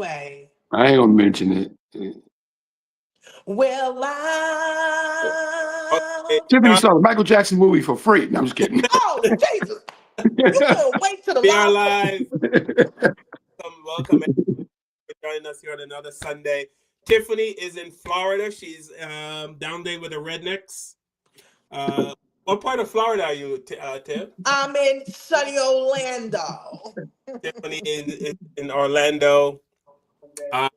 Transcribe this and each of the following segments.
anyway? I ain't gonna mention it. Well, Okay, Tiffany saw the Michael Jackson movie for free. No, I'm just kidding. oh, Jesus. You couldn't wait to the we are live. live. Welcome for joining us here on another Sunday. Tiffany is in Florida. She's down there with the rednecks. What part of Florida are you, Tiff? I'm in sunny Orlando. Tiffany in Orlando.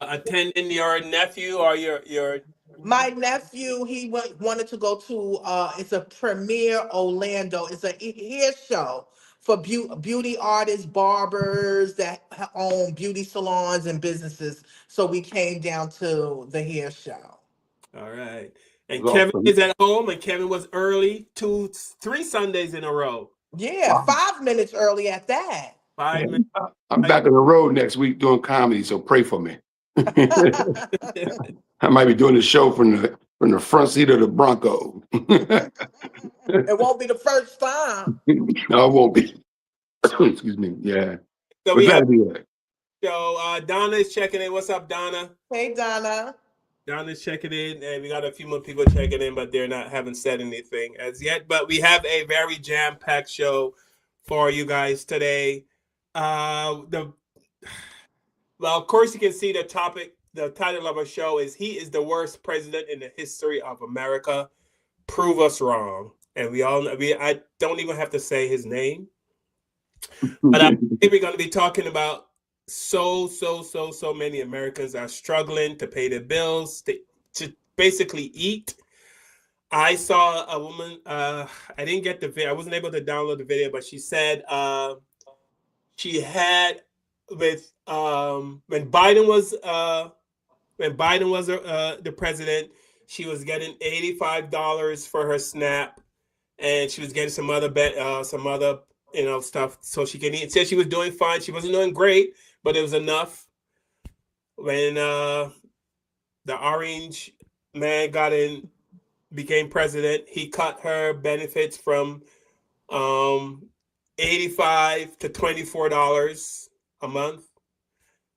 Attending your nephew or your My nephew, he wanted to go to, it's a Premiere Orlando. It's a hair show for beauty artists, barbers that own beauty salons and businesses. So we came down to the hair show. all right. And Well, Kevin is at home, and Kevin was early 3 Sundays in a row. Yeah, wow. 5 minutes early at that. 5 minutes. I'm back on the road next week doing comedy, so pray for me. I might be doing the show from the front seat of the Bronco. It won't be the first time. No, it won't be. Excuse me. Yeah. So We're we glad have to be there. Donna is checking in. What's up, Donna? Hey, Donna. Donna's checking in, and we got a few more people checking in, but haven't said anything as yet. But we have a very jam-packed show for you guys today. Well, of course, you can see the topic. The title of our show is "He is the worst president in the history of America. Prove us wrong." And I don't even have to say his name, but I think we're going to be talking about so many Americans are struggling to pay their bills, to basically eat. I saw a woman, I didn't get the video, I wasn't able to download the video, but she said she had when Biden was the president, she was getting $85 for her SNAP, and she was getting some other stuff so she can eat. Said she was doing fine. She wasn't doing great, but it was enough. When the orange man became president, he cut her benefits from $85 to $24 a month,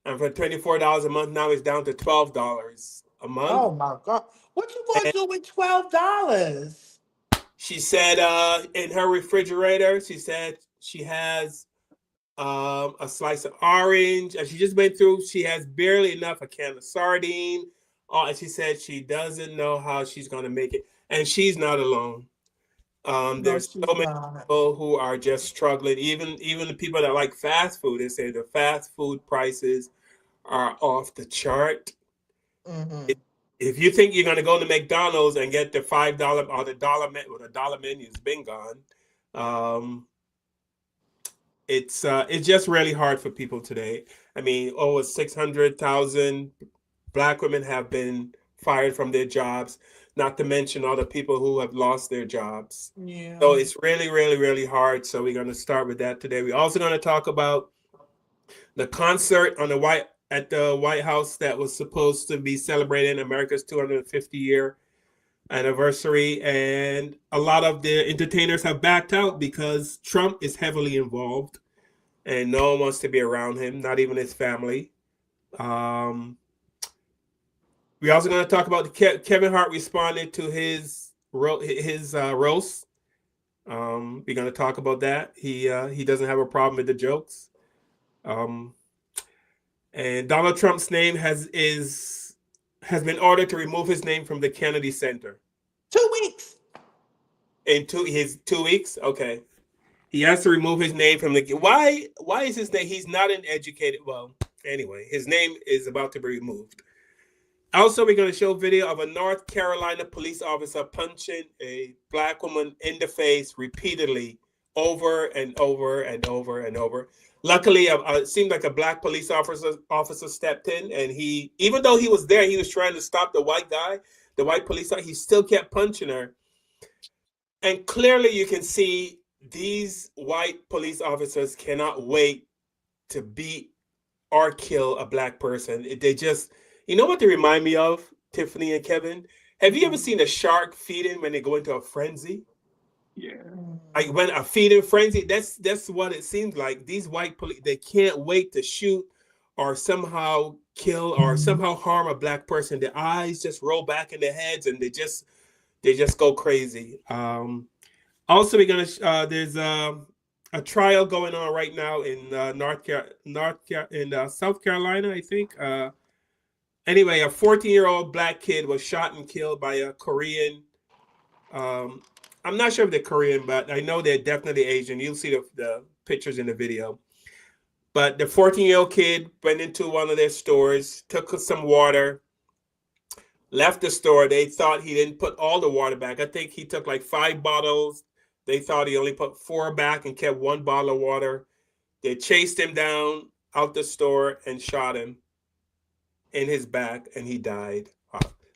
and for $24 a month now it's down to $12 a month. Oh my God! What you gonna do with $12? She said in her refrigerator, she said she has a slice of orange, and she just went through. She has barely enough, a can of sardine. And she said she doesn't know how she's going to make it, and she's not alone. There's so many people who are just struggling. Even the people that like fast food, they say the fast food prices are off the chart. Mm-hmm. If you think you're going to go to McDonald's and get the $5 or the dollar menu's been gone. It's just really hard for people today. I mean, over 600,000 Black women have been fired from their jobs, not to mention all the people who have lost their jobs. Yeah. So it's really, really, really hard. So we're going to start with that today. We're also going to talk about the concert at the White House that was supposed to be celebrating America's 250-year anniversary, and a lot of the entertainers have backed out because Trump is heavily involved, and no one wants to be around him, not even his family. We're also going to talk about Kevin Hart responded to his roast. We're going to talk about that. He doesn't have a problem with the jokes. And Donald Trump's name has been ordered to remove his name from the Kennedy Center. 2 weeks. In 2 weeks? Okay. He has to remove his name from the... Why is his name... He's not an educated... Well, anyway, his name is about to be removed. Also, we're going to show video of a North Carolina police officer punching a Black woman in the face repeatedly over and over and over and over. Luckily, it seemed like a Black police officer stepped in, and even though he was there, he was trying to stop the white police officer, he still kept punching her. And clearly you can see these white police officers cannot wait to beat or kill a Black person. They just, you know what they remind me of, Tiffany and Kevin? Have you ever seen a shark feeding when they go into a frenzy? Yeah. Like when a feeding frenzy, that's what it seems like. These white police, they can't wait to shoot or somehow kill or somehow harm a black person, their eyes just roll back in their heads and they just go crazy. Also, we're gonna there's a trial going on right now in South Carolina, I think. Anyway, a 14-year-old black kid was shot and killed by a Korean. I'm not sure if they're Korean, but I know they're definitely Asian. You'll see the pictures in the video. But the 14-year-old kid went into one of their stores, took some water, left the store. They thought he didn't put all the water back. I think he took like 5 bottles. They thought he only put 4 back and kept 1 bottle of water. They chased him down out the store and shot him in his back, and he died.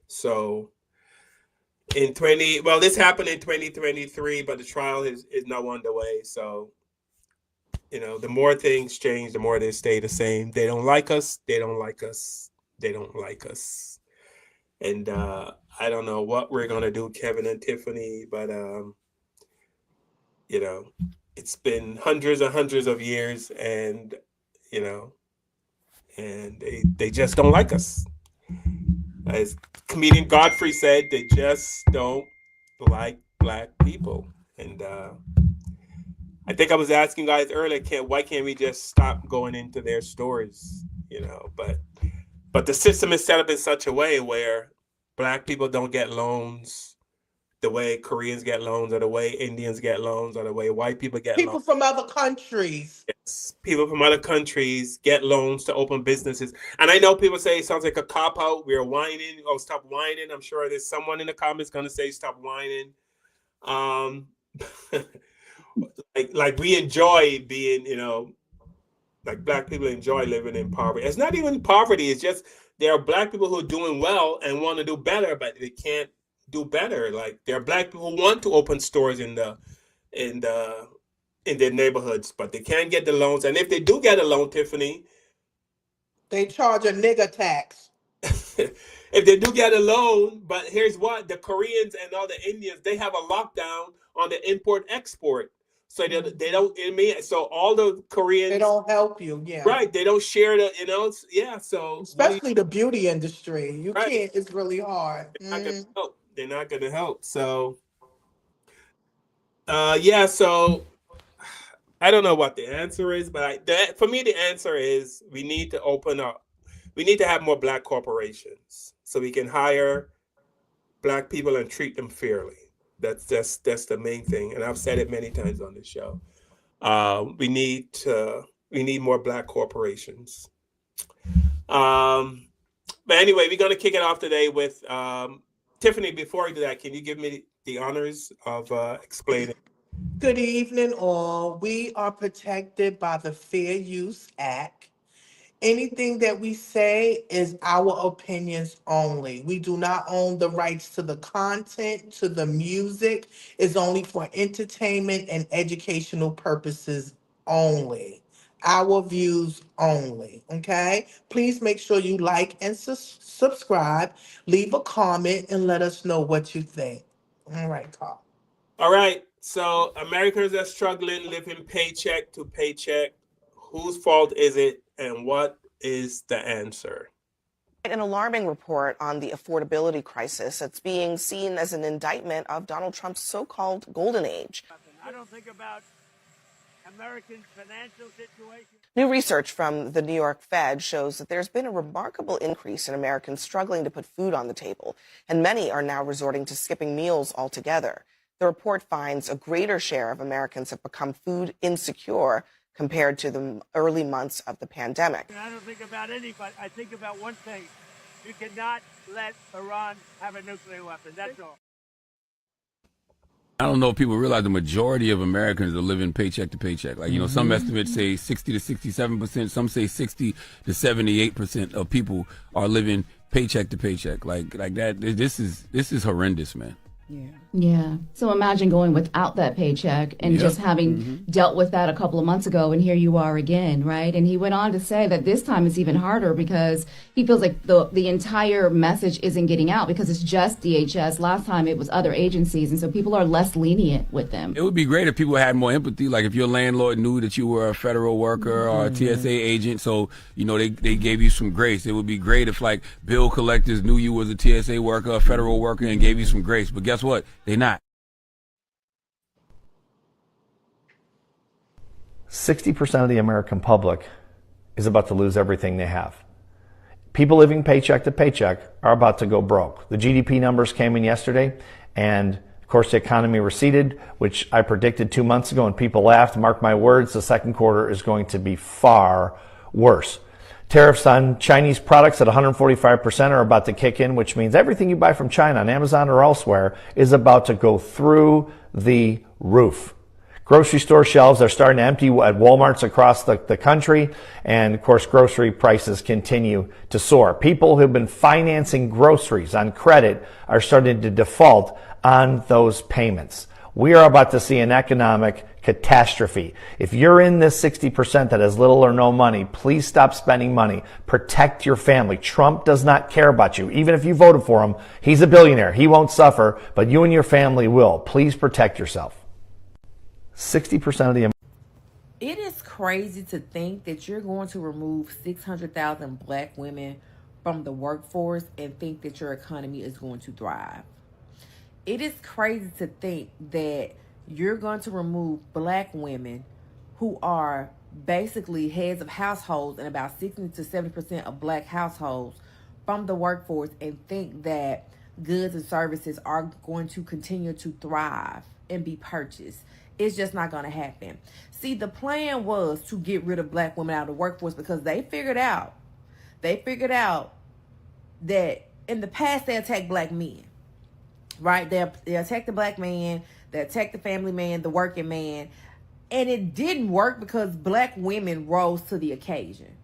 So this happened in 2023, but the trial is now underway. So, the more things change, the more they stay the same. They don't like us. They don't like us. They don't like us. And I don't know what we're going to do, Kevin and Tiffany, but, it's been hundreds and hundreds of years, and, and they just don't like us. As comedian Godfrey said, they just don't like black people. And I think I was asking guys earlier, why can't we just stop going into their stores? But the system is set up in such a way where black people don't get loans the way Koreans get loans, or the way Indians get loans, or the way white people get loans. People from other countries. Yes, people from other countries get loans to open businesses. And I know people say it sounds like a cop-out. We're whining. Oh, stop whining. I'm sure there's someone in the comments going to say stop whining. Like we enjoy being, like black people enjoy living in poverty. It's not even poverty. It's just there are black people who are doing well and want to do better, but they can't do better. Like there are black people who want to open stores in their neighborhoods, but they can't get the loans. And if they do get a loan, Tiffany, they charge a nigger tax. If they do get a loan, but here's what: the Koreans and all the Indians, they have a lockdown on the import-export. So they don't, so all the Koreans, they don't help you, yeah. Right, they don't share so especially the beauty industry. You right. can't, it's really hard. They're not gonna help. So so I don't know what the answer is, but for me the answer is we need to open up. We need to have more black corporations so we can hire black people and treat them fairly. That's the main thing, and I've said it many times on this show. We need more black corporations. But anyway, we're gonna kick it off today with Tiffany. Before we do that, can you give me the honors of explaining? Good evening, all. We are protected by the Fair Use Act. Anything that we say is our opinions only. We do not own the rights to the content, to the music. It's only for entertainment and educational purposes only. Our views only, okay? Please make sure you like and subscribe, leave a comment, and let us know what you think. All right, Carl. All right, so Americans are struggling, living paycheck to paycheck. Whose fault is it, and what is the answer? An alarming report on the affordability crisis that's being seen as an indictment of Donald Trump's so-called golden age. I don't think about American financial situation. New research from the New York Fed shows that there's been a remarkable increase in Americans struggling to put food on the table, and many are now resorting to skipping meals altogether. The report finds a greater share of Americans have become food insecure compared to the early months of the pandemic. I don't think about anybody. I think about one thing. You cannot let Iran have a nuclear weapon. That's all. I don't know if people realize the majority of Americans are living paycheck to paycheck. Like, some estimates say 60 to 67%. Some say 60 to 78% of people are living paycheck to paycheck. Like that. This is horrendous, man. Yeah. So imagine going without that paycheck and just having dealt with that a couple of months ago, and here you are again, right? And he went on to say that this time it's even harder because he feels like the entire message isn't getting out because it's just DHS. Last time it was other agencies, and so people are less lenient with them. It would be great if people had more empathy, like if your landlord knew that you were a federal worker or a TSA agent, so, you know, they gave you some grace. It would be great if, like, bill collectors knew you was a TSA worker, a federal worker, and gave you some grace. But guess what? They're not. 60% of the American public is about to lose everything they have. People living paycheck to paycheck are about to go broke. The GDP numbers came in yesterday, and of course the economy receded, which I predicted 2 months ago, and people laughed. Mark my words, the second quarter is going to be far worse. Tariffs on Chinese products at 145% are about to kick in, which means everything you buy from China on Amazon or elsewhere is about to go through the roof. Grocery store shelves are starting to empty at Walmarts across the country, and of course grocery prices continue to soar. People who've been financing groceries on credit are starting to default on those payments. We are about to see an economic catastrophe. If you're in this 60% that has little or no money, please stop spending money. Protect your family. Trump does not care about you. Even if you voted for him, he's a billionaire. He won't suffer, but you and your family will. Please protect yourself. 60% of the It is crazy to think that you're going to remove 600,000 black women from the workforce and think that your economy is going to thrive. It is crazy to think that you're going to remove black women who are basically heads of households in about 60 to 70% of black households from the workforce and think that goods and services are going to continue to thrive and be purchased. It's just not going to happen. See, the plan was to get rid of black women out of the workforce because they figured out that in the past they attacked black men. Right? They attacked the black man, they attacked the family man, the working man. And it didn't work because black women rose to the occasion.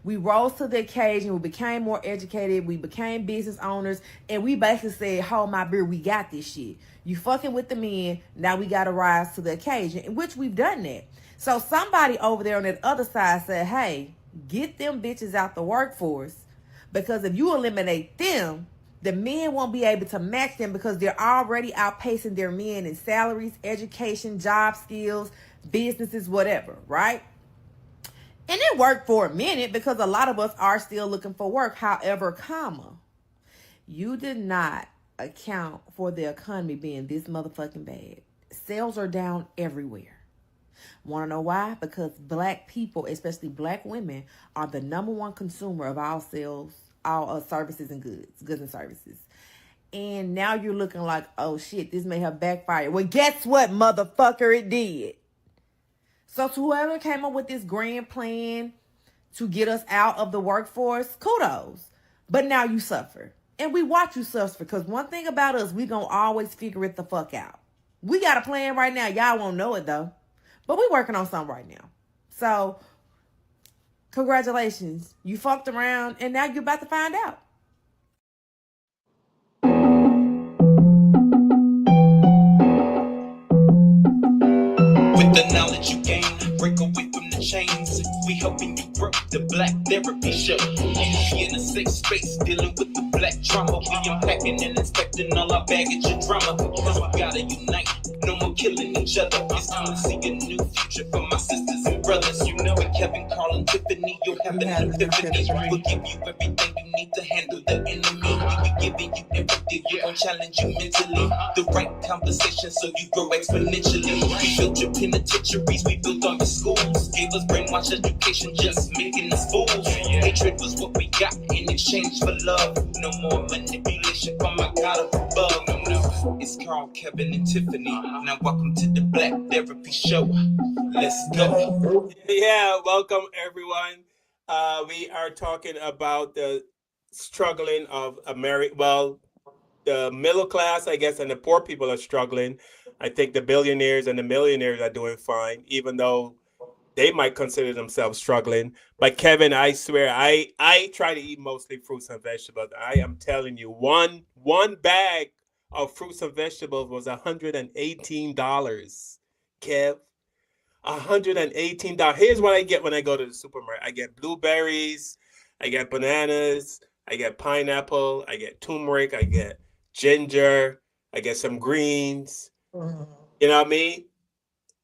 We rose to the occasion. We became more educated. We became business owners. And we basically said, hold my beer, we got this shit. You fucking with the men, now we got to rise to the occasion, in which we've done that. So somebody over there on that other side said, hey, get them bitches out the workforce, because if you eliminate them, the men won't be able to match them because they're already outpacing their men in salaries, education, job skills, businesses, whatever, right? And it worked for a minute because a lot of us are still looking for work. However, you did not account for the economy being this motherfucking bad. Sales are down everywhere. Want to know why? Because black people, especially black women, are the number one consumer of all sales, all services and goods and services. And now you're looking like, oh shit, this may have backfired. Well, guess what, motherfucker? It did. So to whoever came up with this grand plan to get us out of the workforce, kudos. But now you suffer. And we watch you suffer, because one thing about us, we gonna always figure it the fuck out. We got a plan right now. Y'all won't know it though. But we working on something right now. So congratulations. You fucked around and now you're about to find out. With the knowledge you gain, break away from the chains. We helping you grow, the Black Therapy Show. You in a safe space, dealing with the black trauma. We unpacking and inspecting all our baggage and drama. Cause we gotta unite, no more killing each other. It's time to see a new future for my sisters and brothers. You know it, Kevin, Carl, and Tiffany. You'll have an epiphany. We'll give you everything you need to handle the enemy. We giving you everything, we gon' challenge you mentally. The right conversation so you grow exponentially. We built your penitentiaries, we built all your schools. Gave us brainwash education, just making us fools. Hatred was what we got in exchange for love. No more manipulation from my God up above. No, it's Carl, Kevin, and Tiffany. Now welcome to the Black Therapy Show. Let's go. Yeah, welcome everyone. We are talking about the struggling of America. Well, the middle class, I guess, and the poor people are struggling. I think the billionaires and the millionaires are doing fine, even though they might consider themselves struggling. But Kevin, I swear, I try to eat mostly fruits and vegetables. I am telling you, one bag of fruits and vegetables was $118. Kev, $118. Here's what I get when I go to the supermarket. I get blueberries, I get bananas, I get pineapple, I get turmeric, I get ginger, I get some greens. Mhm. You know what I mean?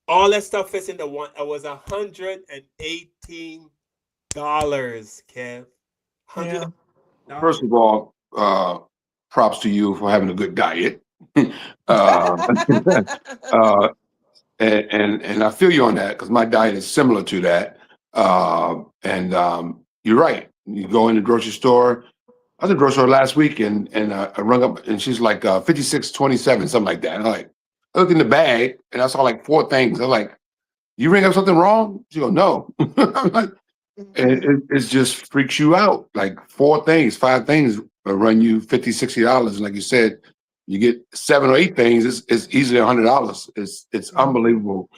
All that stuff fits into one. It was $118, Kev. Yeah. First of all, props to you for having a good diet. uh, uh, and I feel you on that because my diet is similar to that. And you're right. You go in the grocery store. I was in the grocery store last week and I rung up and she's like 56.27, something like that. And I looked in the bag and I saw like 4 things. I'm like, you ring up something wrong? She goes, no. I'm like, it just freaks you out. Like 4 things, 5 things will run you $50, $60. Like you said, you get 7 or 8 things, it's easily $100. It's unbelievable.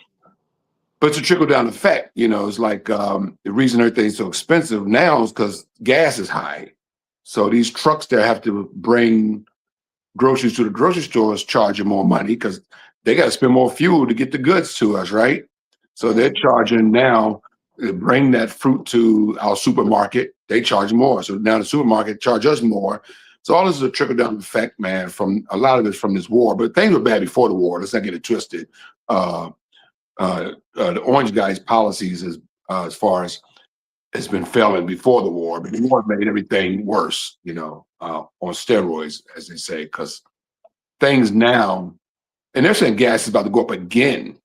But it's a trickle down effect. It's like the reason everything's so expensive now is because gas is high. So these trucks that have to bring groceries to the grocery stores charging more money because they got to spend more fuel to get the goods to us, right? So they're charging now to bring that fruit to our supermarket. They charge more. So now the supermarket charge us more. So all this is a trickle down effect, man. From a lot of it's from this war, but things were bad before the war. Let's not get it twisted. The orange guy's policies as far as has been failing before the war, but the war made everything worse, on steroids, as they say, because things now, and they're saying gas is about to go up again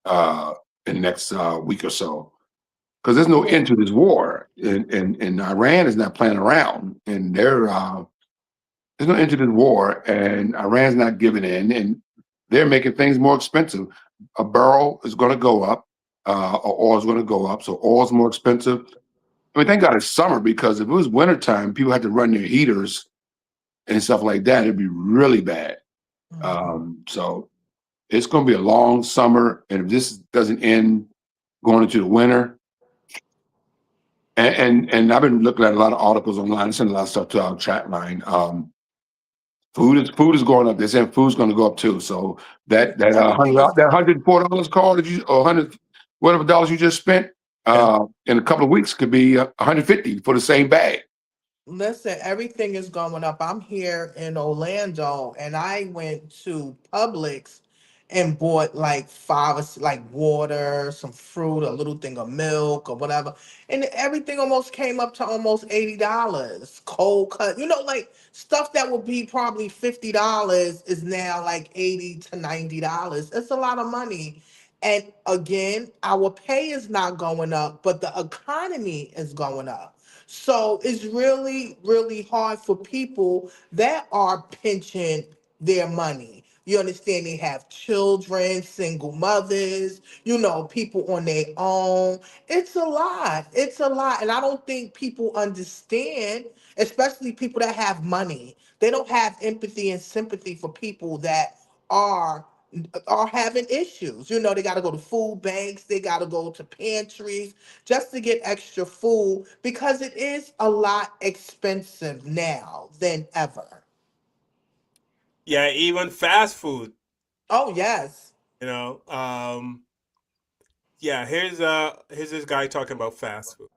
in the next week or so, because there's no end to this war, and Iran is not playing around, and there's no end to this war, and Iran's not giving in, and they're making things more expensive. A barrel is going to go up, or oil is going to go up, so oil's more expensive. I mean, thank God it's summer because if it was wintertime, people had to run their heaters and stuff like that. It'd be really bad. So it's going to be a long summer. And if this doesn't end going into the winter, and I've been looking at a lot of articles online, I send a lot of stuff to our chat line. Food is going up. They're saying food's going to go up too. So that Everything is $104 card that you or $100 whatever dollars you just spent in a couple of weeks could be $150 for the same bag. Listen, everything is going up. I'm here in Orlando and I went to Publix and bought like like water, some fruit, a little thing of milk or whatever. And everything almost came up to almost $80. Cold cut, like stuff that would be probably $50 is now like $80 to $90. It's a lot of money. And again, our pay is not going up, but the economy is going up. So it's really, really hard for people that are pinching their money. You understand? They have children, single mothers, people on their own. It's a lot. It's a lot. And I don't think people understand, especially people that have money. They don't have empathy and sympathy for people that are are having issues. They got to go to food banks, they got to go to pantries just to get extra food because it is a lot expensive now than ever. Yeah, even fast food. Oh, yes. You know, yeah. Here's this guy talking about fast food.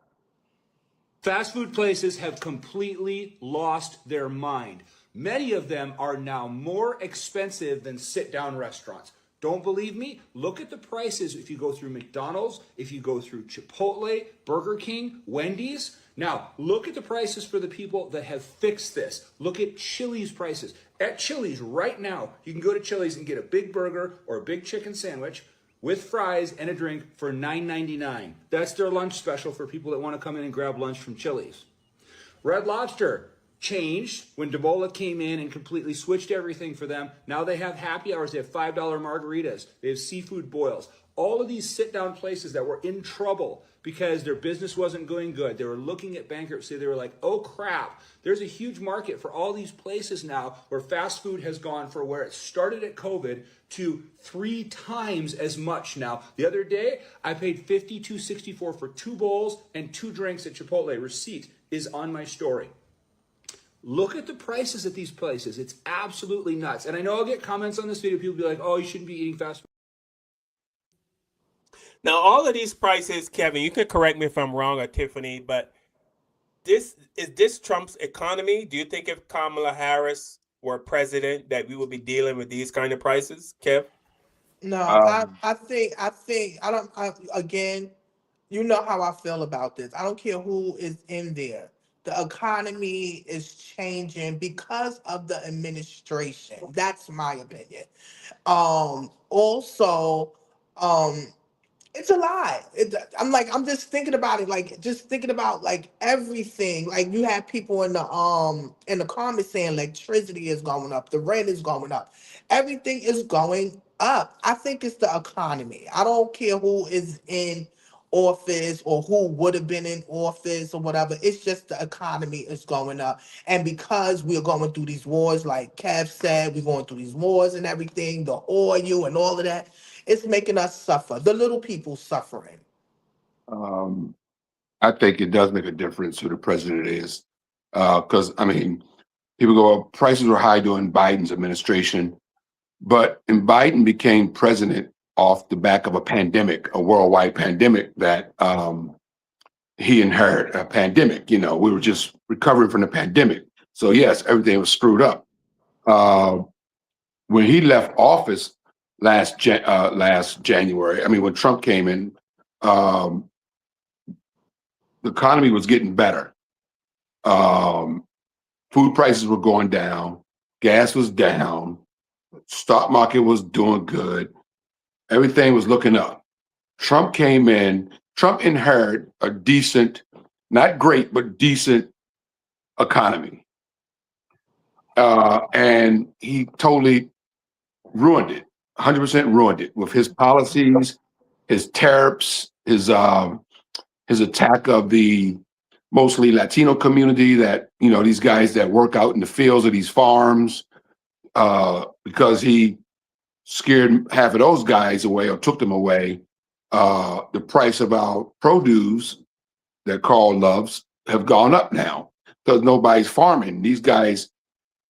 Fast food places have completely lost their mind. Many of them are now more expensive than sit-down restaurants. Don't believe me? Look at the prices if you go through McDonald's, if you go through Chipotle, Burger King, Wendy's. Now, look at the prices for the people that have fixed this. Look at Chili's prices. At Chili's right now, you can go to Chili's and get a big burger or a big chicken sandwich with fries and a drink for $9.99. That's their lunch special for people that want to come in and grab lunch from Chili's. Red Lobster changed when Debola came in and completely switched everything for them. Now they have happy hours. They have $5 margaritas. They have seafood boils. All of these sit-down places that were in trouble because their business wasn't going good. They were looking at bankruptcy. They were like, oh crap, there's a huge market for all these places now where fast food has gone for where it started at COVID to 3 times as much now. The other day, I paid $52.64 for 2 bowls and 2 drinks at Chipotle. Receipt is on my story. Look at the prices at these places. It's absolutely nuts. And I know I'll get comments on this video. People be like, oh, you shouldn't be eating fast food. Now, all of these prices, Kevin, you can correct me if I'm wrong, or Tiffany, but this Trump's economy? Do you think if Kamala Harris were president that we would be dealing with these kind of prices, Kev? No, Um, I don't, again, you know how I feel about this. I don't care who is in there. The economy is changing because of the administration. That's my opinion. Also, um, it's a lie. I'm just thinking about it, like just thinking about like everything. Like you have people in the comments saying electricity is going up, the rent is going up, everything is going up. I think it's the economy. I don't care who is in office or who would have been in office or whatever. It's just the economy is going up. And because we're going through these wars, like Kev said, we're going through these wars and everything, the oil and all of that, it's making us suffer. The little people suffering. um, I think it does make a difference who the president is. Because, I mean, people go, prices were high during Biden's administration, but and Biden became president off the back of a pandemic, a worldwide pandemic that he inherited a pandemic. You know, we were just recovering from the pandemic. So, yes, everything was screwed up. When he left office last January, I mean, when Trump came in, um, the economy was getting better. Food prices were going down, gas was down, stock market was doing good, everything was looking up. Trump came in, Trump inherited a decent, not great, but decent economy. And he totally ruined it, 100% ruined it with his policies, his tariffs, his attack of the mostly Latino community, that, you know, these guys that work out in the fields of these farms, because he scared half of those guys away or took them away. The price of our produce that Carl loves have gone up now because nobody's farming. These guys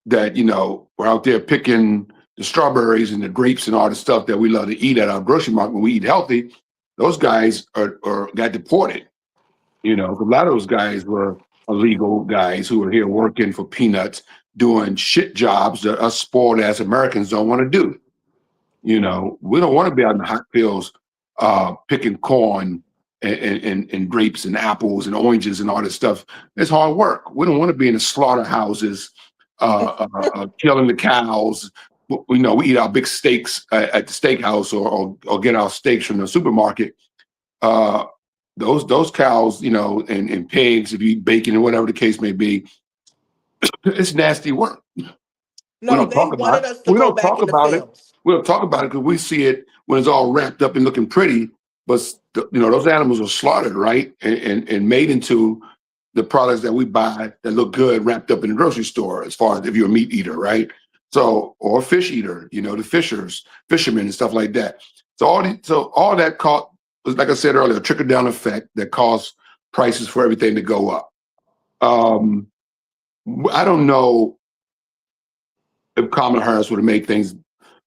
that, you know, were out there picking the strawberries and the grapes and all the stuff that we love to eat at our grocery market when we eat healthy, those guys are got deported. You know, a lot of those guys were illegal guys who were here working for peanuts, doing shit jobs that us spoiled ass Americans don't want to do. You know, we don't want to be out in the hot fields picking corn and grapes and apples and oranges and all this stuff. It's hard work. We don't want to be in the slaughterhouses killing the cows. You know, we eat our big steaks at the steakhouse or get our steaks from the supermarket. Those cows, you know, and pigs, if you eat bacon or whatever the case may be, it's nasty work. No, they wanted us to go back in the fields. We don't talk about it because we see it when it's all wrapped up and looking pretty. But you know, those animals are slaughtered, right, and made into the products that we buy that look good, wrapped up in the grocery store. As far as if you're a meat eater, right? So, or a fish eater, you know, the fishermen and stuff like that. So all that caught was, like I said earlier, a trickle down effect that caused prices for everything to go up. I don't know if Kamala Harris would have made things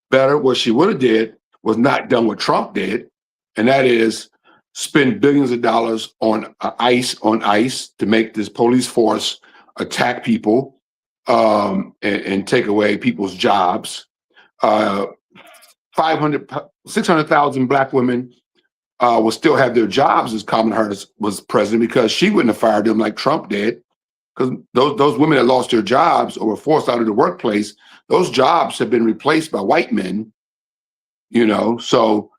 better. What she would have did was not done what Trump did, and that is spend billions of dollars on ICE to make this police force attack people and take away people's jobs. 600,000 Black women will still have their jobs as Kamala Harris was president because she wouldn't have fired them like Trump did. Because those women that lost their jobs or were forced out of the workplace, those jobs have been replaced by white men, you know. So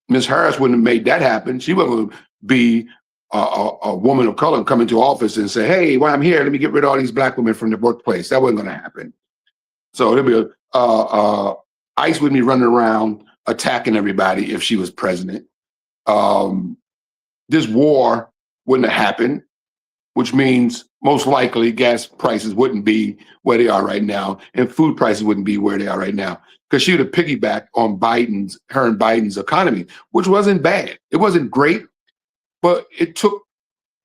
Ms. Harris wouldn't have made that happen. She wouldn't be a woman of color and come into office and say, hey, while I'm here, let me get rid of all these Black women from the workplace. That wasn't going to happen. So there'd be ICE wouldn't be running around attacking everybody if she was president. This war wouldn't have happened, which means most likely gas prices wouldn't be where they are right now, and food prices wouldn't be where they are right now, because she would have piggybacked on her and Biden's economy, which wasn't bad. It wasn't great, but it took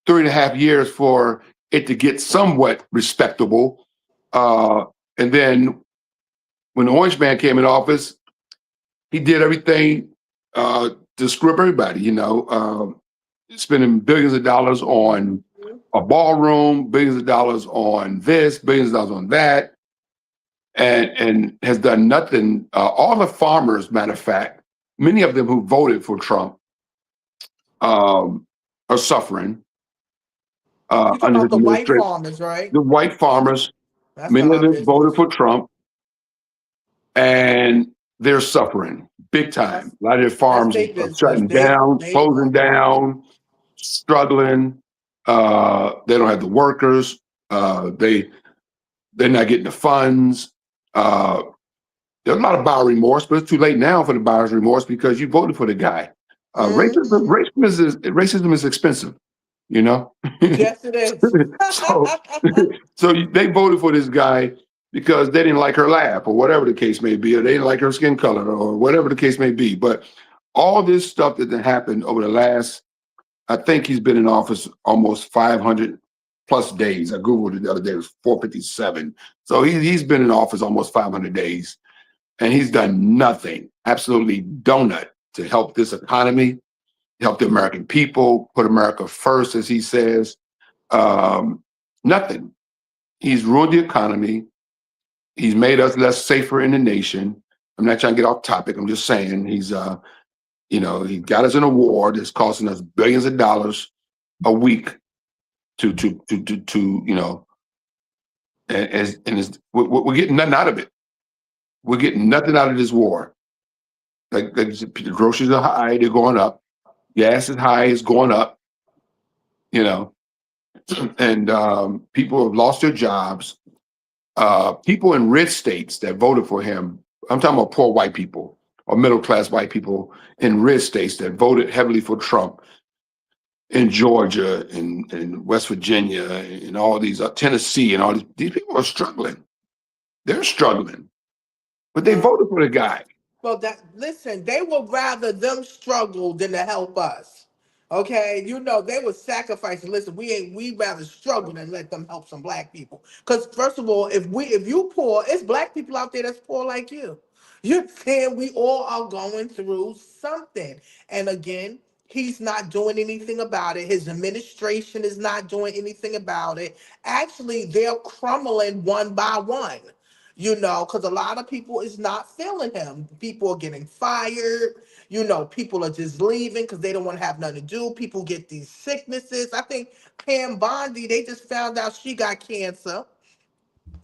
3.5 years for it to get somewhat respectable. And then when the Orange Man came in office, he did everything to screw up everybody, spending billions of dollars on a ballroom, billions of dollars on this, billions of dollars on that, and has done nothing. All the farmers, matter of fact, many of them who voted for Trump are suffering You talking under about his the white administration. farmers, right? The white farmers, That's many not of our them voted business. for Trump, and they're suffering big time. A lot of their That's farms their are business. shutting down, They closing down, struggling. They don't have the workers. They're not getting the funds. There's a lot of buyer remorse, but it's too late now for the buyer's remorse because you voted for the guy. Racism is expensive, you know. Yes, it is. so, so they voted for this guy because they didn't like her laugh or whatever the case may be, or they didn't like her skin color or whatever the case may be. But all this stuff that happened over the last, I think he's been in office almost 500 plus days. I Googled it the other day, it was 457. So he's been in office almost 500 days and he's done nothing, absolutely donut to help this economy, help the American people, put America first, as he says. Nothing. He's ruined the economy. He's made us less safer in the nation. I'm not trying to get off topic. I'm just saying he got us in a war that's costing us billions of dollars a week to we're getting nothing out of it. We're getting nothing out of this war. Like the groceries are high, they're going up. Gas is high, it's going up. And people have lost their jobs. People in rich states that voted for him, I'm talking about poor white people or middle class white people in rich states that voted heavily for Trump in Georgia and West Virginia and all these, Tennessee and all these people are struggling. They're struggling, but they voted for the guy. Well, listen, they would rather them struggle than to help us. Okay, they would sacrifice. Listen, we rather struggle than let them help some black people. Because first of all, if you poor, it's black people out there that's poor like you. You're saying we all are going through something. And again, he's not doing anything about it. His administration is not doing anything about it. Actually, they're crumbling one by one, because a lot of people is not feeling him. People are getting fired. People are just leaving because they don't want to have nothing to do. People get these sicknesses. I think Pam Bondi, they just found out she got cancer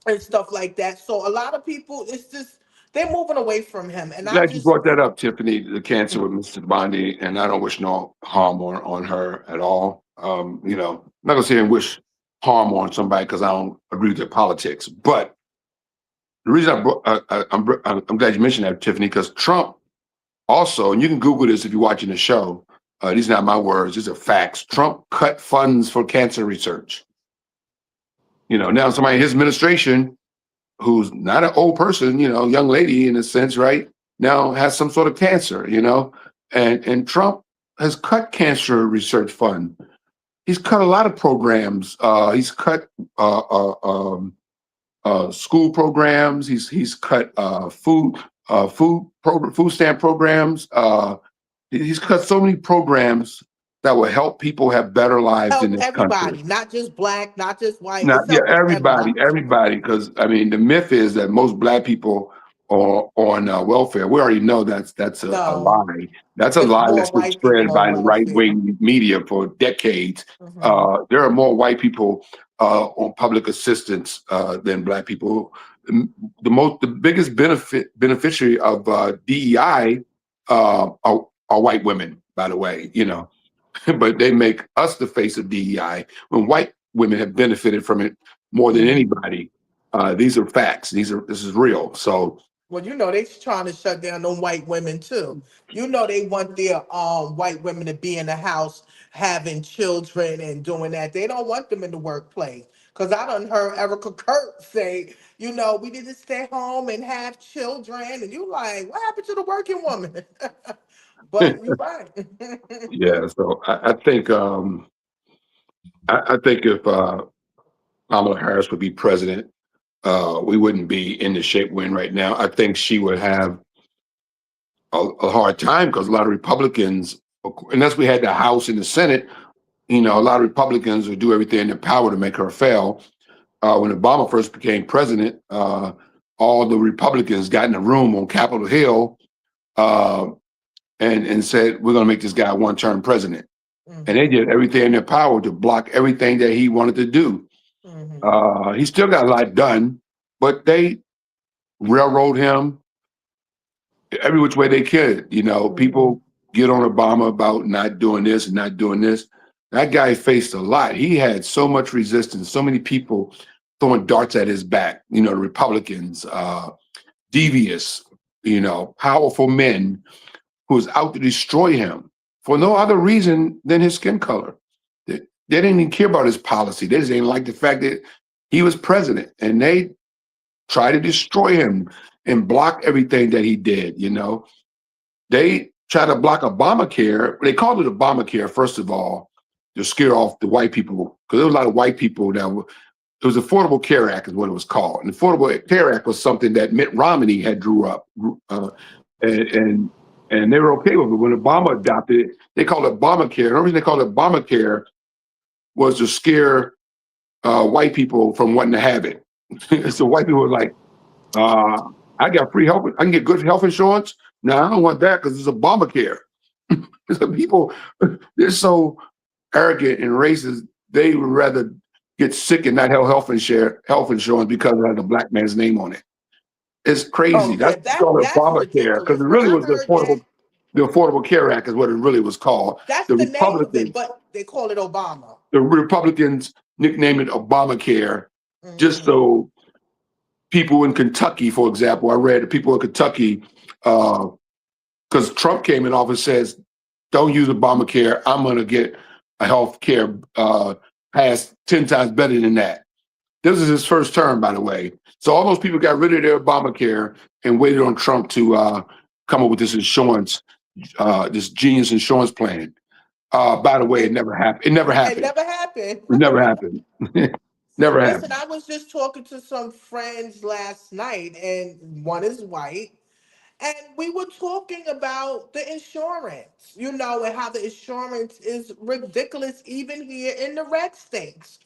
and stuff like that. So a lot of people, it's just, they're moving away from him. And I Glad you just, brought that up, Tiffany, the cancer with Mr. Bondi, and I don't wish no harm on her at all. I'm not gonna sit here and wish harm on somebody because I don't agree with their politics. But the reason I'm glad you mentioned that, Tiffany, because Trump also, and you can Google this if you're watching the show. These are not my words; these are facts. Trump cut funds for cancer research. Now somebody in his administration who's not an old person, young lady in a sense, right? Now has some sort of cancer, and Trump has cut cancer research fund. He's cut a lot of programs. He's cut school programs. He's cut food stamp programs. He's cut so many programs that will help people have better lives in help this country. everybody, not just black, not just white. Not It's yeah, helping everybody, everybody. everybody. Because I mean, the myth is that most black people are on welfare. We already know that's a No, lie. That's a it's lie more that's been white people spread on by the right welfare. wing media for decades. Mhm. There are more white people on public assistance than black people. The biggest beneficiary of DEI are white women, by the way. But they make us the face of DEI when white women have benefited from it more than anybody. These are facts. This is real. So Well, they trying to shut down them white women too. They want their white women to be in the house having children and doing that. They don't want them in the workplace. Cause I done heard Erica Kurt say, we need to stay home and have children. And you like, what happened to the working woman? But you're right. yeah. So I think I think if Kamala Harris would be president, we wouldn't be in the shape we're in right now. I think she would have a hard time because a lot of Republicans, unless we had the House and the Senate, a lot of Republicans would do everything in their power to make her fail. When Obama first became president, all the Republicans got in a room on Capitol Hill and said, we're going to make this guy one-term president. Mm-hmm. And they did everything in their power to block everything that he wanted to do. Mm-hmm. He still got a lot done, but they railroad him every which way they could. Mm-hmm. People get on Obama about not doing this and not doing this. That guy faced a lot. He had so much resistance, so many people throwing darts at his back, the Republicans, devious, powerful men who was out to destroy him for no other reason than his skin color. They didn't even care about his policy. They just didn't like the fact that he was president, and they tried to destroy him and block everything that he did. They tried to block Obamacare. They called it Obamacare, first of all, to scare off the white people, because there was a lot of white people that were. It was Affordable Care Act is what it was called. And the Affordable Care Act was something that Mitt Romney had drew up, and they were okay with it. When Obama adopted it, they called it Obamacare. The only reason they called it Obamacare was to scare white people from wanting to have it. So white people were like, I got free health. I can get good health insurance. No, I don't want that because it's Obamacare. So people, they're so arrogant and racist. They would rather get sick and not have health insurance because it has a black man's name on it. It's crazy. Oh, yeah, that's called Obamacare because it really was the Affordable Care Act is what it really was called. That's the name of it, but they call it Obama. The Republicans nicknamed it Obamacare, just so people in Kentucky, for example, I read that people in Kentucky, because Trump came in office, says, don't use Obamacare. I'm going to get a health care passed 10 times better than that. This is his first term, by the way. So all those people got rid of their Obamacare and waited on Trump to come up with this insurance, this genius insurance plan. By the way, it never happened. It never happened. It never happened. It never happened. Never happened. Listen, I was just talking to some friends last night, and one is white. And we were talking about the insurance, and how the insurance is ridiculous even here in the red states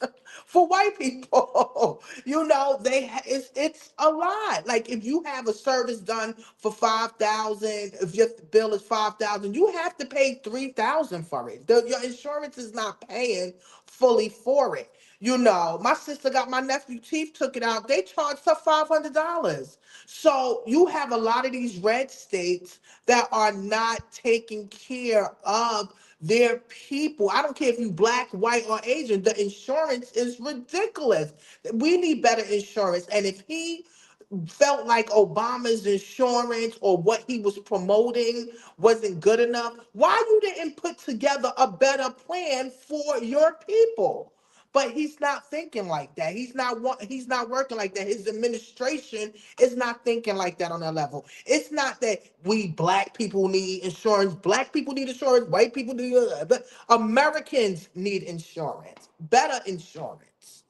for white people. It's a lot. Like if you have a service done for $5,000, if your bill is $5,000, you have to pay $3,000 for it. Your insurance is not paying fully for it. My sister got my nephew teeth took it out. They charged her $500. So you have a lot of these red states that are not taking care of their people. I don't care if you black, white, or Asian. The insurance is ridiculous. We need better insurance. And if he felt like Obama's insurance or what he was promoting wasn't good enough, why you didn't put together a better plan for your people? But he's not thinking like that. He's not working like that. His administration is not thinking like that on that level. It's not that we black people need insurance. Black people need insurance. White people need but Americans need insurance. Better insurance.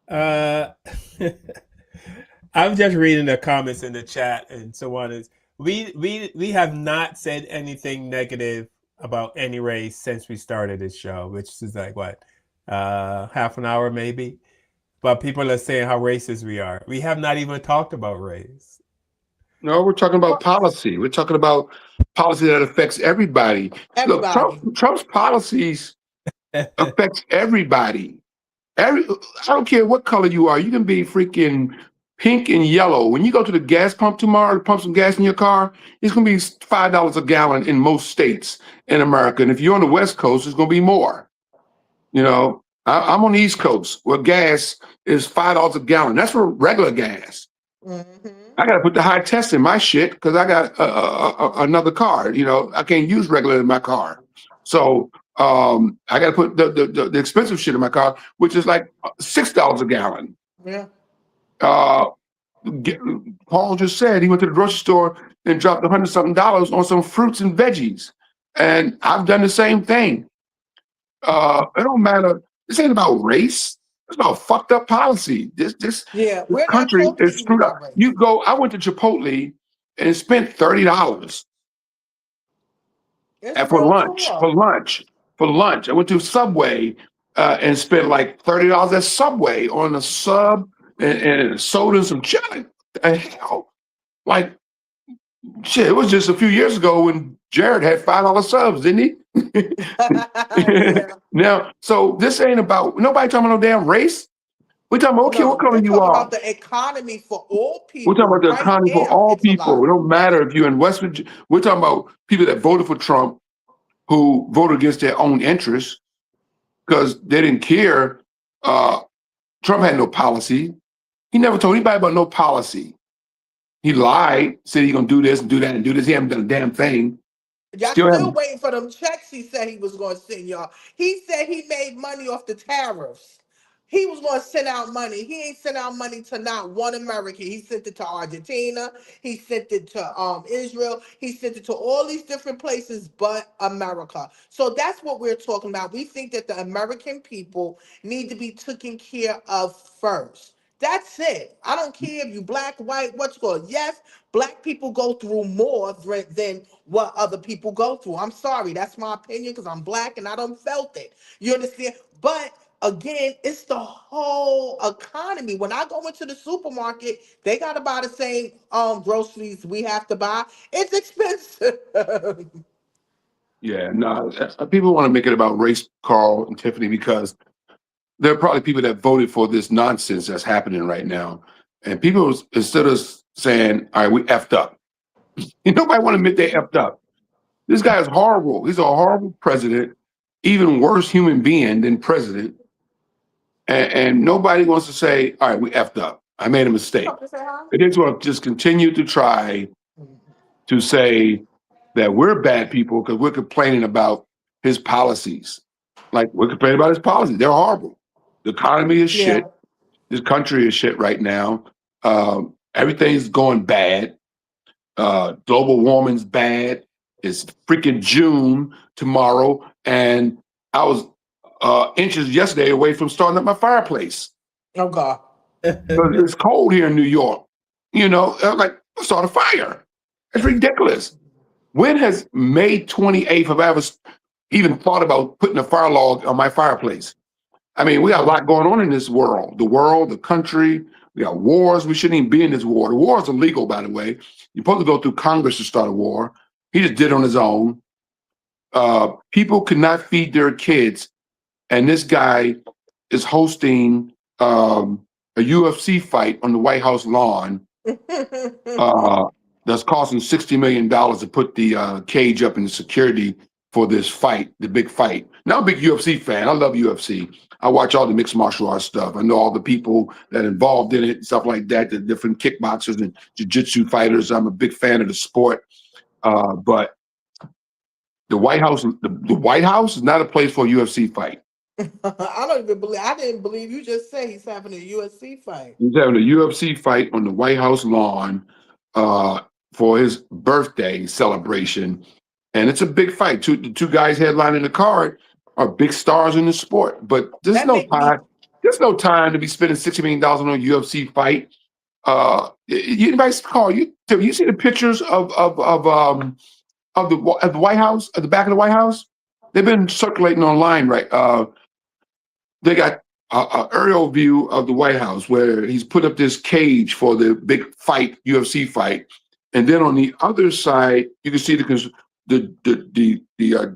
I'm just reading the comments in the chat, and so on. We have not said anything negative about any race since we started this show, which is like what? Half an hour maybe, but people are saying how racist we are. We have not even talked about race. No, we're talking about policy. We're talking about policy that affects everybody. Look, Trump's policies affects everybody. I don't care what color you are. You can be freaking pink and yellow. When you go to the gas pump tomorrow to pump some gas in your car, it's going to be $5 a gallon in most states in America. And if you're on the West Coast, it's going to be more. I'm on the East Coast where gas is $5 a gallon. That's for regular gas. Mm-hmm. I got to put the high test in my shit because I got another car. I can't use regular in my car. So I got to put the expensive shit in my car, which is like $6 a gallon. Yeah. Paul just said he went to the grocery store and dropped $100-something on some fruits and veggies. And I've done the same thing. It don't matter. This ain't about race. It's about fucked up policy. Yeah, This we're not country talking is even screwed up. about You race. go. I went to Chipotle and spent $30 It's and for real lunch. talk. For lunch. For lunch, I went to Subway and spent like $30 at Subway on a sub and a soda and some chili. The hell, like shit. It was just a few years ago when Jared had $5 subs, didn't he? Yeah. Now, so this ain't about nobody talking about no damn race. We talking about okay, what No, color we're you talking are? about the economy for all We're talking people. about the Right economy for now, all it's a people. lot. It don't matter if you're in West Virginia. We're talking about people that voted for Trump who voted against their own interests because they didn't care. Uh, Trump had no policy. He never told anybody about no policy. He lied, said he's gonna do this and do that and do this. He haven't done a damn thing. Y'all Still still haven't. waiting for them checks he said he was going to send y'all. He said he made money off the tariffs. He was going to send out money. He ain't sent out money to not one American. He sent it to Argentina. He sent it to Israel. He sent it to all these different places but America. So that's what we're talking about. We think that the American people need to be taken care of first. That's it. I don't care if you black, white, what's called. Yes, black people go through more than what other people go through. I'm sorry, that's my opinion because I'm black and I don't felt it. You understand? But again, it's the whole economy. When I go into the supermarket, they gotta buy the same groceries we have to buy. It's expensive. Yeah, no. People want to make it about race, Carl and Tiffany, because there are probably people that voted for this nonsense that's happening right now. And people, instead of saying, all right, we effed up, nobody want to admit they effed up. This guy is horrible. He's a horrible president, even worse human being than president. And nobody wants to say, all right, we effed up. I made a mistake. They just want to just continue to try to say that we're bad people because we're complaining about his policies. Like we're complaining about his policies. They're horrible. The economy is Yeah. shit. This country is shit right now. Everything's going bad. Global warming's bad. It's freaking June tomorrow, and I was inches yesterday away from starting up my fireplace Oh God. because it's cold here in New York. You know, like start a fire. It's ridiculous. When has May 28th have I ever even thought about putting a fire log on my fireplace? I mean, we got a lot going on in this world, the country. We got wars. We shouldn't even be in this war. The war is illegal, by the way. You're supposed to go through Congress to start a war. He just did it on his own. People could not feed their kids. And this guy is hosting a UFC fight on the White House lawn that's costing $60 million to put the cage up in the security for this fight, the big fight. Now, I'm a big UFC fan. I love UFC. I watch all the mixed martial arts stuff. I know all the people that are involved in it, stuff like that, the different kickboxers and jiu-jitsu fighters. I'm a big fan of the sport. But the White House, the White House is not a place for a UFC fight. I didn't believe you just said he's having a USC fight. He's having a UFC fight on the White House lawn for his birthday celebration. And it's a big fight. The two guys headlining the card are big stars in the sport. But there's That no make me time. There's no time to be spending $60 million on a UFC fight. Anybody call you see the pictures of the White House at the back of the White House? They've been circulating online, right? They got a aerial view of the White House where he's put up this cage for the big fight, UFC fight, and then on the other side you can see the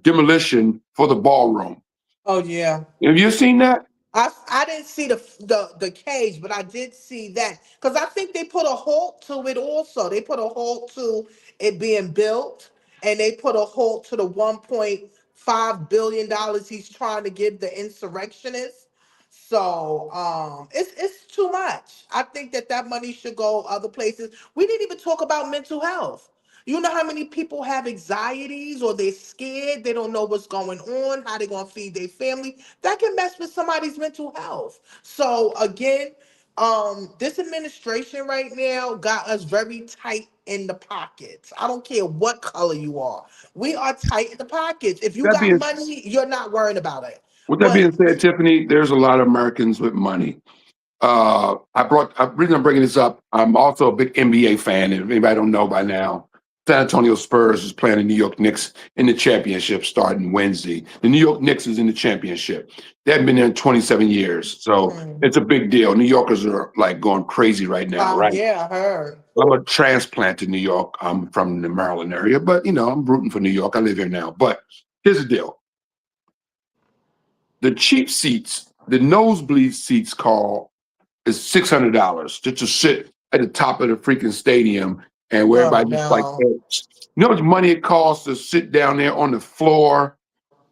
demolition for the ballroom. Oh yeah. Have you seen that? I didn't see the cage, but I did see that because I think they put a halt to it also. They put a halt to it being built, and they put a halt to the $1.5 billion he's trying to give the insurrectionists. So it's too much. I think that money should go other places. We didn't even talk about mental health. You know how many people have anxieties or they're scared, they don't know what's going on, how they're going to feed their family. That can mess with somebody's mental health. So again, this administration right now got us very tight in the pockets. I don't care what color you are. We are tight in the pockets. If you That got being money, you're not worrying about it. With that But being said, Tiffany, there's a lot of Americans with money. The reason I'm bringing this up, I'm also a big NBA fan. If anybody don't know by now, San Antonio Spurs is playing the New York Knicks in the championship starting Wednesday. The New York Knicks is in the championship. They haven't been there in 27 years, so it's a big deal. New Yorkers are like going crazy right now, right? yeah, I heard. I'm a transplant to New York. I'm from the Maryland area, but I'm rooting for New York. I live here now. But here's the deal. The cheap seats, the nosebleed seats is $600 just to sit at the top of the freaking stadium and where Oh everybody just like, no. you know how much money it costs to sit down there on the floor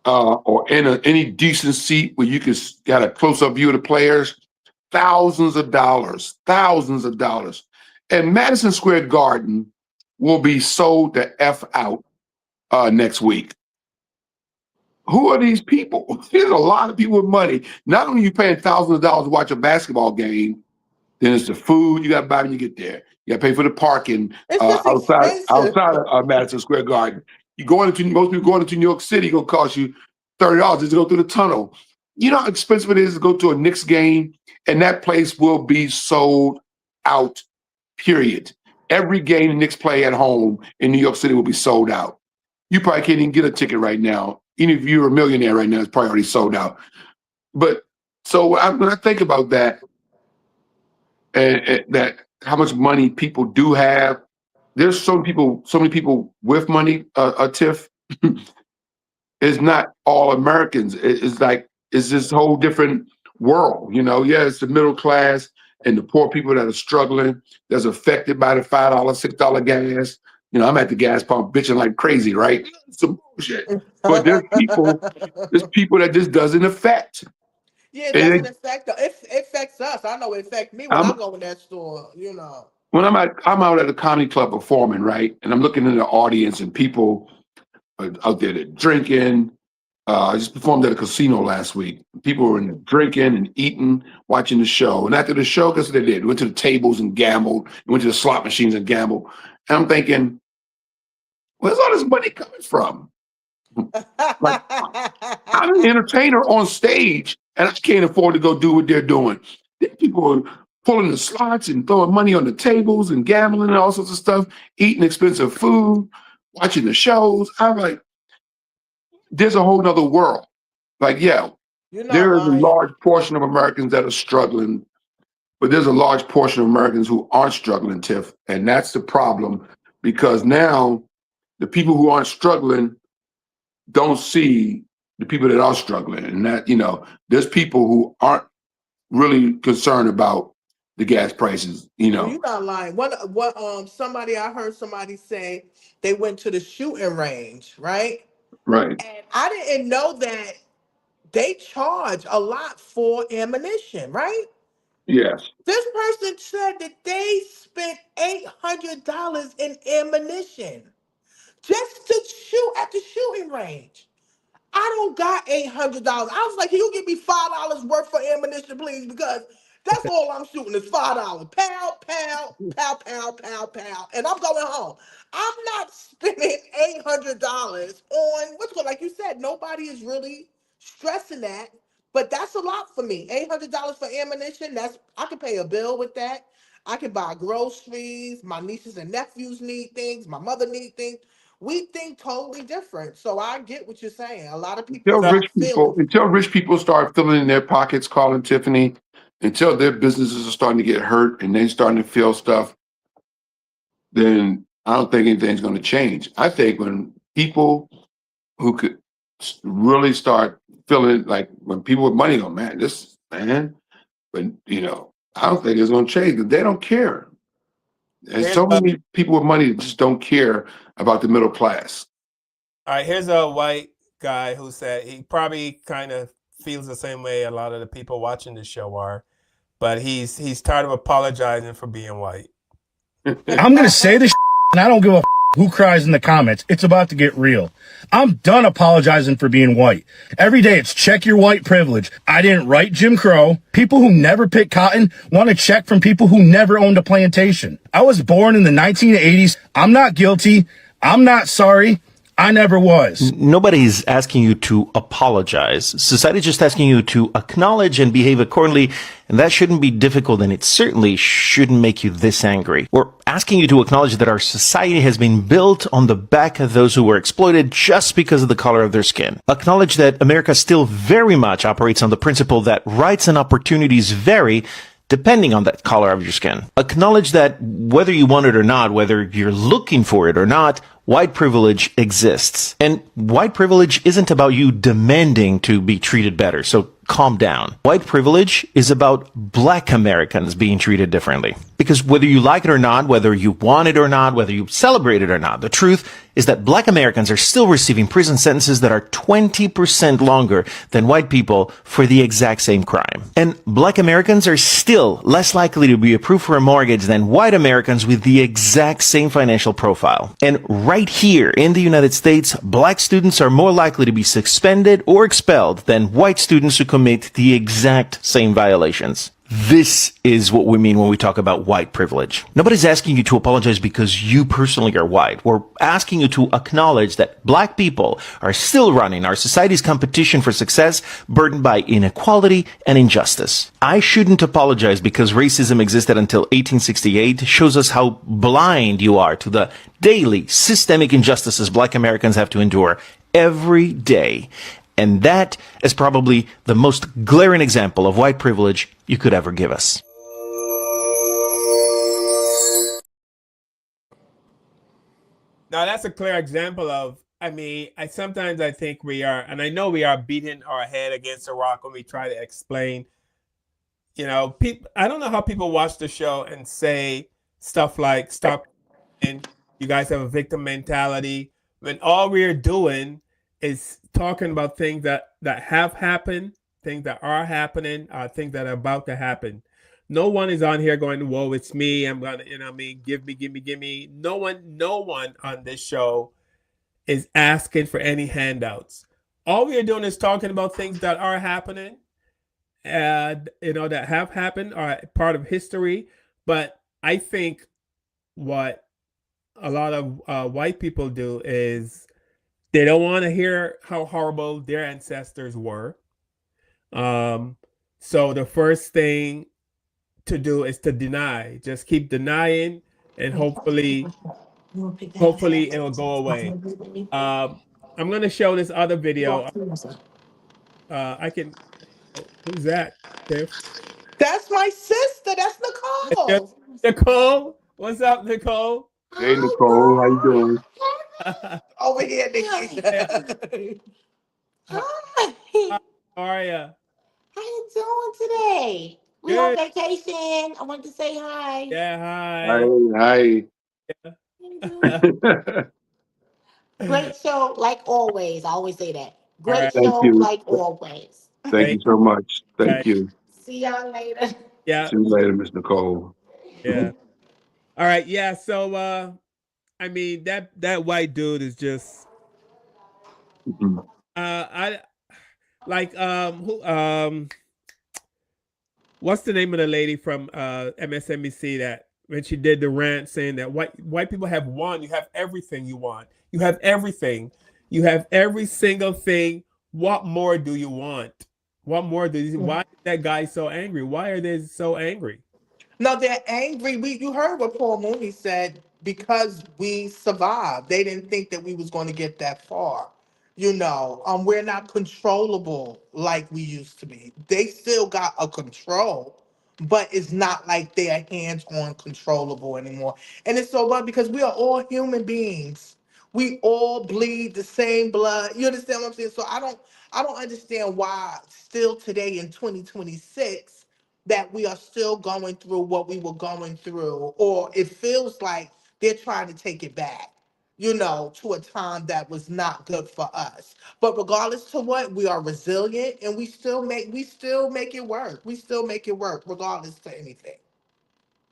or in any decent seat where you can get a close-up view of the players? Thousands of dollars. And Madison Square Garden will be sold the F out next week. Who are these people? There's a lot of people with money. Not only are you paying thousands of dollars to watch a basketball game, then it's the food you got to buy when you get there. You got to pay for the parking It's just outside expensive. of Madison Square Garden. Most people going into New York City going to cost you $30 just to go through the tunnel. You know how expensive it is to go to a Knicks game, and that place will be sold out. Period. Every game the Knicks play at home in New York City will be sold out. You probably can't even get a ticket right now. Even if you're a millionaire right now, it's probably already sold out. But so when I think about that, and that how much money people do have, there's so many people with money. Tiff, it's not all Americans. It's this whole different world. Yeah, it's the middle class and the poor people that are struggling, that's affected by the $5, $6 gas. I'm at the gas pump bitching like crazy, right? Some bullshit. But there's people that this doesn't affect. Yeah, it doesn't And affect it affects us. I know it affects me when I I'm go in that store, when I'm out at a comedy club performing, right? And I'm looking in the audience and people are out there that drinking. I just performed at a casino last week. People were drinking and eating, watching the show. And after the show, guess what they did? Went to the tables and gambled. Went to the slot machines and gambled. And I'm thinking, where's all this money coming from? Like, I'm an entertainer on stage, and I can't afford to go do what they're doing. People are pulling the slots and throwing money on the tables and gambling and all sorts of stuff, eating expensive food, watching the shows. I'm like, there's a whole nother world. Like, yeah, You're not there is a lying. large portion of Americans that are struggling, but there's a large portion of Americans who aren't struggling, Tiff. And that's the problem, because now the people who aren't struggling don't see the people that are struggling. And that, there's people who aren't really concerned about the gas prices, Well, you're not lying. What I heard somebody say they went to the shooting range, right? Right. And I didn't know that they charge a lot for ammunition, right? Yes. This person said that they spent $800 in ammunition just to shoot at the shooting range. I don't got $800. I was like, can you give me $5 worth for ammunition, please? Because that's all I'm shooting is $5. Pow, pow, pow, pow, pow, pow. And I'm going home. I'm not spending $800 on what's good. Like you said, nobody is really stressing that. But that's a lot for me. $800 for ammunition. I can pay a bill with that. I can buy groceries. My nieces and nephews need things. My mother need things. We think totally different. So I get what you're saying. A lot of people Until is rich not people, feeling. until rich people start filling in their pockets, calling Tiffany, until their businesses are starting to get hurt and they're starting to feel stuff, then I don't think anything's going to change. I think when people who could really start feeling like when people with money go, man, but I don't think it's going to change because they don't care. There's Here's so many people with money that just don't care about the middle class. All right, here's a white guy who said he probably kind of feels the same way a lot of the people watching the show are, but he's tired of apologizing for being white. I'm going to say this and I don't give a who cries in the comments. It's about to get real. I'm done apologizing for being white. Every day it's check your white privilege. I didn't write Jim Crow. People who never picked cotton want a check from people who never owned a plantation. I was born in the 1980s. I'm not guilty. I'm not sorry. I never was. Nobody's asking you to apologize. Society's just asking you to acknowledge and behave accordingly, and that shouldn't be difficult, and it certainly shouldn't make you this angry. We're asking you to acknowledge that our society has been built on the back of those who were exploited just because of the color of their skin. Acknowledge that America still very much operates on the principle that rights and opportunities vary depending on that color of your skin. Acknowledge that whether you want it or not, whether you're looking for it or not, white privilege exists. And white privilege isn't about you demanding to be treated better, so calm down. White privilege is about black Americans being treated differently. Because whether you like it or not, whether you want it or not, whether you celebrate it or not, the truth is that black Americans are still receiving prison sentences that are 20% longer than white people for the exact same crime. And black Americans are still less likely to be approved for a mortgage than white Americans with the exact same financial profile. And right here in the United States, black students are more likely to be suspended or expelled than white students who commit the exact same violations. This is what we mean when we talk about white privilege. Nobody's asking you to apologize because you personally are white. We're asking you to acknowledge that black people are still running our society's competition for success, burdened by inequality and injustice. I shouldn't apologize because racism existed until 1868 shows us how blind you are to the daily systemic injustices black Americans have to endure every day. And that is probably the most glaring example of white privilege you could ever give us. Now that's a clear example of, sometimes I think we are, and I know we are beating our head against a rock when we try to explain, people, I don't know how people watch the show and say stuff like, stop, and you guys have a victim mentality, when all we're doing is talking about things that have happened, things that are happening, things that are about to happen. No one is on here going, whoa, it's me. I'm gonna, give me. No one on this show is asking for any handouts. All we are doing is talking about things that are happening, and that have happened, are part of history. But I think what a lot of white people do is they don't want to hear how horrible their ancestors were. So the first thing to do is to deny. Just keep denying, and hopefully it'll go away. I'm going to show this other video. I can. Who's that, Tiff? That's my sister. That's Nicole. Nicole, what's up, Nicole? Hey, Nicole, how you doing? Over here, Nikki. Hi. How are you? How you doing today? We on vacation. I wanted to say hi. Yeah, hi. Hi. Yeah. Great show, like always. I always say that. Great Right. show, like always. Thank you so much. Thank you. See y'all later. Yeah. See you later, Miss Nicole. Yeah. All right. Yeah. So, that white dude is just. I like who what's the name of the lady from MSNBC that when she did the rant saying that white people have won, you have everything you want. You have everything. You have every single thing. What more do you want? What more do you why is that guy so angry? Why are they so angry? No, they're angry. You heard what Paul Mooney said, because we survived. They didn't think that we was going to get that far. We're not controllable like we used to be. They still got a control, but it's not like they're hands-on controllable anymore. And it's so bad because we are all human beings. We all bleed the same blood. You understand what I'm saying? So I don't understand why still today in 2026 that we are still going through what we were going through, or it feels like they're trying to take it back, to a time that was not good for us. But regardless to what, we are resilient, and we still make it work. We still make it work regardless to anything.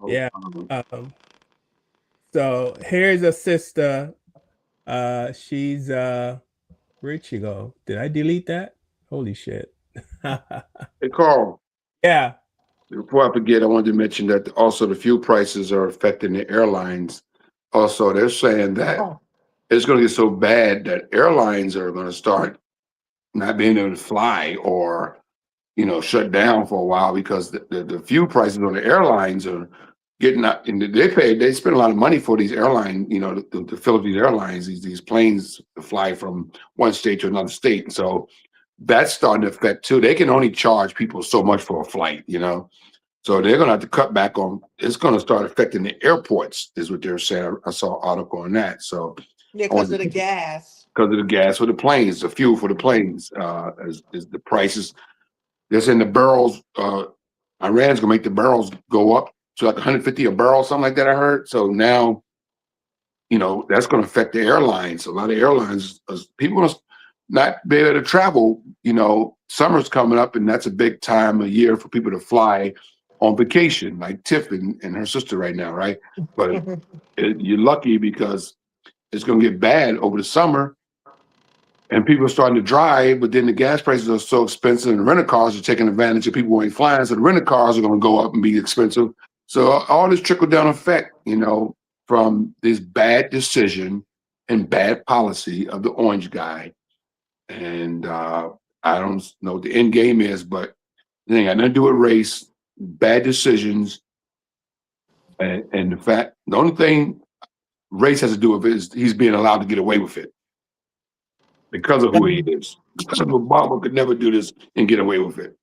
Yeah. So here's a sister. She's where'd she go? Did I delete that? Holy shit. Hey, Carl. Yeah. Before I forget, I wanted to mention that also the fuel prices are affecting the airlines. Also, they're saying that it's going to get so bad that airlines are going to start not being able to fly or shut down for a while because the fuel prices on the airlines are getting up, and they spend a lot of money for these airline, the Philippines Airlines, these planes to fly from one state to another state. And so that's starting to affect too. They can only charge people so much for a flight, so they're going to have to cut back on. It's going to start affecting the airports, is what they're saying. I saw an article on that. So Yeah, because of the gas. because of the gas for the planes, the fuel for the planes, is the prices. They're saying the barrels. Iran's gonna make the barrels go up to like 150 a barrel, something like that. I heard. So now, that's going to affect the airlines. A lot of airlines, people are not be able to travel. Summer's coming up, and that's a big time of year for people to fly on vacation, like Tiff and her sister right now, right? But you're lucky because it's going to get bad over the summer, and people are starting to drive, but then the gas prices are so expensive, and the rental cars are taking advantage of people who ain't flying, so the rental cars are going to go up and be expensive. So all this trickle down effect, from this bad decision and bad policy of the orange guy. And I don't know what the end game is, but it ain't got nothing to do with race, bad decisions, and the only thing race has to do with it is he's being allowed to get away with it because of who he is. Obama could never do this and get away with it.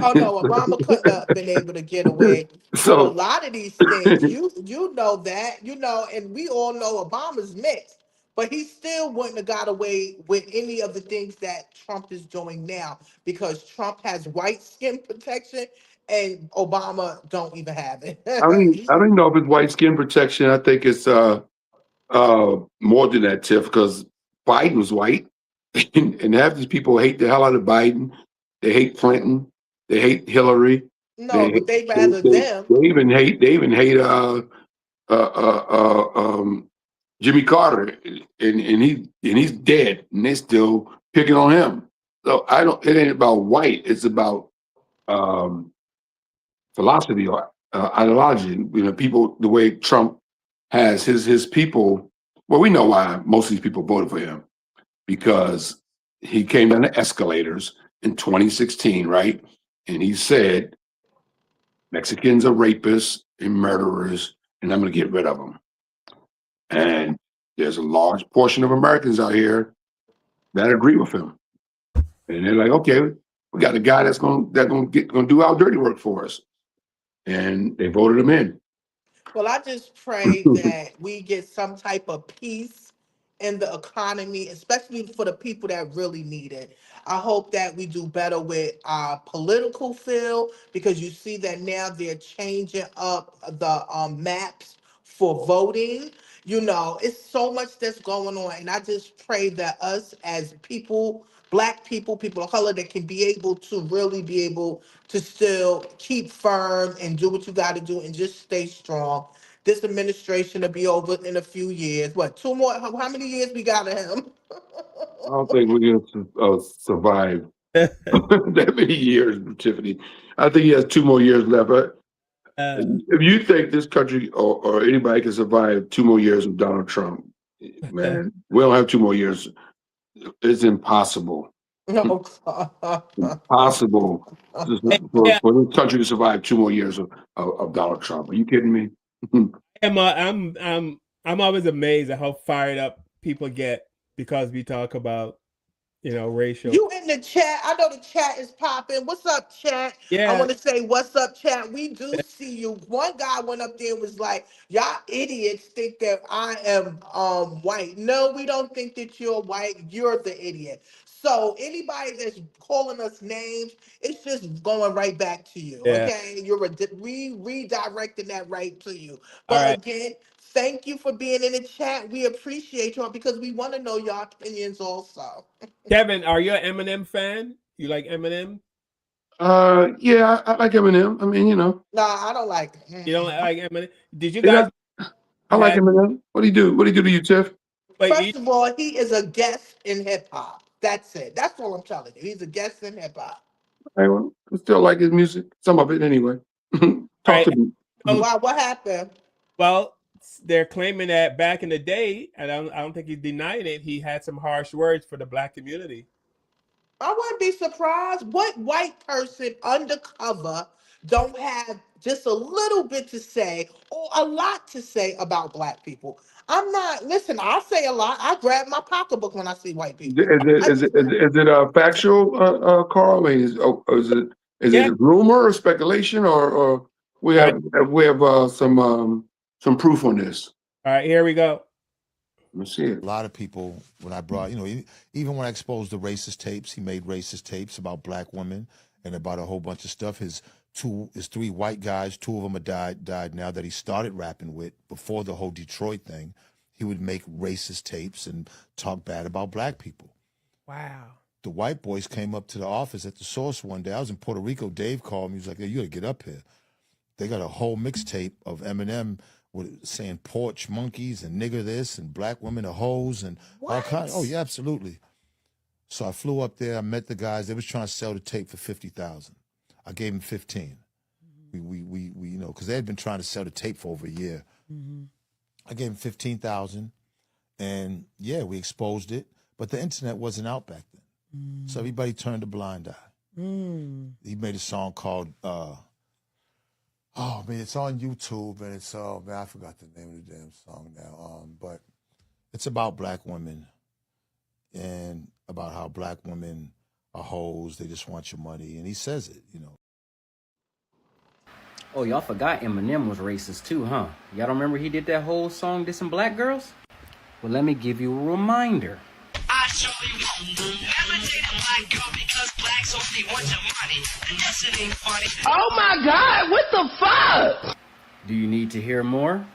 Oh no, Obama couldn't have been able to get away with a So lot of these things. You know that, and we all know Obama's mixed, but he still wouldn't have got away with any of the things that Trump is doing now because Trump has white skin protection and Obama don't even have it. I don't know if it's white skin protection. I think it's more than that, Tiff, because Biden's white, and half these people hate the hell out of Biden. They hate Clinton. They hate Hillary. No, but they rather them. They even hate Jimmy Carter, and he's dead, and they still picking on him. So it ain't about white. It's about philosophy or ideology. People, the way Trump has his people. Well, we know why most of these people voted for him, because he came down the escalators in 2016, right? And he said, Mexicans are rapists and murderers, and I'm going to get rid of them. And there's a large portion of Americans out here that agree with him. And they're like, okay, we got a guy that's going to do our dirty work for us. And they voted him in. Well, I just pray that we get some type of peace in the economy, especially for the people that really need it. I hope that we do better with our political field because you see that now they're changing up the maps for voting. It's so much that's going on, and I just pray that us as people, black people of color, that can be able to really be able to still keep firm and do what you got to do and just stay strong. This administration will be over in a few years. What, two more? How many years we got of him? I don't think we're going to survive that many years, Tiffany. I think he has 2 more years left. But if you think this country or anybody can survive 2 more years of Donald Trump, man, we don't have 2 more years. It's impossible. No. Impossible for this country to survive 2 more years of Donald Trump. Are you kidding me? I'm always amazed at how fired up people get because we talk about racial. You in the chat? I know the chat is popping. What's up, chat? Yeah. I want to say, what's up, chat? We do see you. One guy went up there and was like, "Y'all idiots think that I am white." No, we don't think that you're white. You're the idiot. So anybody that's calling us names, it's just going right back to you. Yeah. Okay, we redirecting that right to you. All But right. again, thank you for being in the chat. We appreciate y'all because we want to know your opinions also. Kevin, are you an Eminem fan? You like Eminem? Yeah, I like Eminem. I mean, Nah, I don't like him. You don't like Eminem? Did you guys? I like Eminem. What do you do? What do you do to you, Tiff? First of all, he is a guest in hip hop. That's it. That's all I'm telling you. He's a guest in hip hop. I still like his music. Some of it, anyway. Talk to me. Wow, what happened? Well, they're claiming that back in the day, and I don't think he's denying it, he had some harsh words for the black community. I wouldn't be surprised. What white person undercover don't have just a little bit to say or a lot to say about black people? I'm not, listen, I say a lot. I grab my pocketbook when I see white people. Is it factual, Carl? Is Yeah. it rumor or speculation, or we Right. have some proof on this? All right, here we go. Let's see it. A lot of people, when I brought, even when I exposed the racist tapes, he made racist tapes about black women and about a whole bunch of stuff. His three white guys, two of them have died now, that he started rapping with before the whole Detroit thing. He would make racist tapes and talk bad about black people. Wow. The white boys came up to the office at the Source one day. I was in Puerto Rico. Dave called me. He was like, "Hey, you got to get up here." They got a whole mixtape of Eminem with saying porch monkeys and nigger this and black women are hoes and all kinds. Oh yeah, absolutely. So I flew up there. I met the guys. They was trying to sell the tape for $50,000. I gave them 15. We because they had been trying to sell the tape for over a year. I gave them 15,000, and yeah, we exposed it. But the internet wasn't out back then, so everybody turned a blind eye. He made a song called. Oh man, it's on YouTube, and it's man, I forgot the name of the damn song now. But it's about black women and about how black women are hoes. They just want your money, and he says it, Oh, y'all forgot Eminem was racist too, huh? Y'all don't remember he did that whole song dissing black girls? Well, let me give you a reminder. I surely won't never date a black girl because blacks only want your money, and yes, it ain't funny. Oh my God, what the fuck? Do you need to hear more?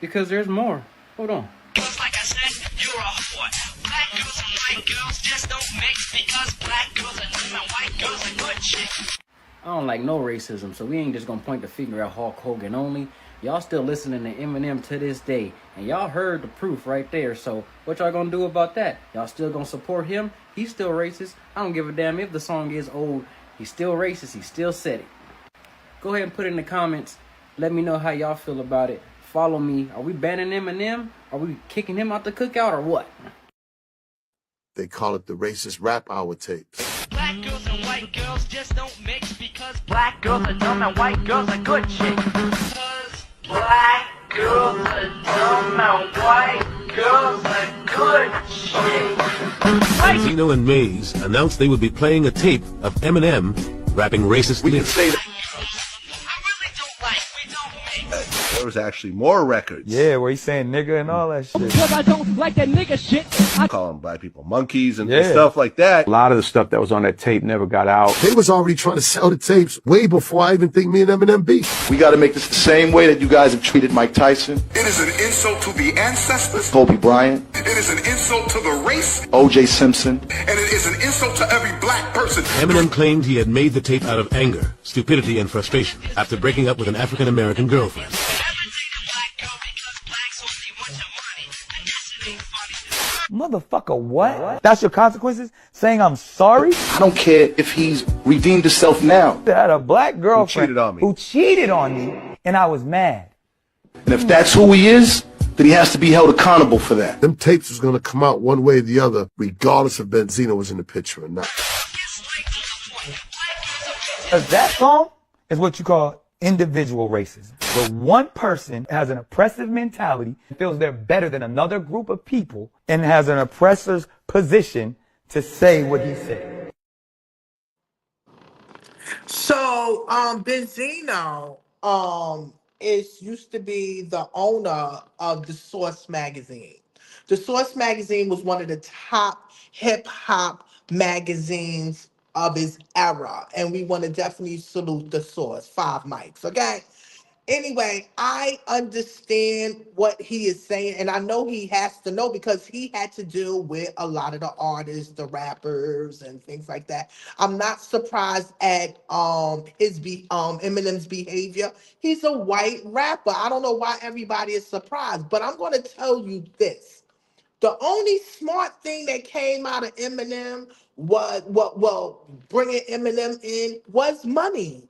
Because there's more. Hold on. Cause like I said, you're a whore. Black girls and white girls just don't mix because black girls are dumb and white girls are good chicks. I don't like no racism, so we ain't just gonna point the finger at Hulk Hogan only. Y'all still listening to Eminem to this day, and y'all heard the proof right there, so what y'all gonna do about that? Y'all still gonna support him? He's still racist. I don't give a damn if the song is old. He's still racist. He still said it. Go ahead and put it in the comments. Let me know how y'all feel about it. Follow me. Are we banning Eminem? Are we kicking him out the cookout or what? They call it the racist rap hour tapes. Black girls and white girls just don't mix because black girls are dumb and white girls are good chicks. Cause black girls are dumb and white girls are good chicks. Zeno and Maze announced they would be playing a tape of Eminem rapping racist lyrics. There was actually more records. Yeah, where he's saying nigga and all that shit. Because I don't like that nigga shit. Calling black people monkeys and stuff like that. A lot of the stuff that was on that tape never got out. They was already trying to sell the tapes way before I even think me and Eminem beat. We got to make this the same way that you guys have treated Mike Tyson. It is an insult to the ancestors. Kobe Bryant. It is an insult to the race. O.J. Simpson. And it is an insult to every black person. Eminem claimed he had made the tape out of anger, stupidity, and frustration after breaking up with an African-American girlfriend. Motherfucker, what? That's your consequences? Saying I'm sorry? I don't care if he's redeemed himself now. I had a black girlfriend who cheated on me, and I was mad. And if that's who he is, then he has to be held accountable for that. Them tapes was going to come out one way or the other, regardless if Benzino was in the picture or not. That song is what you call individual racism. Where one person has an oppressive mentality, feels they're better than another group of people, and has an oppressor's position to say what he said. So, Benzino, used to be the owner of the Source magazine. The Source magazine was one of the top hip hop magazines of his era, and we want to definitely salute the Source. 5 mics, okay? Anyway, I understand what he is saying, and I know he has to know because he had to deal with a lot of the artists, the rappers, and things like that. I'm not surprised at Eminem's behavior. He's a white rapper. I don't know why everybody is surprised, but I'm going to tell you this. The only smart thing that came out of Eminem was, bringing Eminem in was money.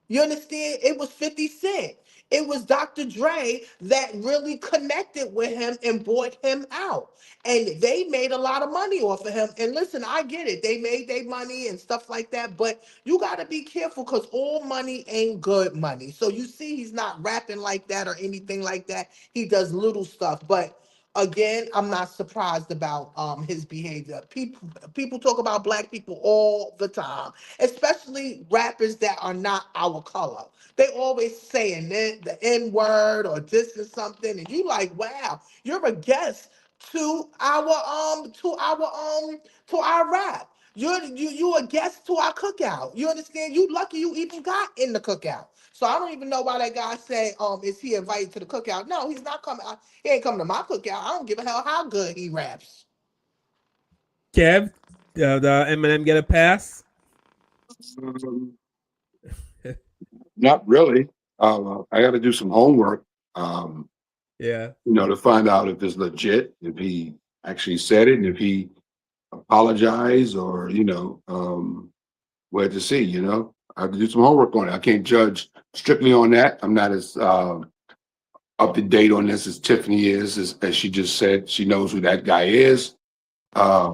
You understand? It was 50 Cent. It was Dr. Dre that really connected with him and bought him out. And they made a lot of money off of him. And listen, I get it. They made their money and stuff like that. But you got to be careful because all money ain't good money. So you see, he's not rapping like that or anything like that. He does little stuff. But again, I'm not surprised about his behavior. People talk about black people all the time, especially rappers that are not our color. They always saying the N word or this or something, and you like, wow, you're a guest to our rap. You a guest to our cookout. You understand? You lucky you even got in the cookout. So I don't even know why that guy say, is he invited to the cookout? No, he's not coming. He ain't coming to my cookout. I don't give a hell how good he raps. Kev, the Eminem get a pass? Not really. I got to do some homework. Yeah. To find out if it's legit, if he actually said it, and if he apologized, or where to see. I have to do some homework on it. I can't judge strictly on that. I'm not as up to date on this as Tiffany is, as she just said. She knows who that guy is. I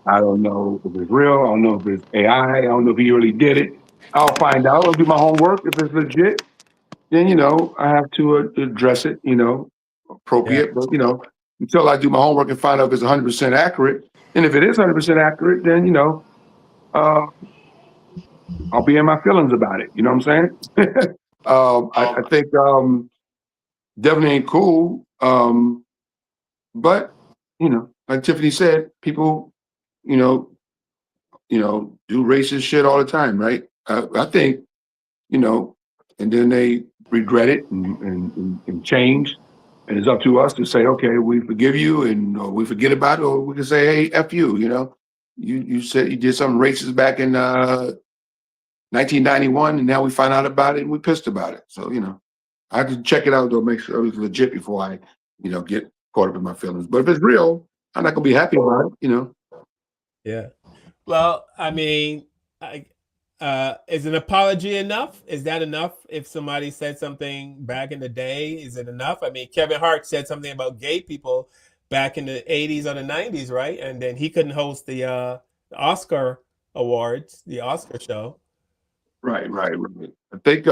don't know if it's real. I don't know if it's AI. I don't know if he really did it. I'll find out. I'll do my homework. If it's legit, then I have to address it. Appropriate. But until I do my homework and find out if it's 100% accurate, and if it is 100% accurate, then I'll be in my feelings about it. You know what I'm saying? I think definitely ain't cool. But like Tiffany said, people, do racist shit all the time, right? I think, and then they regret it and change. And it's up to us to say, okay, we forgive you, and or we forget about it, or we can say, hey, F you, You said you did something racist back in 1991, and now we find out about it and we're pissed about it. So, I have to check it out though, make sure it's legit before I, get caught up in my feelings. But if it's real, I'm not gonna be happy about it, Yeah. Well, I mean, is an apology enough? Is that enough? If somebody said something back in the day, is it enough? I mean, Kevin Hart said something about gay people back in the 80s or the 90s, right? And then he couldn't host the Oscar awards, the Oscar show. Right. I think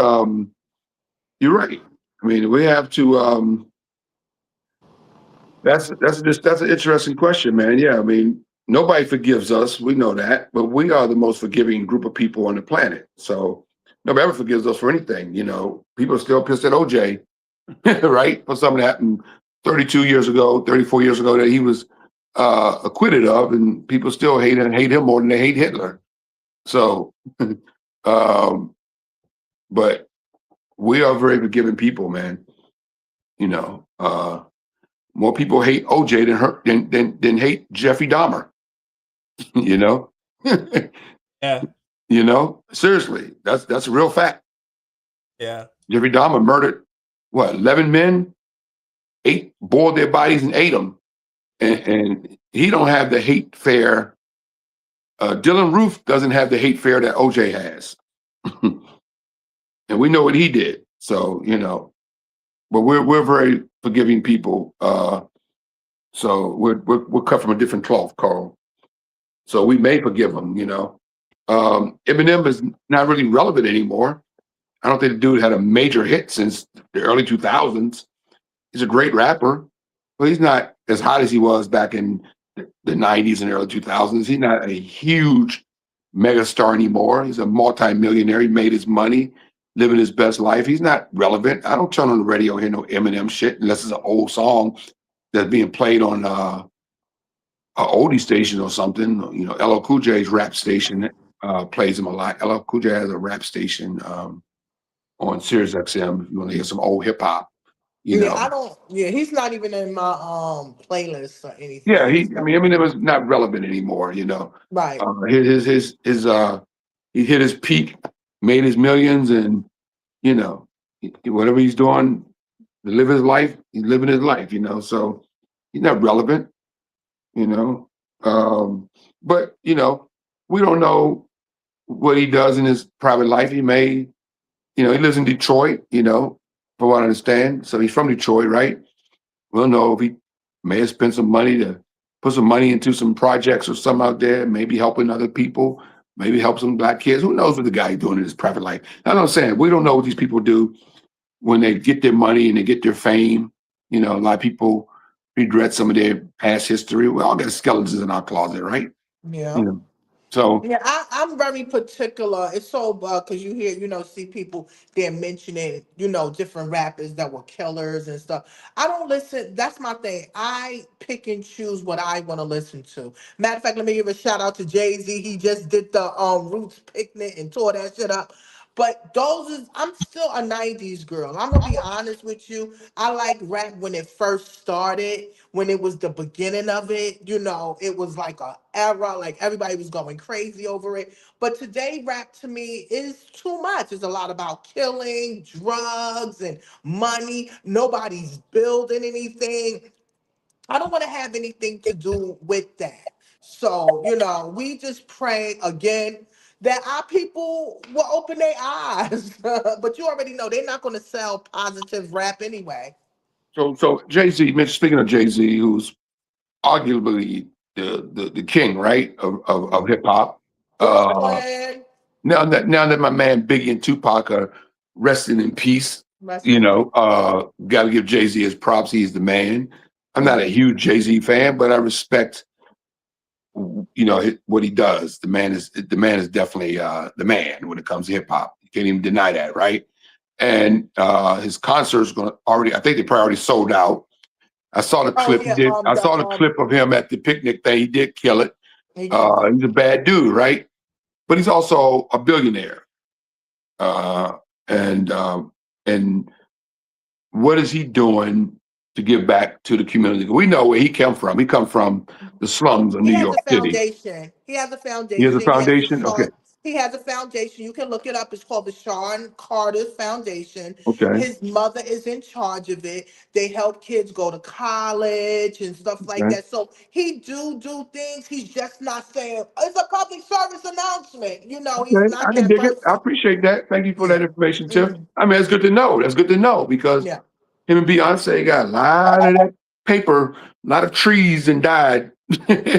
you're right. I mean, we have to that's an interesting question, man. Yeah, I mean, nobody forgives us. We know that, but we are the most forgiving group of people on the planet. So nobody ever forgives us for anything. People are still pissed at OJ, right, for something that happened 32 years ago, 34 years ago that he was acquitted of, and people still hate him more than they hate Hitler. So, but we are very forgiving people, man. More people hate OJ than hate Jeffrey Dahmer. Yeah. Seriously, that's a real fact. Yeah. Jeffrey Dahmer murdered 11 men, boiled their bodies and ate them, and he don't have the hate fare. Dylan Roof doesn't have the hate fare that OJ has, and we know what he did. So but we're very forgiving people. So we're cut from a different cloth, Carl. So we may forgive him. Eminem is not really relevant anymore. I don't think the dude had a major hit since the early 2000s. He's a great rapper, but he's not as hot as he was back in the 90s and early 2000s. He's not a huge megastar anymore. He's a multi-millionaire. He made his money, living his best life. He's not relevant. I don't turn on the radio and hear no Eminem shit unless it's an old song that's being played on a oldie station or something. LL Cool J's rap station plays him a lot. LL Cool J has a rap station on Sirius XM if you want to hear some old hip hop. I don't. Yeah, he's not even in my playlist or anything. Yeah, Eminem is not relevant anymore. Right. He hit his peak, made his millions, and whatever he's doing to live his life, he's living his life. So he's not relevant. But we don't know what he does in his private life. He may, he lives in Detroit. from what I understand. So he's from Detroit, right? We don't know if he may have spent some money to put some money into some projects or something out there, maybe helping other people, maybe help some black kids. Who knows what the guy doing in his private life? That's what I'm saying. We don't know what these people do when they get their money and they get their fame. You know, a lot of people regret some of their past history. We all got skeletons in our closet, right? Yeah. You know, so Yeah, I'm very particular. It's so because you hear, see people they're mentioning, different rappers that were killers and stuff. I don't listen. That's my thing. I pick and choose what I want to listen to. Matter of fact, let me give a shout out to Jay-Z. He just did the Roots picnic and tore that shit up. But I'm still a 90s girl. I'm gonna be honest with you. I like rap when it first started, when it was the beginning of it. It was like a era, like everybody was going crazy over it. But today, rap to me is too much. It's a lot about killing, drugs, and money. Nobody's building anything. I don't want to have anything to do with that. So, we just pray again that our people will open their eyes. But you already know they're not going to sell positive rap anyway. so Jay-Z, speaking of Jay-Z, who's arguably the king, right, of hip hop. Brooklyn. Now that my man Biggie and Tupac are resting in peace, Rest in peace. got to give Jay-Z his props. He's the man. I'm not a Mhm. huge Jay-Z fan, but I respect, what he does. The man is definitely the man when it comes to hip hop. You can't even deny that, right? And his concert's going to already. I think they probably already sold out. I saw the Oh clip he yeah, did. I saw the clip of him at the picnic thing. He did kill it. he did. He's a bad dude, right? But he's also a billionaire. Uh, and and what is he doing to give back to the community? We know where he come from. He come from the slums of He New has York a City. foundation. He has a He has a foundation. He has the foundation. Okay. Sean. He has a foundation. You can look it up. It's called the Sean Carter Foundation. Okay. His mother is in charge of it. They help kids go to college and stuff like Okay. that. So he do things. He's just not saying it's a public service announcement. He's Okay. I not can that dig it. I person. appreciate that. Thank you for that Yeah. information, Tiff. Mhm. I mean, it's good to know. That's good to know because Yeah. him and Beyonce got a lot of that paper, a lot of trees and died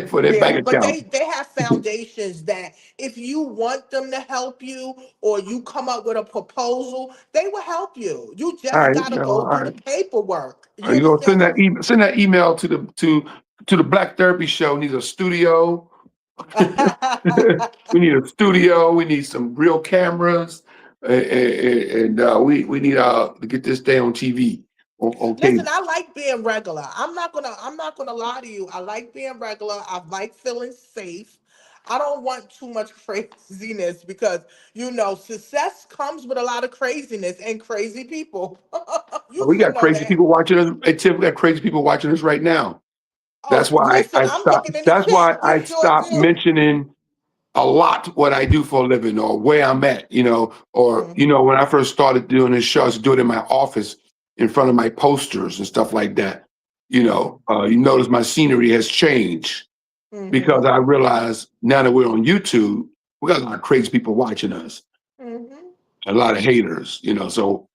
for their bank Yeah, but account. they have foundations that if you want them to help you or you come up with a proposal, they will help you. You All just right, gotta no, go all through the right. paperwork. Are You you gonna understand what send that email to the Black Therapy Show? Needs a studio. We need a studio. We need some real cameras, and we need to get this day on TV on Listen, cable. I like being regular. I'm not gonna lie to you. I like being regular. I like feeling safe. I don't want too much craziness because success comes with a lot of craziness and crazy people. You We should got know crazy that. people watching us. Hey, Tim, we got crazy people watching us right now. That's Oh, why listen, I I'm stopped. looking in the That's why chat. I You sure stopped do. mentioning a lot what I do for a living or where I'm at, or Mhm. when I first started doing this show, I used to do it in my office in front of my posters and stuff like that. You notice my scenery has changed because Mhm. I realize now that we're on YouTube, we got a lot of crazy people watching us, Mhm. a lot of haters, so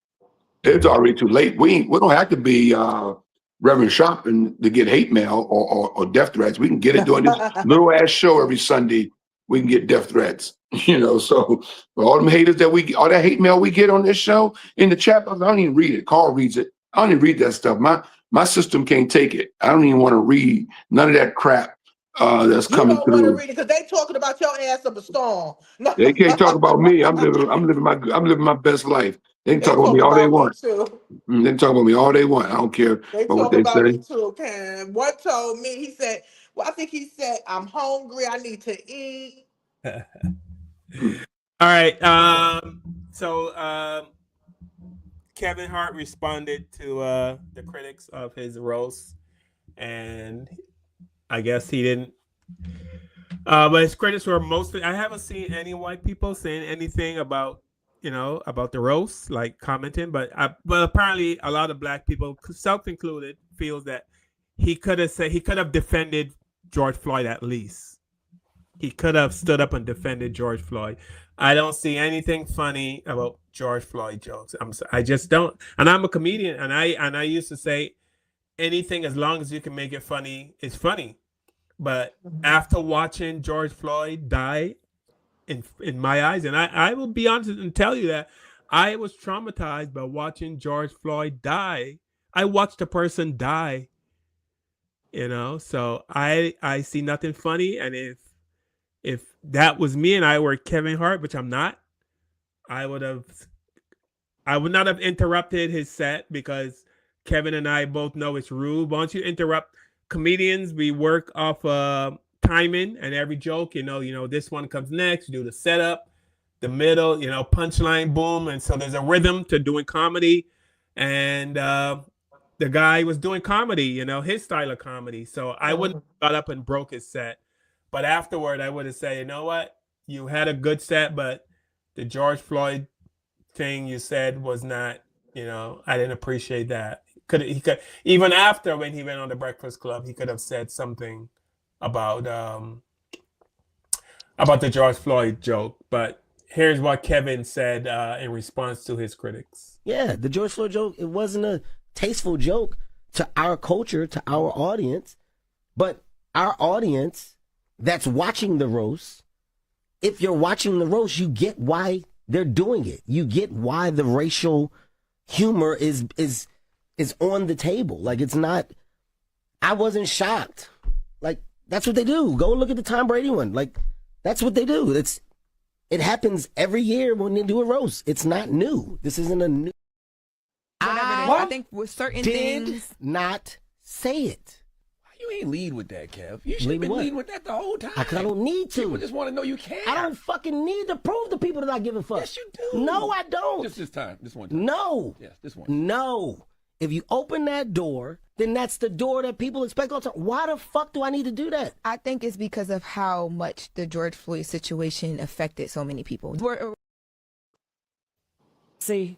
it's already too late. We don't have to be Reverend Shopping to get hate mail or death threats. We can get it doing this little ass show every Sunday. We can get death threats. So for all them haters all that hate mail we get on this show in the chat box, I don't even read it. Carl reads it. I don't even read that stuff. My system can't take it. I don't even want to read none of that crap that's You coming don't want to through. read it because they talking about your ass up a storm. No, They can't talk about me. I'm living my best life. They can they talk about me talk all they about me want. too. They can talk about me all they want. I don't care They about what talk they about say. me too, Cam. One told me, he said, well, I think he said, I'm hungry, I need to eat. All right. So Kevin Hart responded to the critics of his roast, and I guess he didn't. But his critics were mostly. I haven't seen any white people saying anything about about the roast, like commenting. But apparently a lot of black people, self included, feels that he could have defended George Floyd at least. He could have stood up and defended George Floyd. I don't see anything funny about George Floyd jokes. I just don't. And I'm a comedian, and I used to say anything as long as you can make it funny is funny. But after watching George Floyd die, in my eyes, and I will be honest and tell you that I was traumatized by watching George Floyd die. I watched a person die, so I see nothing funny. And if that was me and I were Kevin Hart, which I'm not, I would not have interrupted his set, because Kevin and I both know it's rude. Once you interrupt comedians, we work off timing, and every joke, this one comes next. You do the setup, the middle, punchline, boom, and so there's a rhythm to doing comedy. And the guy was doing comedy, his style of comedy. So I wouldn't have got up and broke his set. But afterward, I would have said, you know what? You had a good set, but the George Floyd thing you said was not, I didn't appreciate that. He could even after, when he went on the Breakfast Club, he could have said something about the George Floyd joke. But here's what Kevin said in response to his critics. Yeah, the George Floyd joke, it wasn't a tasteful joke to our culture, to our audience, but our audience that's watching the roast, if you're watching the roast, you get why they're doing it. You get why the racial humor is on the table. Like, it's not, I wasn't shocked. Like, that's what they do. Go look at the Tom Brady one. Like, that's what they do. It happens every year when they do a roast. It's not new. This isn't a new. I think with certain things, not say it. You ain't lead with that, Kev. You should have been leading with that the whole time. Because I don't need to. People just want to know you care. I don't fucking need to prove to people that I give a fuck. Yes, you do. No, I don't. Just this time. This one time. No. Yes, this one. No. If you open that door, then that's the door that people expect all the time. Why the fuck do I need to do that? I think it's because of how much the George Floyd situation affected so many people. See,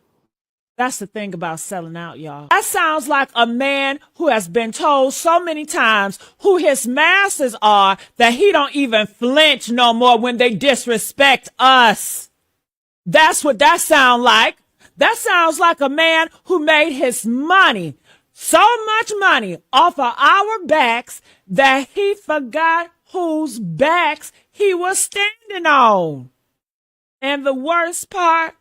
that's the thing about selling out, y'all. That sounds like a man who has been told so many times who his masters are that he don't even flinch no more when they disrespect us. That's what that sounds like. That sounds like a man who made his money, so much money, off of our backs that he forgot whose backs he was standing on. And the worst part,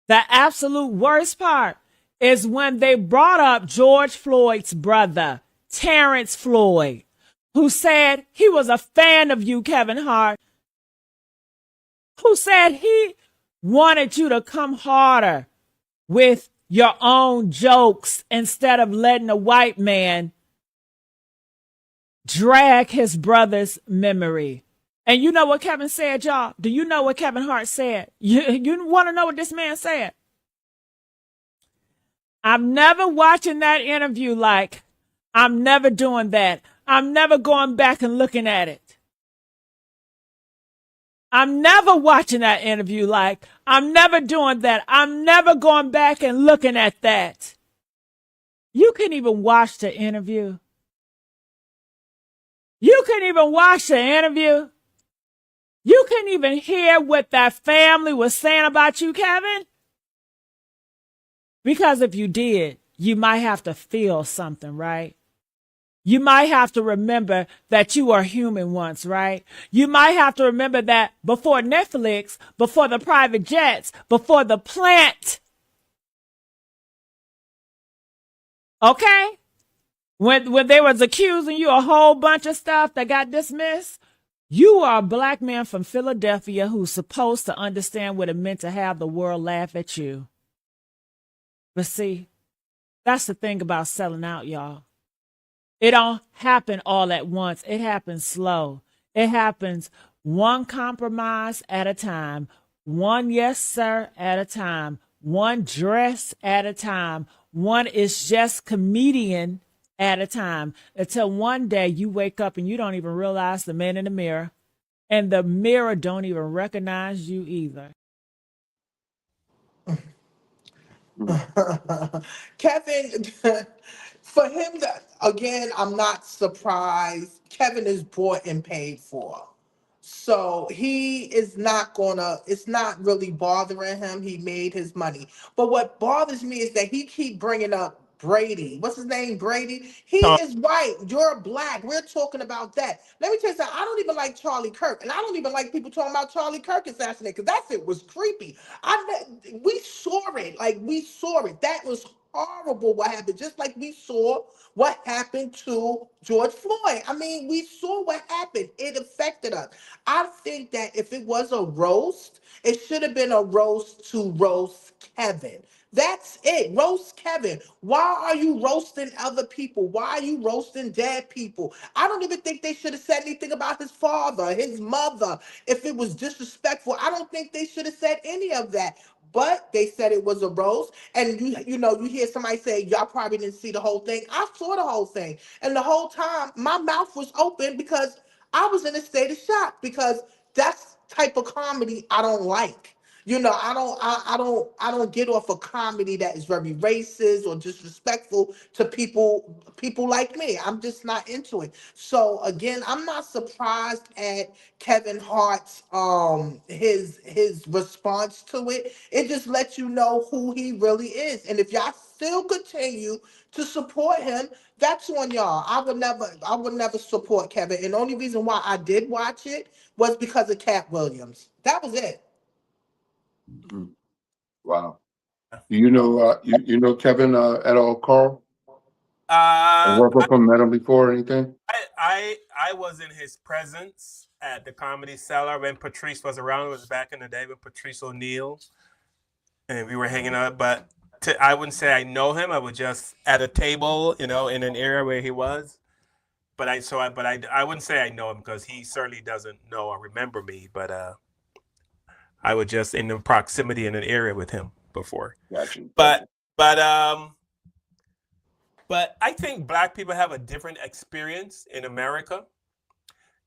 the absolute worst part, is when they brought up George Floyd's brother, Terrence Floyd, who said he was a fan of you, Kevin Hart, who said he wanted you to come harder with your own jokes instead of letting a white man drag his brother's memory. And you know what Kevin said, y'all? Do you know what Kevin Hart said? You want to know what this man said? I'm never watching that interview like, I'm never doing that. I'm never going back and looking at it. I'm never watching that interview like, I'm never doing that. I'm never going back and looking at that. You can even watch the interview. You can even watch the interview. You couldn't even hear what that family was saying about you, Kevin. Because if you did, you might have to feel something, right? You might have to remember that you were human once, right? You might have to remember that before Netflix, before the private jets, before the plant. Okay? When they was accusing you a whole bunch of stuff that got dismissed, you are a black man from Philadelphia who's supposed to understand what it meant to have the world laugh at you. But see, that's the thing about selling out, y'all. It don't happen all at once. It happens slow. It happens one compromise at a time, one yes, sir, at a time, one dress at a time, one is just comedian at a time, until one day you wake up and you don't even realize the man in the mirror, and the mirror don't even recognize you either. Kevin, for him, again, I'm not surprised. Kevin is bought and paid for. So he is not gonna, it's not really bothering him. He made his money. But what bothers me is that he keep bringing up Brady. What's his name? Brady. He Tom, is white. You're black. We're talking about that. Let me tell you something. I don't even like Charlie Kirk. And I don't even like people talking about Charlie Kirk assassination because that shit was creepy. We saw it. Like, we saw it. That was horrible what happened. Just like we saw what happened to George Floyd. I mean, we saw what happened. It affected us. I think that if it was a roast, it should have been a roast to roast Kevin. That's it. Roast Kevin. Why are you roasting other people? Why are you roasting dead people? I don't even think they should have said anything about his father, his mother. If it was disrespectful, I don't think they should have said any of that. But they said it was a roast. And you hear somebody say, y'all probably didn't see the whole thing. I saw the whole thing. And the whole time my mouth was open because I was in a state of shock because that's type of comedy I don't like. I don't get off a comedy that is very racist or disrespectful to people like me. I'm just not into it. So again, I'm not surprised at Kevin Hart's his response to it. It just lets you know who he really is. And if y'all still continue to support him, that's on y'all. I would never support Kevin. And the only reason why I did watch it was because of Cat Williams. That was it. Wow. Do you know you know Kevin at all, Carl? Or Uh, work with him, met him before or anything? I was in his presence at the Comedy Cellar when Patrice was around. It was back in the day with Patrice O'Neill, and we were hanging out. But I wouldn't say I know him. I was just at a table, in an area where he was. But I wouldn't say I know him because he certainly doesn't know or remember me. But I was just in the proximity in an area with him before. Gotcha. But but I think black people have a different experience in America.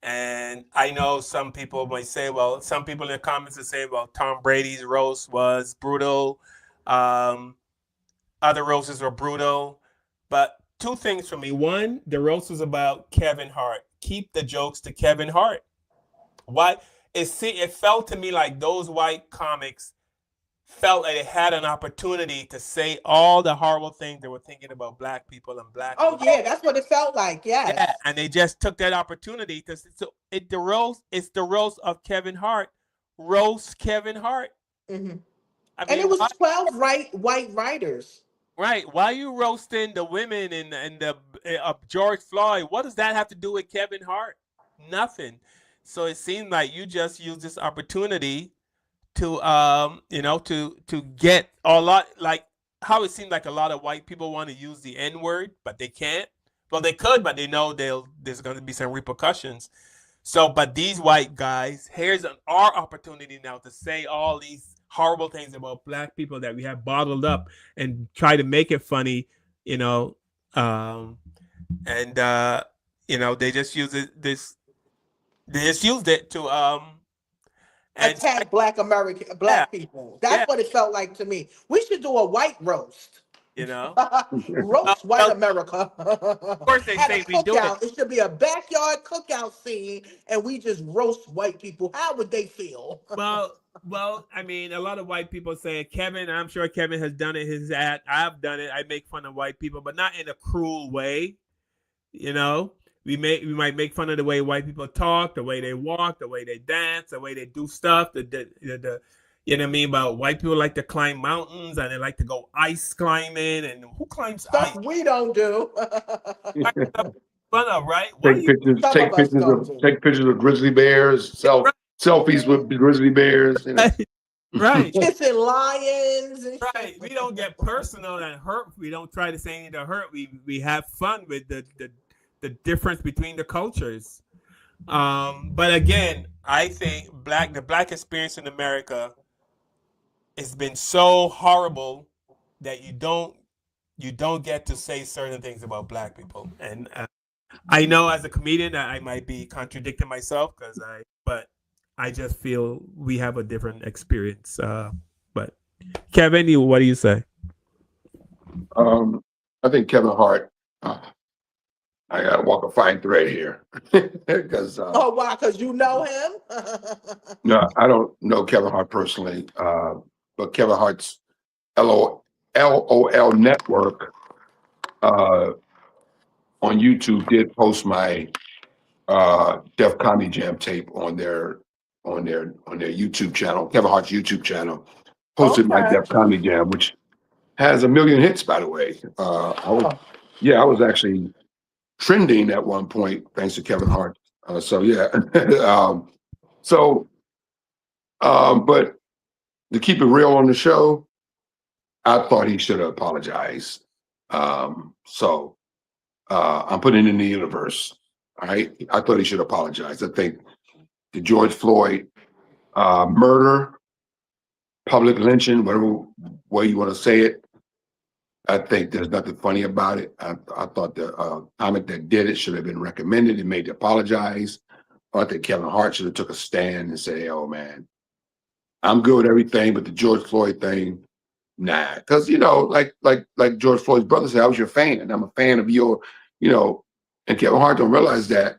And I know some people might say, well, some people in the comments are saying, well, Tom Brady's roast was brutal. Other roasts were brutal. But two things for me. One, the roast was about Kevin Hart. Keep the jokes to Kevin Hart. Why? It felt to me like those white comics felt like they had an opportunity to say all the horrible things they were thinking about black people and black Oh people. yeah, that's what it felt like. Yes. Yeah, and they just took that opportunity to it's the roast of Kevin Hart. Roast Kevin Hart. Hmm. I And mean, it was why, 12 white writers. right? Why are you roasting the women and the George Floyd? What does that have to do with Kevin Hart? Nothing. So it seemed like you just used this opportunity to to get a lot, like how it seemed like a lot of white people want to use the N-word, but they can't. Well, they could, but they know there's going to be some repercussions. So, but these white guys, here's our opportunity now to say all these horrible things about black people that we have bottled up and try to make it funny, you know. And they just use they just used it to and Attack black yeah, people. yeah, That's what it felt like to me. We should do a white roast. you know. Roast white Well, America. of course they At a say we do it. cookout. It should be a backyard cookout scene and we just roast white people. How would they feel? Well, I mean, a lot of white people say Kevin. I'm sure Kevin has done it. I've done it. I make fun of white people, but not in a cruel way. You know, we might make fun of the way white people talk, the way they walk, the way they dance, the way they do stuff. The you know what I mean? About white people like to climb mountains and they like to go ice climbing. And who climbs Stuff ice? we don't do. Fun of, right? What do you? Some of us don't do. Take pictures of grizzly bears, selfies with grizzly bears. Right. Kissing lions and Right. We don't get personal and hurt. We don't try to say anything to hurt. We have fun with the difference between the cultures. But again, I think the black experience in America has been so horrible that you don't get to say certain things about black people. And I know as a comedian that I might be contradicting myself but I just feel we have a different experience. But Kevin, what do you say? I think Kevin Hart. I gotta walk a fine thread here because Oh, why? Because you know him? no, I don't know Kevin Hart personally, but Kevin Hart's LOL network on YouTube did post my Def Comedy Jam tape on their YouTube channel, Kevin Hart's YouTube channel. Posted my Okay. Def Comedy Jam, which has 1 million hits, by the way. I was actually trending at one point thanks to Kevin Hart. So yeah, but to keep it real on the show, I thought he should have apologized. So I'm putting it in the universe. All right, I thought he should apologize. I think the George Floyd murder, public lynching, whatever way you want to say it, I think there's nothing funny about it. I thought the comic that did it should have been recommended and made to apologize. I think Kevin Hart should have took a stand and say, "Oh man, I'm good with everything, but the George Floyd thing, nah." Because like George Floyd's brother said, I was your fan. I'm a fan of your, and Kevin Hart don't realize that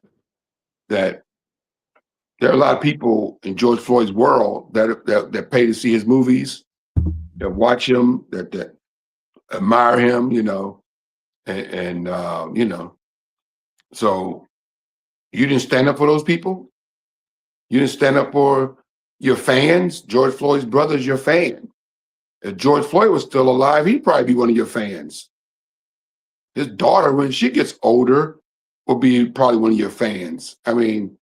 there are a lot of people in George Floyd's world that pay to see his movies, that watch him, that admire him, and so you didn't stand up for those people. You didn't stand up for your fans. George Floyd's brother's your fan. If George Floyd was still alive, he'd probably be one of your fans. His daughter, when she gets older, will be probably one of your fans. I mean,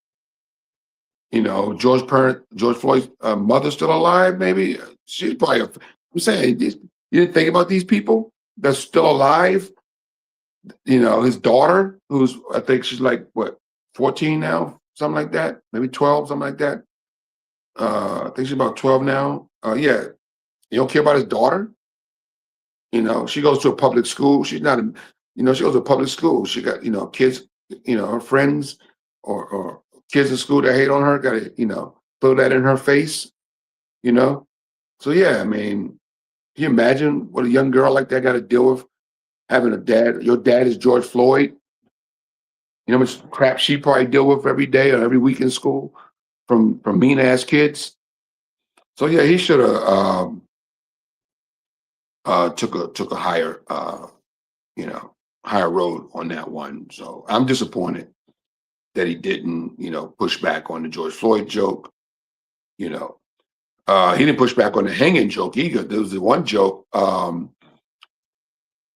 George Floyd's mother's still alive, maybe. She's probably, I'm saying, you didn't think about these people that's still alive. His daughter, who's, I think she's like, what, 14 now? Something like that. Maybe 12, something like that. I think she's about 12 now. Yeah. You don't care about his daughter? She goes to a public school. She's not she goes to a public school. She got, kids, her friends or kids in school that hate on her, got to, throw that in her face, So yeah, I mean, can you imagine what a young girl like that got to deal with? Having a dad, your dad is George Floyd. You know how much crap she probably deal with every day or every week in school from mean ass kids. So yeah, he should have took a higher higher road on that one. So I'm disappointed that he didn't push back on the George Floyd joke. He didn't push back on the hanging joke either. There was the one joke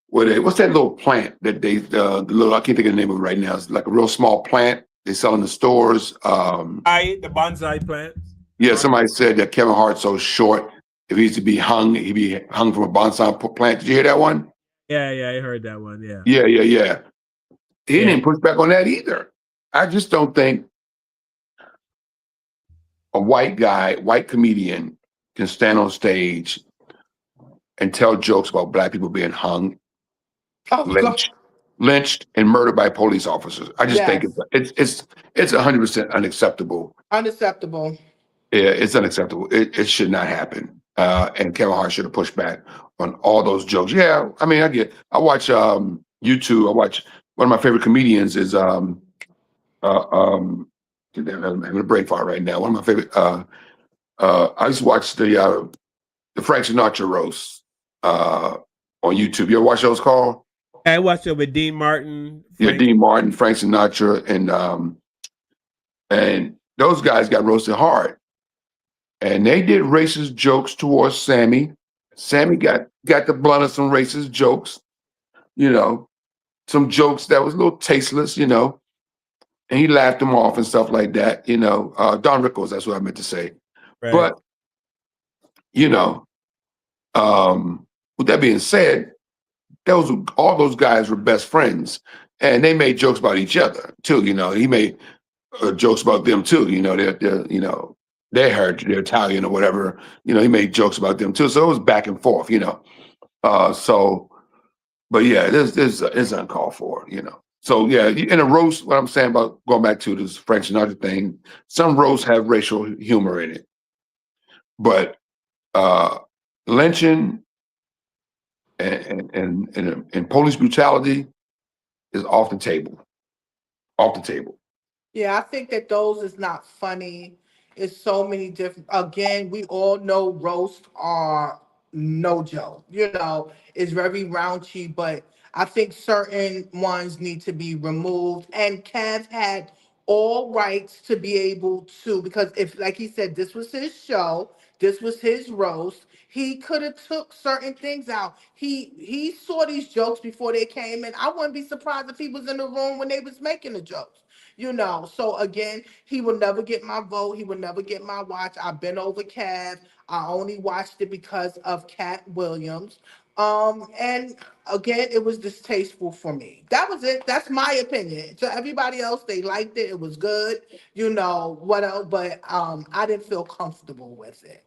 where what's that little plant that they the little, I can't think of the name of it right now. It's like a real small plant they sell in the stores. The bonsai plant. Yeah, somebody said that Kevin Hart's so short. If he used to be hung, he'd be hung from a bonsai plant. Did you hear that one? Yeah, I heard that one. Yeah. Yeah. He didn't push back on that either. I just don't think a white comedian can stand on stage and tell jokes about black people being hung, lynched, and murdered by police officers. I just think it's 100% unacceptable. Unacceptable. Yeah, it's unacceptable. It should not happen. And Kevin Hart should have pushed back on all those jokes. Yeah, I mean, I watch YouTube. I watch one of my favorite comedians is I'm having a brain fart right now. One of my favorite. I used to watch the Frank Sinatra roast on YouTube. You ever watch those, Carl? I watched it with Dean Martin. Dean Martin, Frank Sinatra, and those guys got roasted hard. And they did racist jokes towards Sammy. Sammy got the blunt of some racist jokes, some jokes that was a little tasteless, and he laughed them off and stuff like that, Don Rickles, that's what I meant to say. Right. But, with that being said, all those guys were best friends, and they made jokes about each other too. He made jokes about them too. They heard they're Italian or whatever. He made jokes about them too. So it was back and forth. But yeah, it's uncalled for. So yeah, in a roast, what I'm saying about going back to this Frank Sinatra thing, some roasts have racial humor in it, but lynching and police brutality is off the table. off the table. Yeah, I think that those is not funny. It's so many different. Again, we all know roast are no joke. It's very raunchy, but I think certain ones need to be removed. And Kev had all rights to be able to, because if, like he said, this was his show, this was his roast. He could have took certain things out. He saw these jokes before they came, and I wouldn't be surprised if he was in the room when they was making the jokes. So again, he will never get my vote. He will never get my watch. I've been over Cav. I only watched it because of Cat Williams. And again, it was distasteful for me. That was it. That's my opinion. To everybody else, they liked it. It was good. What else? But I didn't feel comfortable with it.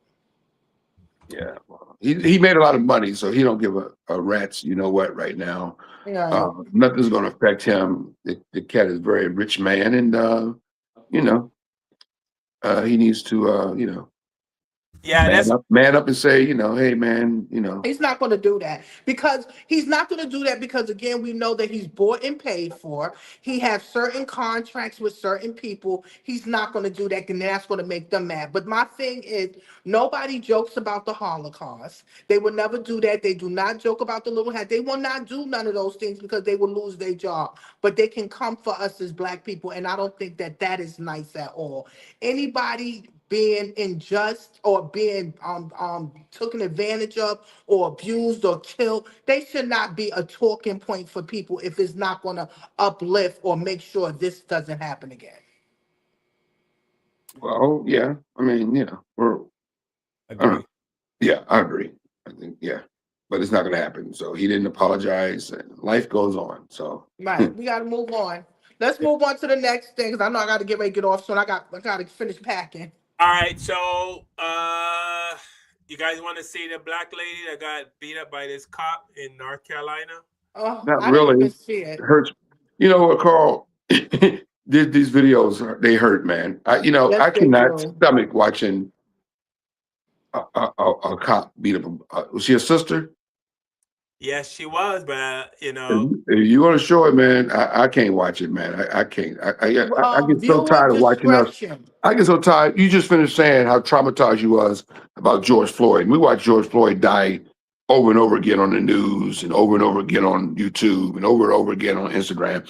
Yeah, well, he made a lot of money, so he don't give a rat's you know what right now. Right. Nothing's going to affect him. The cat is a very rich man, and you know, he needs to Yeah, that's man up and say, hey man, He's not going to do that because again, we know that he's bought and paid for. He has certain contracts with certain people. He's not going to do that, and that's going to make them mad. But my thing is, nobody jokes about the Holocaust. They will never do that. They do not joke about the little hat. They will not do none of those things because they will lose their job. But they can come for us as Black people, and I don't think that that is nice at all. Anybody being unjust or being taken advantage of or abused or killed, they should not be a talking point for people if it's not going to uplift or make sure this doesn't happen again. well, yeah, I mean, we're agree. yeah, I agree. I think but it's not going to happen. So he didn't apologize, and life goes on. So Right, we got to move on. Let's move on to the next thing because I know I got to get ready to get off soon. I got to finish packing. All right, so you guys want to see the black lady that got beat up by this cop in North Carolina? Oh, not I didn't even really. see It it. hurts. You know what, Carl? These videos they hurt, man. Yes, I they cannot do. stomach watching a cop beat up. Was she a sister? Yes, she was, but If you want to show it, man, I can't watch it, man. I can't. I get so Viewer tired of watching us. discretion. I get so tired. You just finished saying how traumatized you was about George Floyd. We watched George Floyd die over and over again on the news and over again on YouTube and over again on Instagram.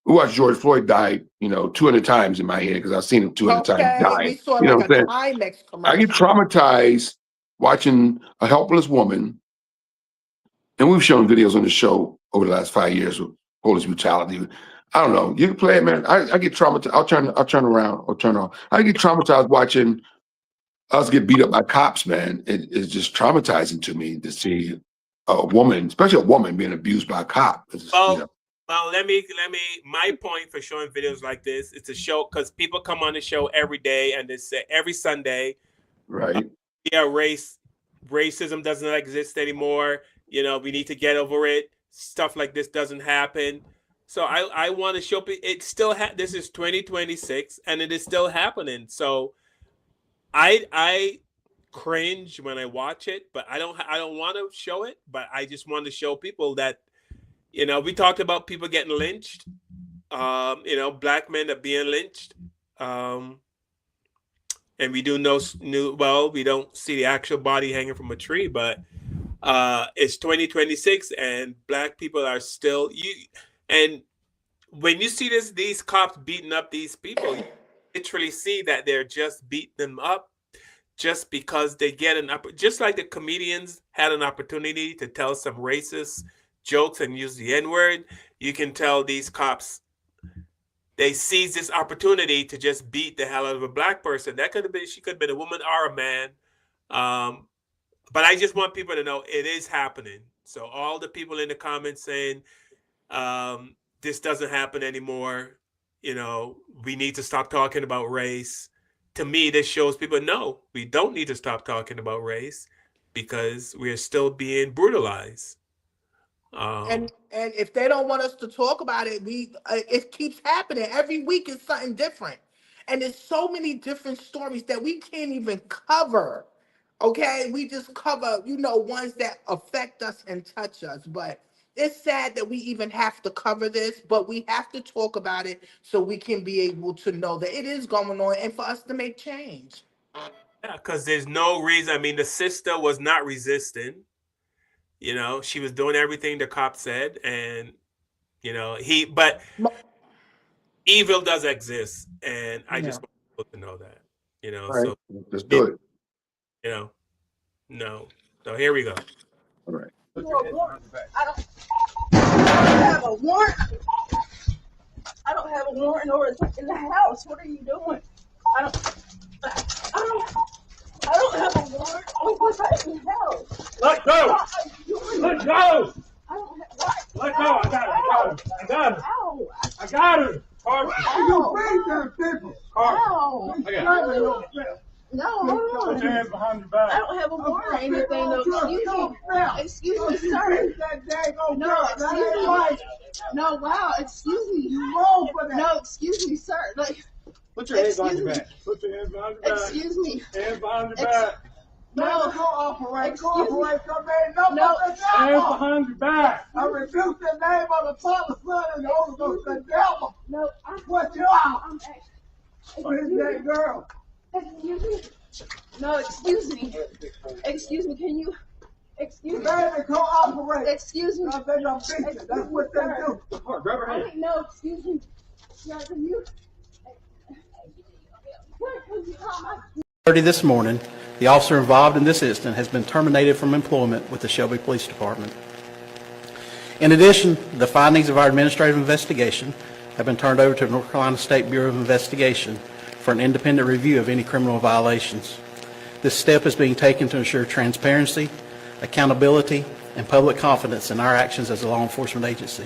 We watched George Floyd die, 200 times in my head because I've seen him 200 times Okay, we dying. saw You know like what a I'm saying? Timex I get commercial. traumatized watching a helpless woman, and we've shown videos on the show over the last 5 years of police brutality. I don't know. You can play it, man. I get traumatized. I'll turn around or turn off. I get traumatized watching us get beat up by cops, man. It's just traumatizing to me to see a woman, especially a woman, being abused by a cop. Well, let me. My point for showing videos like this, it's a show because people come on the show every day and they say every Sunday, right? Racism doesn't exist anymore. We need to get over it. Stuff like this doesn't happen. So I want to show people it still. This is 2026 and it is still happening. So I cringe when I watch it, but I don't want to show it. But I just want to show people that we talked about people getting lynched. Black men are being lynched. And we do know, well, we don't see the actual body hanging from a tree, but it's 2026 and Black people are still and when you see these cops beating up these people, you literally see that they're just beating them up just because they get just like the comedians had an opportunity to tell some racist jokes and use the N-word, you can tell these cops they seize this opportunity to just beat the hell out of a Black person. She could have been a woman or a man. But I just want people to know it is happening. So all the people in the comments saying this doesn't happen anymore, we need to stop talking about race. To me, this shows people, no, we don't need to stop talking about race because we're still being brutalized. And if they don't want us to talk about it, it keeps happening. Every week is something different. And there's so many different stories that we can't even cover. Okay? We just cover, ones that affect us and touch us. But it's sad that we even have to cover this, but we have to talk about it so we can be able to know that it is going on and for us to make change. Yeah, because there's no reason. I mean, the sister was not resisting. She was doing everything the cop said, and but evil does exist, and I Yeah. just want people to know that. All right, So let's do it. No. So here we go. All right. I don't have a warrant. I don't have a warrant or it's in the house. What are you doing? I don't have a warrant. What's that in the house? Let go! Let go! I don't have what? Let go! I got her. Ow. I got her. Carson. You bring them people. Ow. I got her. No, hold on. Put your hands behind your back. I don't have a warrant or anything. No, excuse me, sir. No, excuse me. No, wow, excuse me. You wrong for that. No, excuse me, sir. Like, put your hands behind your back. Put your hands behind your back. Excuse me. Hands behind your back. No, cooperate. Cooperate. No. Hands behind your back. I rebuke the name of the Father, Son, and the Holy Ghost, the devil. No, what you are? Where's that girl? Excuse me. No, excuse me. Excuse me. Can you? Excuse me. Baby, cooperate. Excuse me. That's what they do. Grab her hand. No, excuse me. No, can you? This morning, the officer involved in this incident has been terminated from employment with the Shelby Police Department. In addition, the findings of our administrative investigation have been turned over to the North Carolina State Bureau of Investigation for an independent review of any criminal violations. This step is being taken to ensure transparency, accountability, and public confidence in our actions as a law enforcement agency.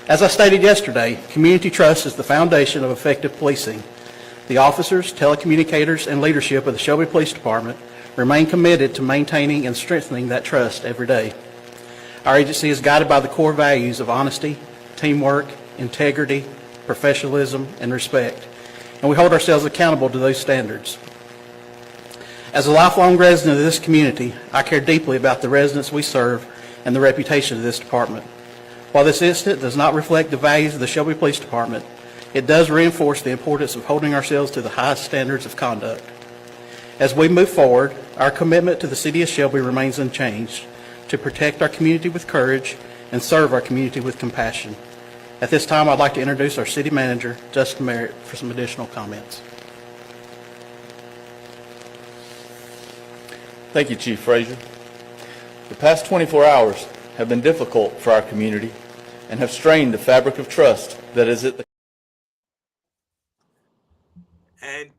As I stated yesterday, community trust is the foundation of effective policing. The officers, telecommunicators, and leadership of the Shelby Police Department remain committed to maintaining and strengthening that trust every day. Our agency is guided by the core values of honesty, teamwork, integrity, professionalism, and respect, and we hold ourselves accountable to those standards. As a lifelong resident of this community, I care deeply about the residents we serve and the reputation of this department. While this incident does not reflect the values of the Shelby Police Department, it does reinforce the importance of holding ourselves to the highest standards of conduct. As we move forward, our commitment to the City of Shelby remains unchanged, to protect our community with courage and serve our community with compassion. At this time, I'd like to introduce our City Manager, Justin Merritt, for some additional comments. Thank you, Chief Frazier. The past 24 hours have been difficult for our community and have strained the fabric of trust that is at the... And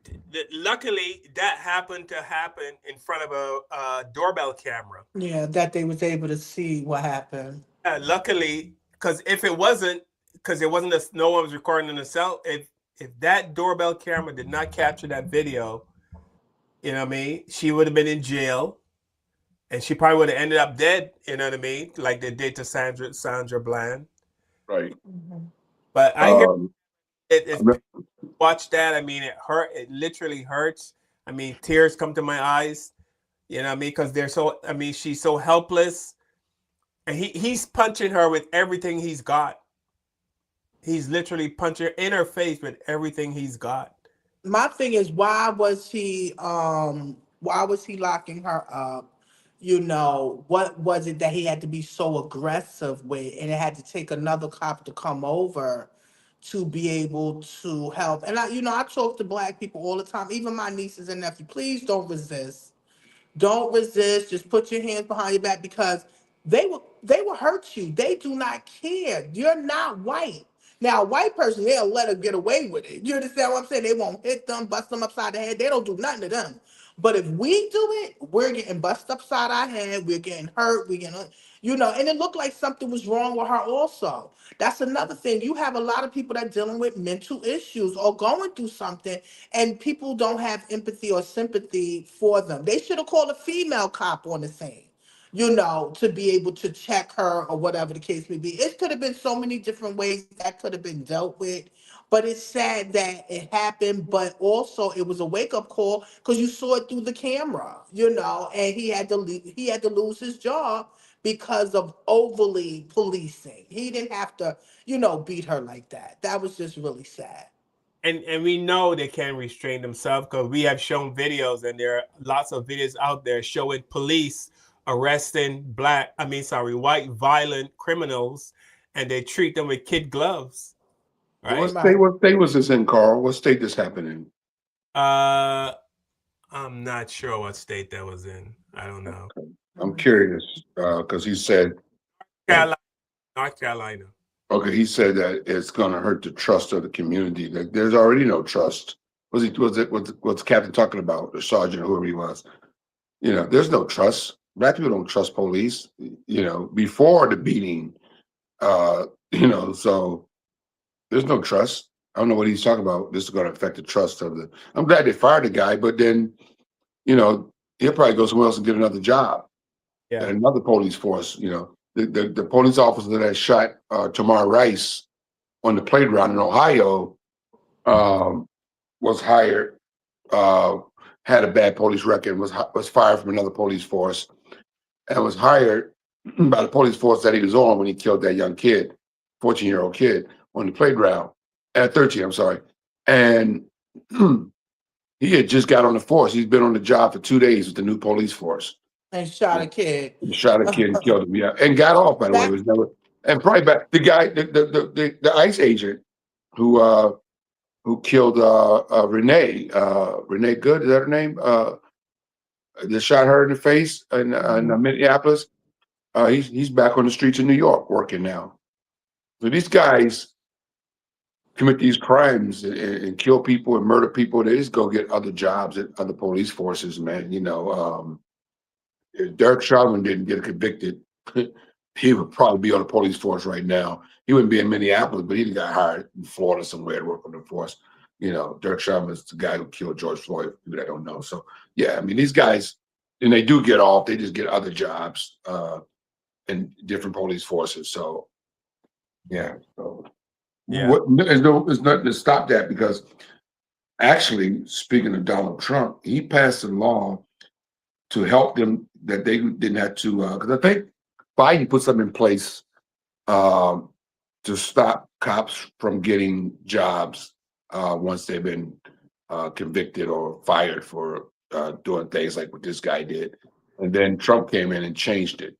luckily, that happened in front of a doorbell camera. Yeah, that they was able to see what happened. Luckily, because if it wasn't, no one was recording in the cell. If that doorbell camera did not capture that video, you know what I mean, she would have been in jail, and she probably would have ended up dead. You know what I mean, like they did to Sandra Bland. Right. But I hear it. Watch that. I mean, it hurt. It literally hurts. I mean, tears come to my eyes. You know what I mean? Because they're so. I mean, she's so helpless, and he's punching her with everything he's got. He's literally punching her in her face with everything he's got. My thing is, why was he locking her up? You know, what was it that he had to be so aggressive with, and it had to take another cop to come over to be able to help? And I talk to Black people all the time, even my nieces and nephews. Please don't resist. Don't resist. Just put your hands behind your back, because they will hurt you. They do not care. You're not white. Now, a white person, they'll let her get away with it. You understand what I'm saying? They won't hit them, bust them upside the head. They don't do nothing to them. But if we do it, we're getting busted upside our head. We're getting hurt. We're getting, and it looked like something was wrong with her also. That's another thing. You have a lot of people that are dealing with mental issues or going through something, and people don't have empathy or sympathy for them. They should have called a female cop on the scene, to be able to check her or whatever the case may be. It could have been so many different ways that could have been dealt with. But it's sad that it happened, but also it was a wake-up call because you saw it through the camera, and he had to lose his job because of overly policing. He didn't have to, beat her like that. That was just really sad. And we know they can't restrain themselves because we have shown videos, and there are lots of videos out there showing police arresting white violent criminals, and they treat them with kid gloves. Right? What state was this in, Carl? What state this happened in? I'm not sure what state that was in. I don't know. Okay. I'm curious because he said North Carolina. Okay, he said that it's going to hurt the trust of the community. That there's already no trust. What's Captain talking about? The sergeant, whoever he was. There's no trust. Black people don't trust police. Before the beating. So there's no trust. I don't know what he's talking about. This is going to affect the trust of the. I'm glad they fired the guy, but then, he'll probably go somewhere else and get another job. Yeah. At another police force. The police officer that shot Tamar Rice on the playground in Ohio was hired, had a bad police record, was fired from another police force, and was hired by the police force that he was on when he killed that young kid, 14-year-old kid, on the playground. 13, I'm sorry. And he had just got on the force. He's been on the job for 2 days with the new police force. And shot a kid. Shot a kid and killed him, yeah. And got off, by the way. It was never, and probably back the guy, the ICE agent who killed Renee Good, is that her name? That shot her in the face in Minneapolis. He's back on the streets of New York working now. So these guys commit these crimes and kill people and murder people. They just go get other jobs at other police forces, man. If Derek Chauvin didn't get convicted, he would probably be on the police force right now. He wouldn't be in Minneapolis, but he got hired in Florida somewhere to work on the force. Derek Chauvin is the guy who killed George Floyd, for people that don't know. So, yeah, I mean, these guys, and they do get off, they just get other jobs in different police forces. So, yeah. So, there's nothing to stop that because actually, speaking of Donald Trump, he passed a law to help them that they didn't have to, because I think Biden put something in place to stop cops from getting jobs once they've been convicted or fired for doing things like what this guy did. And then Trump came in and changed it.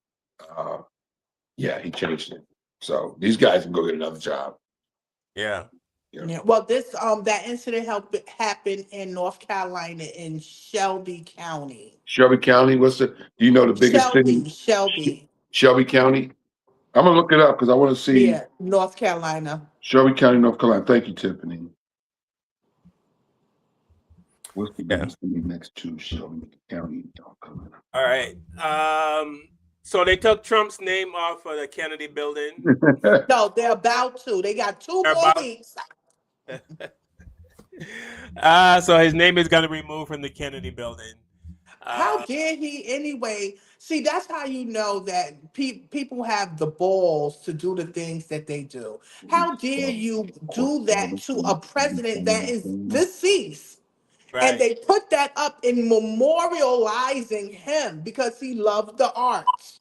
He changed it. So these guys can go get another job. Yeah. Yeah. Well, that incident happened in North Carolina in Shelby County. Shelby County, do you know the biggest city? Shelby County. I'm gonna look it up because I want to see. Yeah, North Carolina. Shelby County, North Carolina. Thank you, Tiffany. What's the biggest city next to Shelby County, North Carolina? All right. So they took Trump's name off of the Kennedy building. No, they're about to. They got 2 more weeks. So his name is going to be removed from the Kennedy building. How dare he anyway? See, that's how you know that people have the balls to do the things that they do. How dare you do that to a president that is deceased? Right. And they put that up in memorializing him because he loved the arts.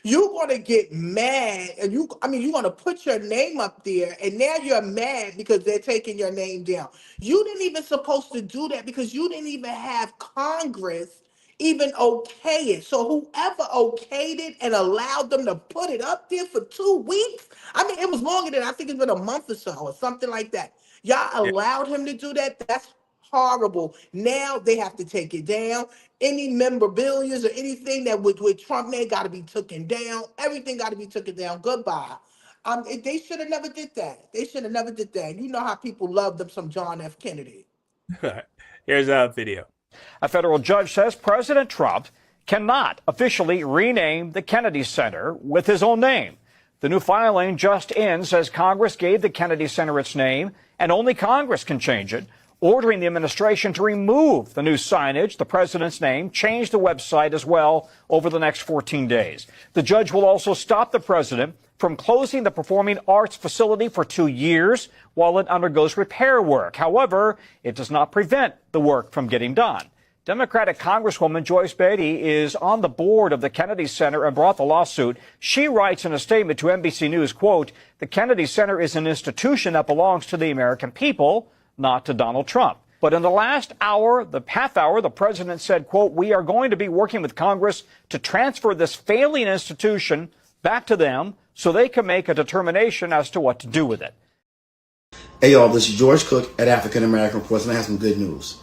You're going to get mad, and you're going to put your name up there, and now you're mad because they're taking your name down. You didn't even supposed to do that because you didn't even have Congress even okay it. So whoever okayed it and allowed them to put it up there for 2 weeks, it was longer than, I think it's been a month or so or something like that. Y'all allowed him to do that? That's horrible. Now they have to take it down. Any memorabilia or anything that with Trump name got to be taken down. Everything got to be taken down. Goodbye. They should have never did that. They should have never did that. You know how people love them some John F. Kennedy. Here's a video. A federal judge says President Trump cannot officially rename the Kennedy Center with his own name. The new filing just in says Congress gave the Kennedy Center its name, and only Congress can change it, ordering the administration to remove the new signage, the president's name, change the website as well over the next 14 days. The judge will also stop the president from closing the performing arts facility for 2 years while it undergoes repair work. However, it does not prevent the work from getting done. Democratic Congresswoman Joyce Beatty is on the board of the Kennedy Center and brought the lawsuit. She writes in a statement to NBC News, quote, "The Kennedy Center is an institution that belongs to the American people, not to Donald Trump." But in the last hour, the half hour, the president said, quote, "We are going to be working with Congress to transfer this failing institution back to them so they can make a determination as to what to do with it." Hey y'all, this is George Cook at African American Reports, and I have some good news.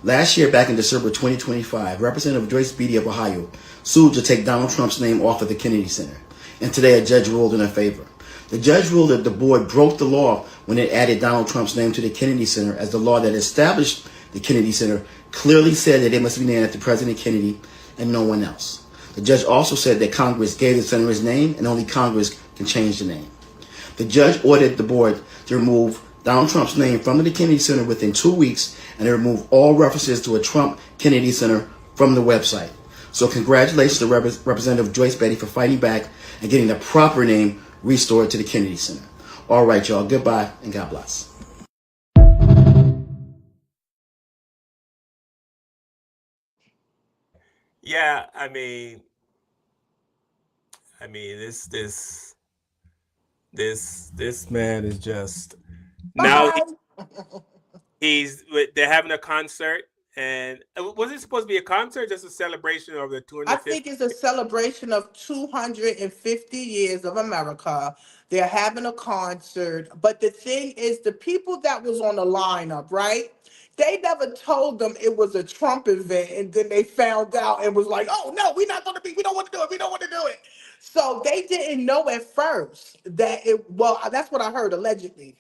Last year, back in December 2025, Representative Joyce Beatty of Ohio sued to take Donald Trump's name off of the Kennedy Center. And today, a judge ruled in her favor. The judge ruled that the board broke the law when it added Donald Trump's name to the Kennedy Center, as the law that established the Kennedy Center clearly said that it must be named after President Kennedy and no one else. The judge also said that Congress gave the center his name and only Congress can change the name. The judge ordered the board to remove Donald Trump's name from the Kennedy Center within 2 weeks and to remove all references to a Trump Kennedy Center from the website. So congratulations to Representative Joyce Beatty for fighting back and getting the proper name restored to the Kennedy Center. All right, y'all. Goodbye and God bless. Yeah, I mean, this man is just now. They're having a concert, and was it supposed to be a concert, or just a celebration of the 250? I think it's a celebration of 250 years of America. They're having a concert, but the thing is, the people that was on the lineup, right? They never told them it was a Trump event, and then they found out and was like, "Oh no, we don't want to do it. We don't want to do it." So they didn't know at first that it. Well, that's what I heard allegedly,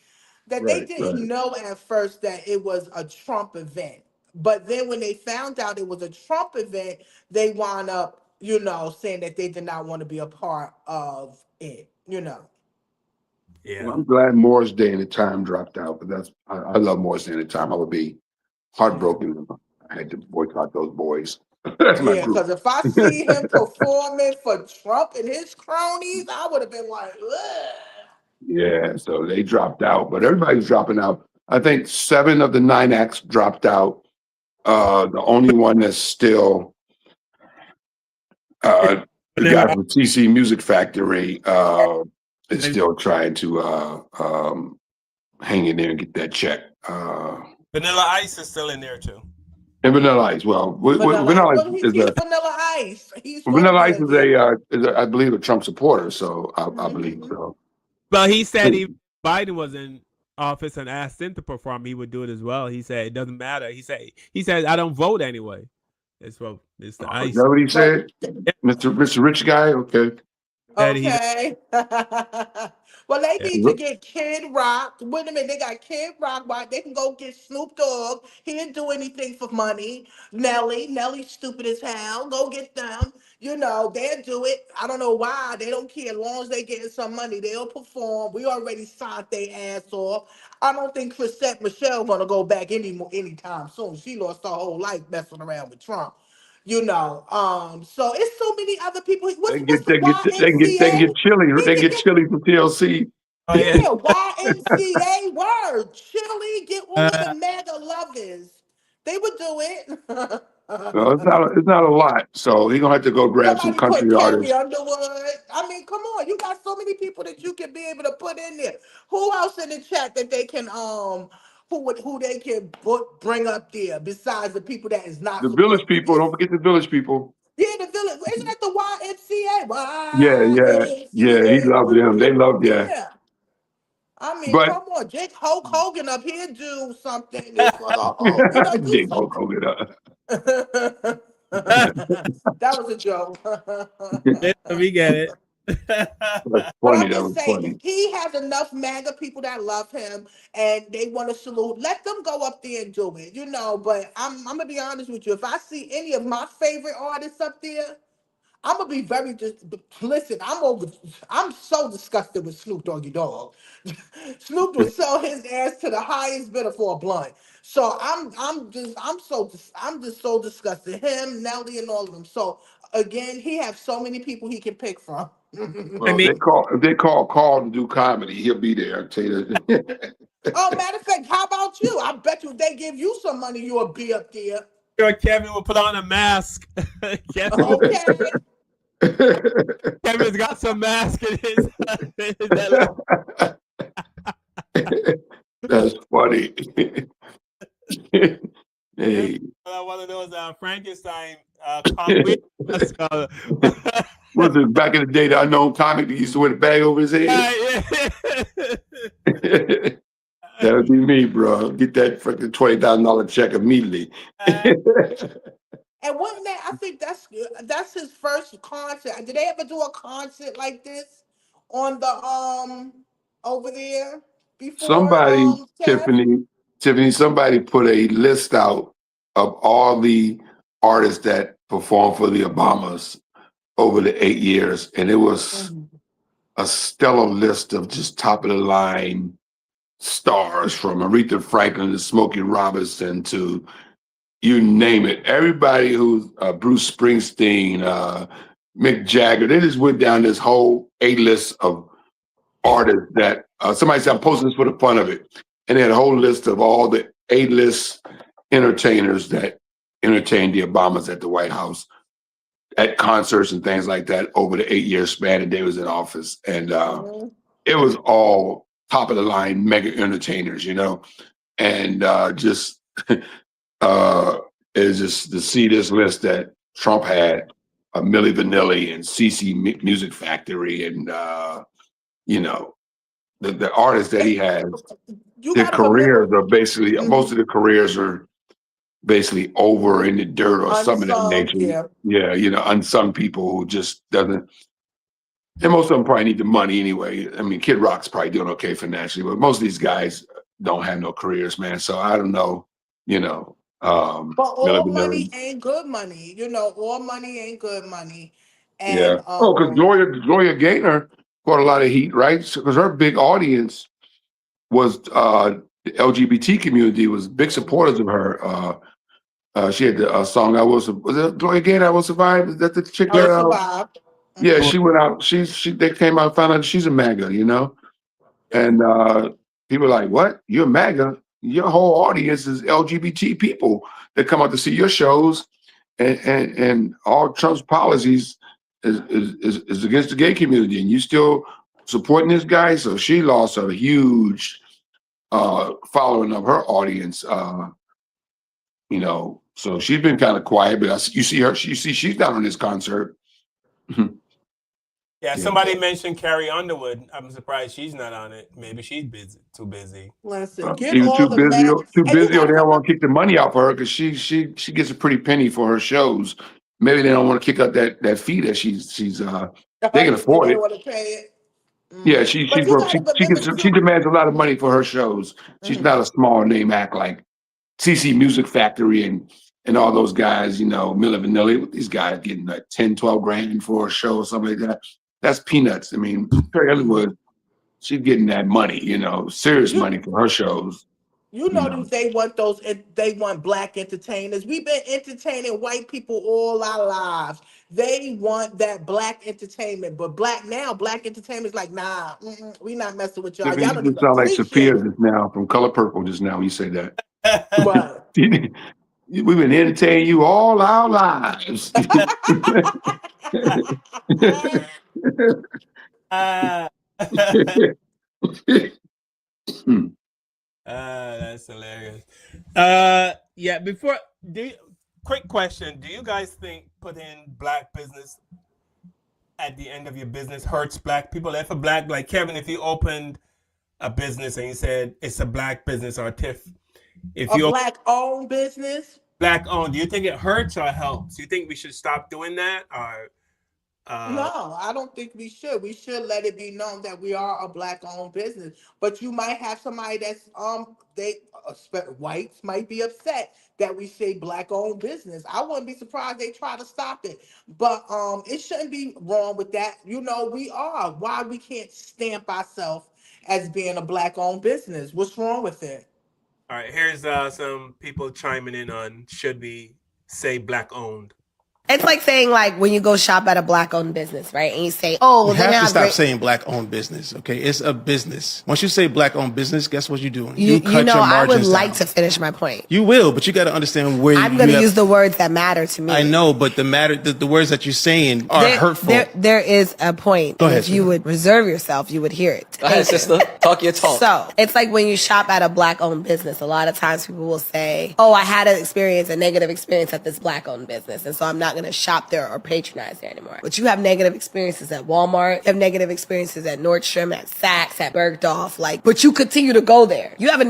that they didn't know at first that it was a Trump event. But then when they found out it was a Trump event, they wound up, saying that they did not want to be a part of it. Yeah. Well, I'm glad Morris Day and the Time dropped out, but I love Morris Day and the Time. I would be heartbroken if I had to boycott those boys. That's my Yeah, group. because if I see him performing for Trump and his cronies, I would have been like, ugh. Yeah, so they dropped out, but everybody's dropping out. I think 7 of the 9 acts dropped out. The only one that's still the guy from CC Music Factory is still trying to hang in there and get that check. Vanilla Ice is still in there too. And Vanilla Ice, Vanilla Ice He's is Vanilla Ice. Vanilla Ice is I believe, a Trump supporter. So I believe so. Well, he said if Biden was in office and asked him to perform, he would do it as well. He said it doesn't matter. He said I don't vote anyway. That's what Mr. Ice. Is that what he said? Mr. Rich Guy? Okay. Okay. Well, they need to get Kid Rock. Wait a minute, they got Kid Rock. Why they can go get Snoop Dogg? He didn't do anything for money. Nelly's stupid as hell. Go get them. They'll do it. I don't know why. They don't care. As long as they getting some money, they'll perform. We already signed their ass off. I don't think Chrisette Michelle gonna go back anytime soon. She lost her whole life messing around with Trump. So it's so many other people. They can get chili. They can get chili from TLC. Yeah, YMCA word. Chili, get all of the mega lovers. They would do it. No, it's not a lot. So he's gonna have to go grab some country artists. Carrie Underwood. I mean, come on. You got so many people that you can be able to put in there. Who else in the chat that they can who they can bring up there besides the people that is not the Village People? Don't forget the Village People. Yeah, the Village. Isn't that the Yeah. He loved them. They loved Yeah. I mean, come on, Jake Hulk Hogan up here do something for the whole. Jake Hulk Hogan up. That was a joke. We get it. That's funny. That was funny. He has enough MAGA people that love him and they want to salute. Let them go up there and do it, But I'm gonna be honest with you. If I see any of my favorite artists up there, I'm gonna be very listen. I'm so disgusted with Snoop Doggy Dogg. Snoop would sell his ass to the highest bidder for a blunt. So I'm just so disgusted. Him, Nelly, and all of them. So again, he has so many people he can pick from. Well, if they call Carl to do comedy, he'll be there. I'll tell you that. Oh, matter of fact, how about you? I bet you if they give you some money, you'll be up there. sure Kevin will put on a mask. Kevin, Okay. Kevin's got some mask in his LA. That's funny. Hey. One of those Frankenstein comic. Was it back in the day, the unknown comic that used to wear the bag over his head? That would be me, bro. Get that freaking $20,000 check immediately. And wasn't that? I think that's his first concert. Did they ever do a concert like this on the over there before Somebody, Kev? Tiffany, somebody put a list out of all the artists that performed for the Obamas over the 8 years, and it was a stellar list of just top of the line stars, from Aretha Franklin to Smokey Robinson to you name it. Everybody who's Bruce Springsteen, Mick Jagger, they just went down this whole A-list of artists that somebody said, I'm posting this for the fun of it. And they had a whole list of all the A-list entertainers that entertained the Obamas at the White House, at concerts and things like that over the 8-year span that they was in office. And it was all top of the line mega entertainers, you know, and just is just to see this list that Trump had, Milli Vanilli and CC Music Factory, and you know, the artists that he has, their careers are basically most of the careers are basically over in the dirt or something of that Unsung, nature. yeah. Yeah, you know, unsung people who just doesn't. And most of them probably need the money anyway. I mean, Kid Rock's probably doing okay financially, but most of these guys don't have no careers, man. So I don't know, you know. But Milli all money Vanilli. ain't good money. You know, all money ain't good money. Yeah. And Oh, because Gloria Gaynor got a lot of heat, right? Because her big audience was the LGBT community, was big supporters of her. She had the song "I Will." Was it Gloria Gaynor? "I Will Survive"? Is that the chick I that? will survive. Yeah, she went out. They came out and found out she's a MAGA, you know, and people are like, "What? You're a MAGA? Your whole audience is LGBT people that come out to see your shows, and all Trump's policies is against the gay community, and you still supporting this guy." So she lost a huge following of her audience. You know, so she's been kind of quiet, but you see her. You see she's not on this concert. Yeah, somebody mentioned Carrie Underwood. I'm surprised she's not on it. Maybe she's busy, too busy. Listen, get Either all the men. too And you busy, or got they to don't remember, want to kick the money out for her because she gets a pretty penny for her shows. Maybe they don't want to kick out that fee that she's they can afford they it. don't want to pay it. Yeah, she But you got to remember she too. demands a lot of money for her shows. She's not a small name act like CC Music Factory and all those guys, you know, Milli Vanilli. These guys getting like 10, 12 grand for a show or something like that. That's peanuts. I mean, Perry Underwood, she's getting that money, you know, serious money for her shows. You know, they want black entertainers. We've been entertaining white people all our lives. They want that black entertainment, but black entertainment is like, nah, we not messing with y'all. Tiffany, Y'all you don't just even sound like appreciate Sophia it. just now from Color Purple just now when you say that. What? We've been entertaining you all our lives. That's hilarious. Yeah. Quick question: do you guys think putting black business at the end of your business hurts black people? If a black, like Kevin, if you opened a business and you said it's a black business, or Tiff, if A you black owned business. black owned, do you think it hurts or helps? Do you think we should stop doing that, or No, I don't think we should. We should let it be known that we are a black owned business. But you might have somebody that's whites might be upset that we say black owned business. I wouldn't be surprised they try to stop it. But it shouldn't be wrong with that. You know, we are. Why we can't stamp ourselves as being a black owned business? What's wrong with it? all right? Here's some people chiming in on should we say black owned. It's like saying, like, when you go shop at a black-owned business, right? And you say, oh, You they're have gonna to have stop great... saying black-owned business, okay? It's a business. Once you say black-owned business, guess what you're doing? You cut know, your I would margins like down. to finish my point. You will, but you got to understand where I'm going to use the words that matter to me. I know, but the words that you're saying are hurtful. There is a point. Go ahead, if you would reserve yourself, you would hear it. Go ahead, sister. Talk your talk. So it's like when you shop at a black-owned business, a lot of times people will say, oh, I had a negative experience at this black-owned business, and so I'm not going to shop there or patronize there anymore. But you have negative experiences at Walmart, you have negative experiences at Nordstrom, at Saks, at Bergdorf, but you continue to go there. You have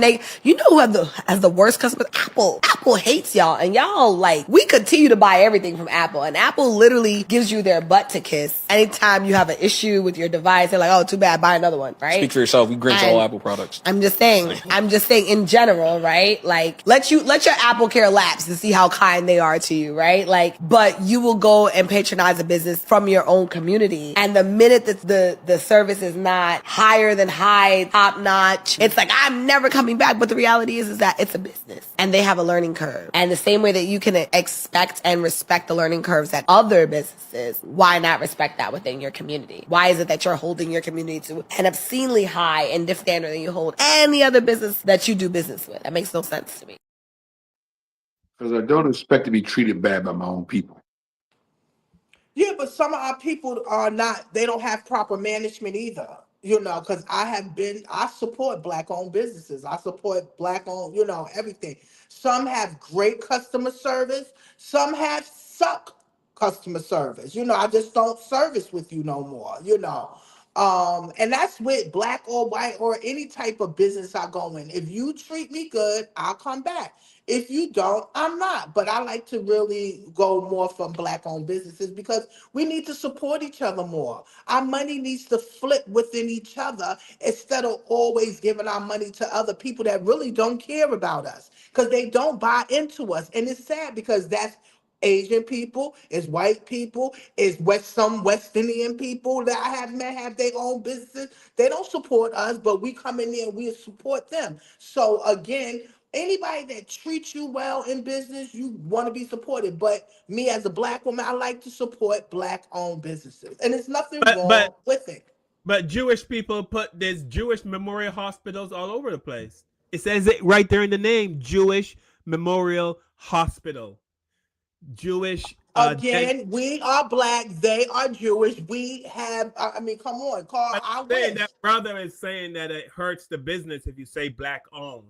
you know who has the worst customers? Apple. Apple hates y'all, and y'all, we continue to buy everything from Apple, and Apple literally gives you their butt to kiss. Anytime you have an issue with your device, they're like, oh, too bad, buy another one, right? Speak for yourself. We Grinch all Apple products. I'm just saying in general, right? Let your Apple care lapse to see how kind they are to you, right? But you will go and patronize a business from your own community. And the minute that the service is not higher than high, top notch, it's like, I'm never coming back. But the reality is that it's a business and they have a learning curve. And the same way that you can expect and respect the learning curves at other businesses, why not respect that within your community? Why is it that you're holding your community to an obscenely high and different standard than you hold any other business that you do business with? That makes no sense to me. Because I don't expect to be treated bad by my own people. Yeah, but some of our people they don't have proper management either. Because I support black-owned businesses. I support black-owned, everything. Some have great customer service. Some have suck customer service. I just don't service with you no more, And that's with black or white or any type of business I go in. If you treat me good, I'll come back. If you don't, I'm not. But I like to really go more from black-owned businesses because we need to support each other more. Our money needs to flip within each other instead of always giving our money to other people that really don't care about us because they don't buy into us. And it's sad because that's Asian people, it's white people, it's some West Indian people that I have met have their own businesses. They don't support us, but we come in there and we support them. So again, anybody that treats you well in business, you want to be supported. But me as a black woman, I like to support black-owned businesses. And there's nothing wrong with it. But Jewish people there's Jewish memorial hospitals all over the place. It says it right there in the name, Jewish Memorial Hospital. Jewish. Again, we are black. They are Jewish. We have, come on, Carl. That brother is saying that it hurts the business if you say black owned.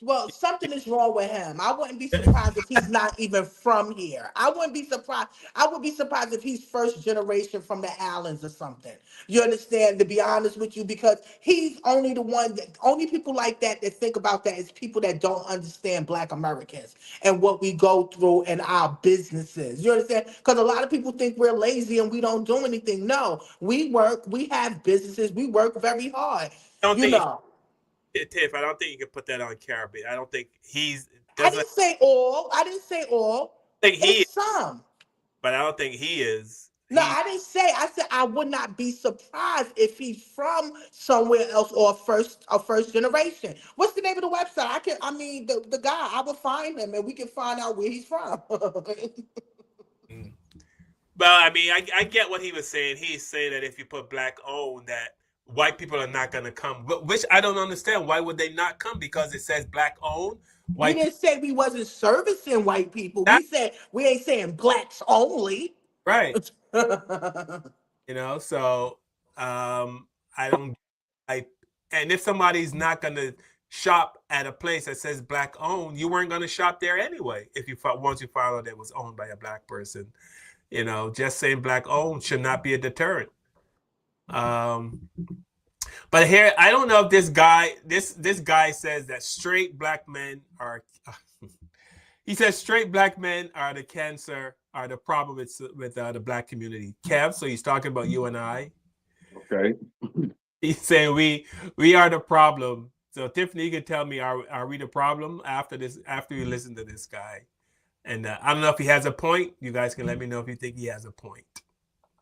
Well, something is wrong with him. I wouldn't be surprised if he's not even from here. I wouldn't be surprised. I would be surprised if he's first generation from the Allens or something. You understand? To be honest with you, because he's only only people like that think about that is people that don't understand Black Americans and what we go through in our businesses. You understand? Because a lot of people think we're lazy and we don't do anything. No, we work. We have businesses. We work very hard. Tiff, I don't think you can put that on Caribbean. I don't think I didn't say all. I think he is some. But I don't think he is. No, I didn't say. I said I would not be surprised if he's from somewhere else or a first generation. What's the name of the website? The guy. I will find him and we can find out where he's from. Well, I get what he was saying. He's saying that if you put black owned, that white people are not going to come, which I don't understand. Why would they not come? Because it says black owned. We didn't say we wasn't servicing white people. We said we ain't saying blacks only. Right. So and if somebody's not going to shop at a place that says black owned, you weren't going to shop there anyway. Once you found out it was owned by a black person, just saying black owned should not be a deterrent. But here, I don't know if this guy says that straight black men are. He says straight black men are the cancer, are the problem with the black community. Kev, so he's talking about you and I. Okay. He's saying we are the problem. So Tiffany, you can tell me, are we the problem after you listen to this guy? And I don't know if he has a point. You guys can let me know if you think he has a point.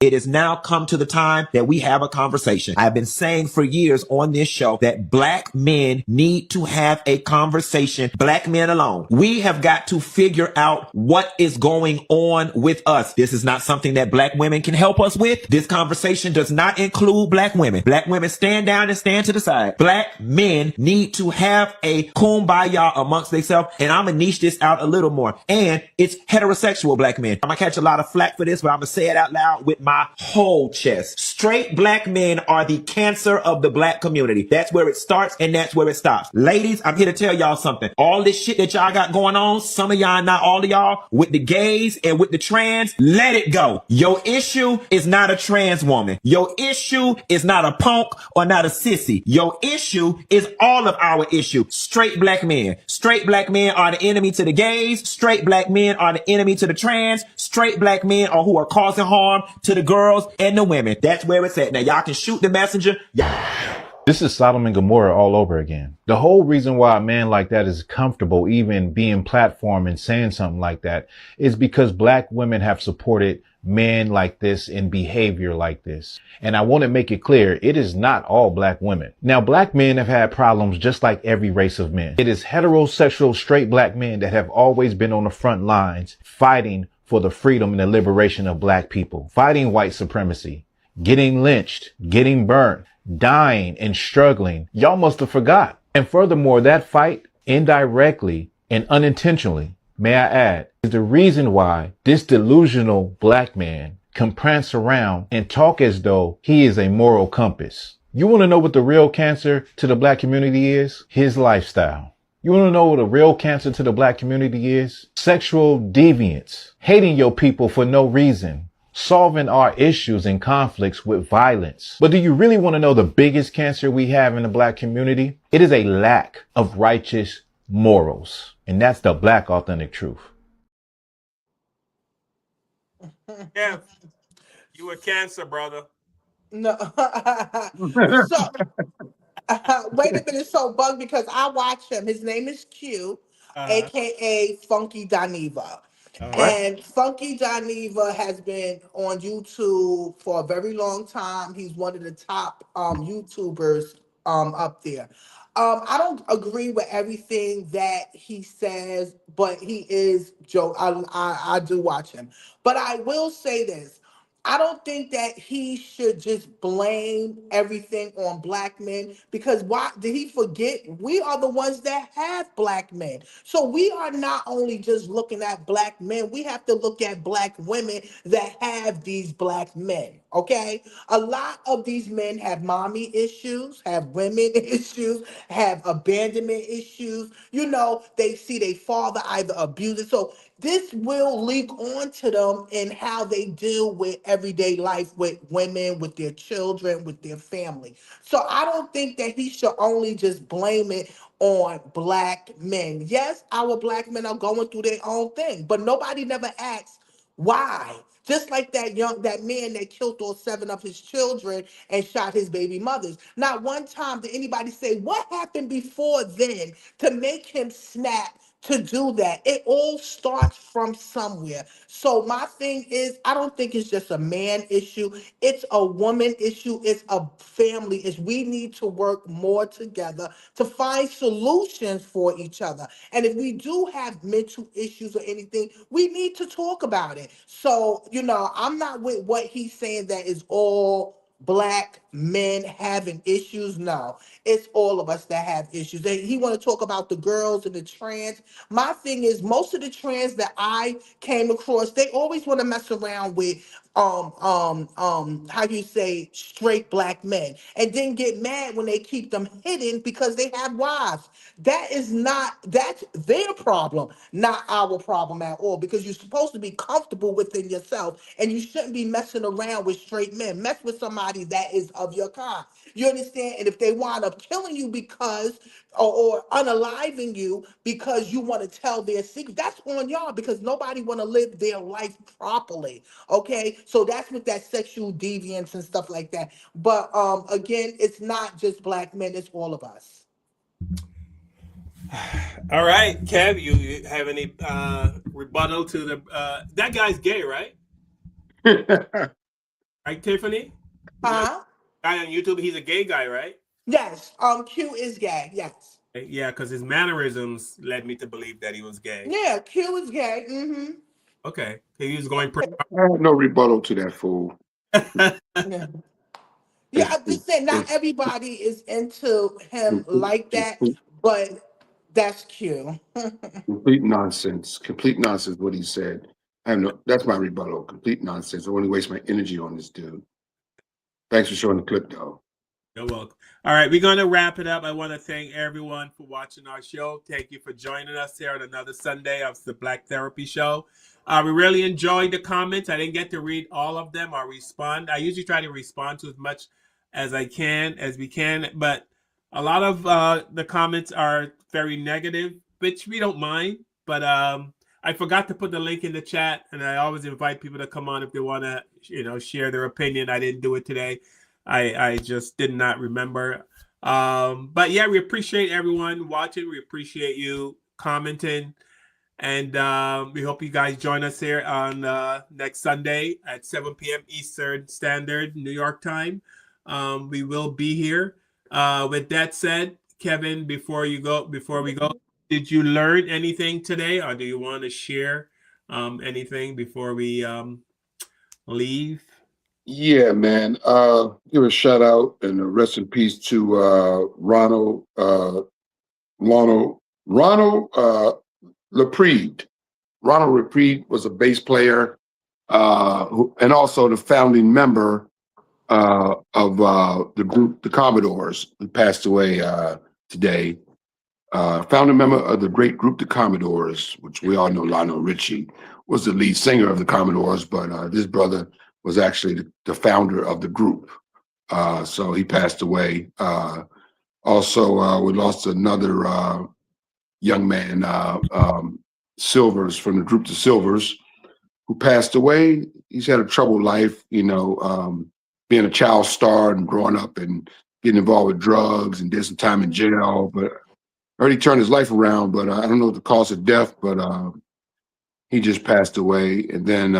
It has now come to the time that we have a conversation. I've been saying for years on this show that black men need to have a conversation, black men alone. We have got to figure out what is going on with us. This is not something that black women can help us with. This conversation does not include black women. Black women stand down and stand to the side. Black men need to have a kumbaya amongst themselves. And I'm going to niche this out a little more. And it's heterosexual black men. I'm going to catch a lot of flack for this, but I'm going to say it out loud with my whole chest. Straight black men are the cancer of the black community. That's where it starts and that's where it stops. Ladies, I'm here to tell y'all something. All this shit that y'all got going on, some of y'all, not all of y'all, with the gays and with the trans, let it go. Your issue is not a trans woman. Your issue is not a punk or not a sissy. Your issue is all of our issue. Straight black men. Straight black men are the enemy to the gays. Straight black men are the enemy to the trans. Straight black men are who are causing harm to the girls and the women. That's where it's at. Now y'all can shoot the messenger. This is Sodom and Gomorrah all over again. The whole reason why a man like that is comfortable even being platformed and saying something like that is because black women have supported men like this in behavior like this. And I want to make it clear, it is not all black women. Now, black men have had problems just like every race of men. It is heterosexual straight black men that have always been on the front lines fighting for the freedom and the liberation of black people, fighting white supremacy, getting lynched, getting burnt, dying and struggling. Y'all must have forgot. And furthermore, that fight indirectly and unintentionally, may I add, is the reason why this delusional black man can prance around and talk as though he is a moral compass. You want to know what the real cancer to the black community is? His lifestyle. You want to know what the real cancer to the black community is? Sexual deviance, hating your people for no reason, solving our issues and conflicts with violence. But do you really want to know the biggest cancer we have in the black community? It is a lack of righteous morals. And that's the black authentic truth. Yeah, you a cancer, brother. No. So wait a minute, so bug because I watch him. His name is Q, aka Funky Dineva. And Funky Dineva has been on YouTube for a very long time. He's one of the top YouTubers up there. I don't agree with everything that he says, but he is Joe. I do watch him. But I will say this. I don't think that he should just blame everything on black men because why did he forget we are the ones that have black men. So we are not only just looking at black men, we have to look at black women that have these black men. Okay? A lot of these men have mommy issues, have women issues, have abandonment issues. You know, they see their father either abuse it. So this will leak on to them in how they deal with everyday life with women, with their children, with their family. So I don't think that he should only just blame it on black men. Yes, our black men are going through their own thing, but nobody never asks why. Just like that man that killed all 7 of his children and shot his baby mothers. Not one time did anybody say what happened before then to make him snap to do that. It all starts from somewhere. So my thing is, I don't think it's just a man issue. It's a woman issue. It's a family issue. We need to work more together to find solutions for each other. And if we do have mental issues or anything, we need to talk about it. So, I'm not with what he's saying that is all black men having issues. No, it's all of us that have issues. And he want to talk about the girls and the trans. My thing is, most of the trans that I came across, they always want to mess around with how do you say, straight black men, and then get mad when they keep them hidden because they have wives. That's their problem, not our problem at all, because you're supposed to be comfortable within yourself and you shouldn't be messing around with straight men. Mess with somebody that is of your kind. You understand? And if they wind up killing you because or unaliving you because you want to tell their secret, that's on y'all, because nobody want to live their life properly. Okay, so that's with that sexual deviance and stuff like that. But again, it's not just black men, it's all of us. All right, Kev, you have any rebuttal to the that guy's gay, right? Right, Tiffany? Huh? Guy on YouTube, he's a gay guy, right? Yes. Q is gay. Yes. Yeah, because his mannerisms led me to believe that he was gay. Yeah, Q is gay. Mm-hmm. Okay. He was going pretty I have no rebuttal to that fool. Yeah. Yeah, I'm just saying not It's everybody is into him complete, like that, complete, but that's Q. complete nonsense. Complete nonsense. What he said. I have no. That's my rebuttal. Complete nonsense. I want to waste my energy on this dude. Thanks for showing the clip, though. You're welcome. All right, we're going to wrap it up. I want to thank everyone for watching our show. Thank you for joining us here on another Sunday of the Black Therapy Show. We really enjoyed the comments. I didn't get to read all of them or respond. I usually try to respond to as much as we can, but a lot of the comments are very negative, which we don't mind. But I forgot to put the link in the chat, and I always invite people to come on if they want to, share their opinion. I didn't do it today. I just did not remember. But yeah, we appreciate everyone watching. We appreciate you commenting. And we hope you guys join us here on next Sunday at 7 p.m. Eastern Standard, New York time. We will be here. With that said, Kevin, before we go, did you learn anything today, or do you want to share anything before we leave? Yeah, man. Give a shout out and a rest in peace to Ronald Laprede. Ronald Laprede was a bass player and also the founding member of the group, the Commodores, who passed away today. Founding member of the great group, the Commodores, which we all know Lionel Richie was the lead singer of the Commodores, but this brother was actually the founder of the group. So he passed away. Also, we lost another young man, Silvers, from the group The Silvers, who passed away. He's had a troubled life, being a child star and growing up and getting involved with drugs and did some time in jail. But I heard he turned his life around, but I don't know the cause of death, but he just passed away. And then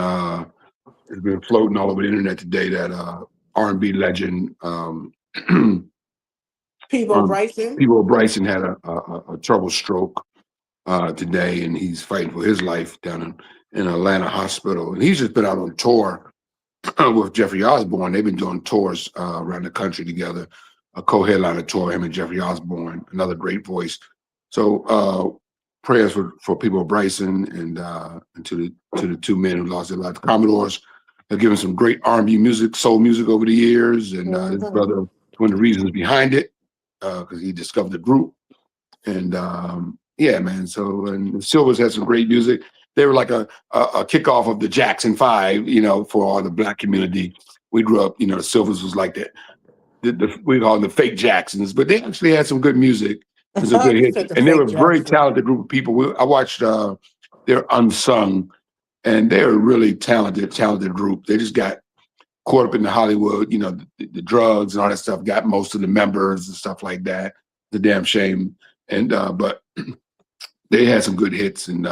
it's been floating all over the internet today that R&B legend People Bryson. People Bryson had a trouble stroke today, and he's fighting for his life down in Atlanta hospital. And he's just been out on tour with Jeffrey Osborne. They've been doing tours around the country together, a co-headliner tour, him and Jeffrey Osborne, another great voice. So prayers for People Bryson and to the two men who lost their lives. The Commodores have given some great R&B music, soul music over the years, and his brother, one of the reasons behind it, because he discovered the group. And yeah, man. So and the Silvers had some great music. They were like a kickoff of the Jackson Five, for all the Black community. We grew up, the Silvers was like that. We call them the fake Jacksons, but they actually had some good music and some good hits. And they were a very talented group of people. I watched their Unsung, and they're a really talented group. They just got caught up in the Hollywood, the drugs and all that stuff, got most of the members and stuff like that. It's a damn shame. And but they had some good hits, and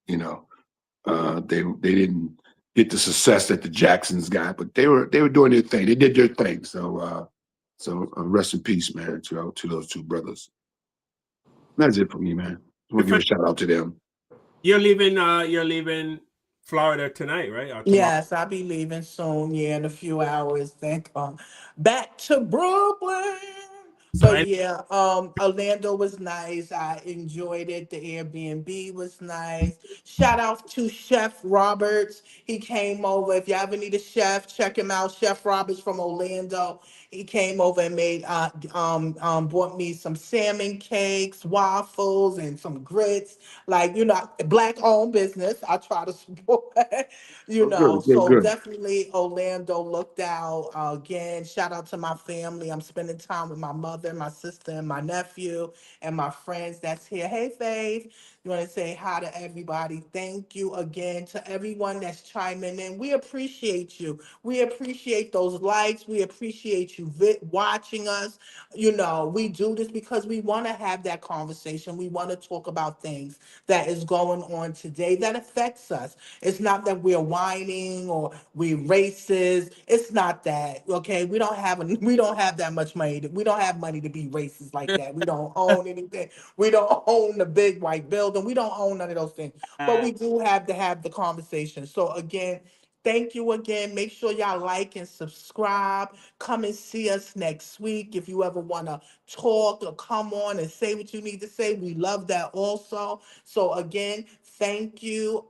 they didn't get the success that the Jacksons got, but they were doing their thing. They did their thing. So rest in peace, man, to those two brothers. That's it for me, man. I want to give a shout out to them. You're leaving Florida tonight, right? Or tomorrow? Yes, I'll be leaving soon. Yeah, in a few hours. Then come back to Brooklyn. But yeah, Orlando was nice. I enjoyed it. The Airbnb was nice. Shout out to Chef Roberts. He came over. If you ever need a chef, check him out. Chef Roberts from Orlando. He came over and made bought me some salmon cakes, waffles, and some grits. Like, Black owned business. I try to support, so definitely Orlando looked out. Again, shout out to my family. I'm spending time with my mother, my sister, and my nephew, and my friends that's here. Hey, Faith. You want to say hi to everybody. Thank you again to everyone that's chiming in. We appreciate you. We appreciate those likes. We appreciate you watching us. We do this because we want to have that conversation. We want to talk about things that is going on today that affects us. It's not that we're whining or we're racist. It's not that. Okay, we don't have that much money. We don't have money to be racist like that. We don't own anything. We don't own the big white building. We don't own none of those things. But we do have to have the conversation. So again, thank you again. Make sure y'all like and subscribe. Come and see us next week. If you ever want to talk or come on and say what you need to say, we love that also. So again, thank you.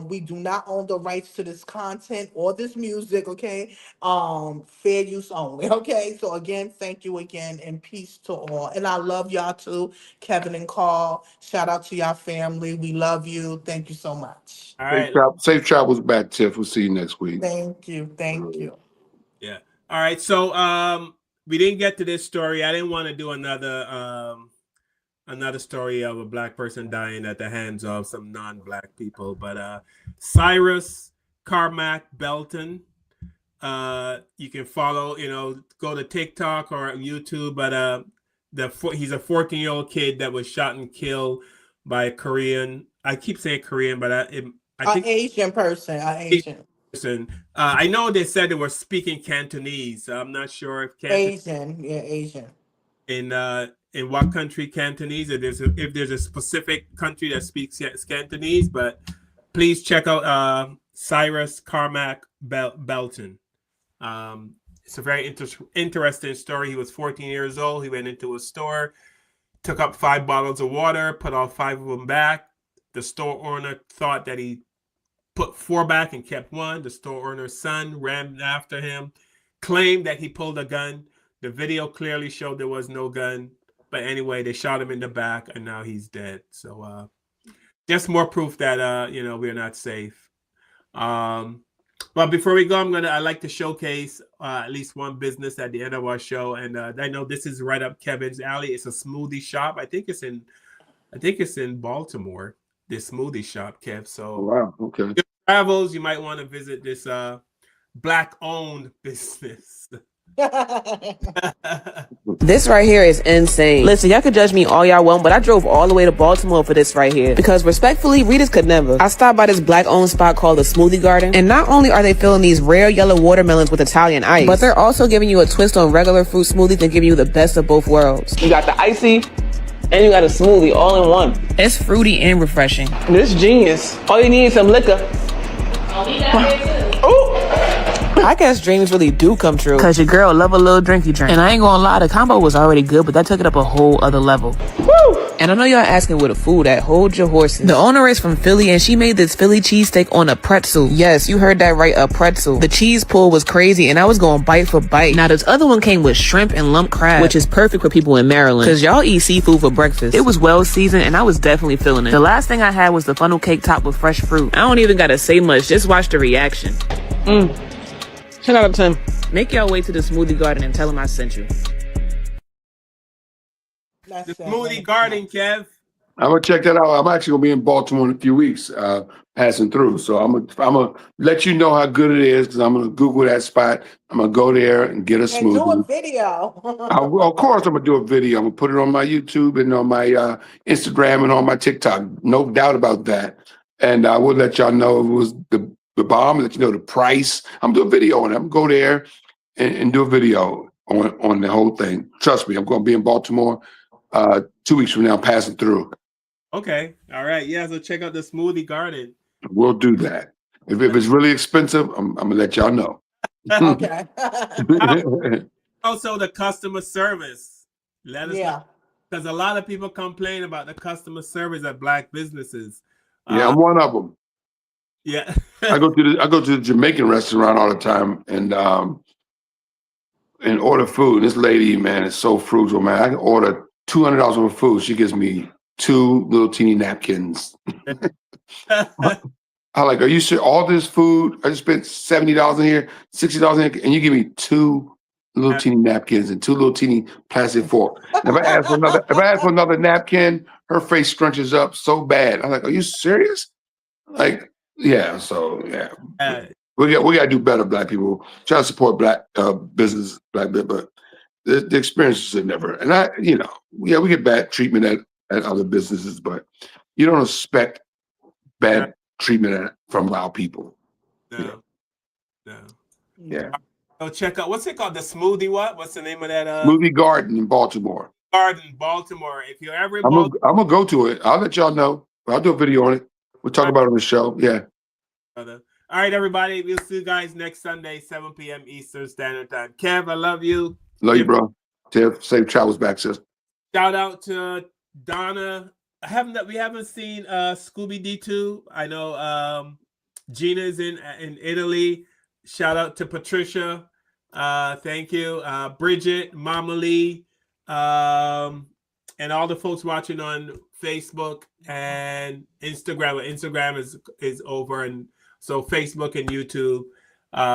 We do not own the rights to this content or this music, okay? Fair use only, okay? So again, thank you again and peace to all. And I love y'all too, Kevin and Carl. Shout out to y'all family. We love you. Thank you so much. All right. Safe travels back, Tiff. We'll see you next week. Thank you. Thank you. Yeah. All right. So we didn't get to this story. I didn't want to do another story of a Black person dying at the hands of some non-Black people. But Cyrus Carmack Belton, you can follow, go to TikTok or YouTube. But he's a 14-year-old kid that was shot and killed by a Korean. I keep saying Korean, but I think Asian person. Asian. I know they said they were speaking Cantonese. So I'm not sure if Asian. Yeah, Asian. In what country Cantonese? If there's a specific country that speaks Cantonese, but please check out Cyrus Carmack Belton. It's a very interesting story. He was 14 years old. He went into a store, took up 5 bottles of water, put all 5 of them back. The store owner thought that he put 4 back and kept 1. The store owner's son ran after him, claimed that he pulled a gun. The video clearly showed there was no gun. But anyway, they shot him in the back and now he's dead. So just more proof that we're not safe. But before we go, I'd like to showcase at least one business at the end of our show. And I know this is right up Kevin's alley. It's a smoothie shop. I think it's in Baltimore. This smoothie shop, Kev. So wow, okay. Travels, you might want to visit this Black-owned business. This right here is insane. Listen, y'all can judge me all y'all want, but I drove all the way to Baltimore for this right here. Because respectfully, readers could never. I stopped by this Black-owned spot called the Smoothie Garden, and not only are they filling these rare yellow watermelons with Italian ice, but they're also giving you a twist on regular fruit smoothies and giving you the best of both worlds. You got the icy, and you got a smoothie all in one. It's fruity and refreshing. This genius. All you need is some liquor. Ooh. I guess dreams really do come true. Cause your girl love a little drinky drink. And I ain't gonna lie, the combo was already good, but that took it up a whole other level. Woo! And I know y'all asking where the food at. Hold your horses. The owner is from Philly and she made this Philly cheesesteak on a pretzel. Yes, you heard that right, a pretzel. The cheese pull was crazy and I was going bite for bite. Now this other one came with shrimp and lump crab, which is perfect for people in Maryland. Cause y'all eat seafood for breakfast. It was well seasoned and I was definitely feeling it. The last thing I had was the funnel cake topped with fresh fruit. I don't even gotta say much, just watch the reaction. 10 out of 10. Make y'all way to the Smoothie Garden and tell them I sent you. The Smoothie Garden, Kev. I'm gonna check that out. I'm actually gonna be in Baltimore in a few weeks, passing through. So I'm gonna let you know how good it is because I'm gonna Google that spot. I'm gonna go there and get a smoothie. And do a video. Of course, I'm gonna do a video. I'm gonna put it on my YouTube and on my Instagram and on my TikTok. No doubt about that. And I will let y'all know it was the bomb. Let you know the price. I'm gonna do a video on it. I'm gonna go there and do a video on the whole thing. Trust me, I'm gonna be in Baltimore 2 weeks from now, passing through. Okay. All right. Yeah. So check out the Smoothie Garden. We'll do that. If it's really expensive, I'm gonna let y'all know. Okay. Also, the customer service. Let us Yeah. Because a lot of people complain about the customer service at Black businesses. Yeah, I'm one of them. Yeah. I go to the Jamaican restaurant all the time and order food. This lady, man, is so frugal, man. I can order $200 worth of food. She gives me 2 little teeny napkins. I like, are you sure all this food? I just spent $70 in here, $60 in here, and you give me 2 little teeny napkins and 2 little teeny plastic forks. If I ask for another napkin, her face scrunches up so bad. I'm like, are you serious? Like, yeah. So yeah, we got to do better, Black people. Try to support Black business, but the experiences are never. And we get bad treatment at other businesses, but you don't expect bad treatment from our people. No. Yeah. Go check out, what's it called? The Smoothie what? What's the name of that? Movie Garden in Baltimore. Garden, Baltimore. If you're ever in I'm Baltimore. gonna go to it. I'll let y'all know. I'll do a video on it. We'll talk about it on the show. Yeah. All right, everybody. We'll see you guys next Sunday, 7 p.m. Eastern Standard Time. Kev, I love you. Love you, bro. Tiff, safe travels back, sis. Shout out to Donna. We haven't seen Scooby D2. I know Gina's in Italy. Shout out to Patricia. Thank you. Bridget, Mama Lee, and all the folks watching on Facebook and Instagram. Instagram is over, and so Facebook and YouTube.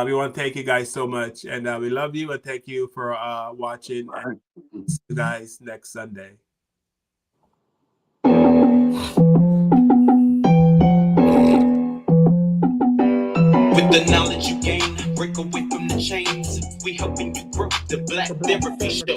We want to thank you guys so much, and we love you, and thank you for watching. And see you guys next Sunday. With the knowledge you gain, break away from the chains. We helping you grow the Black Therapy Show.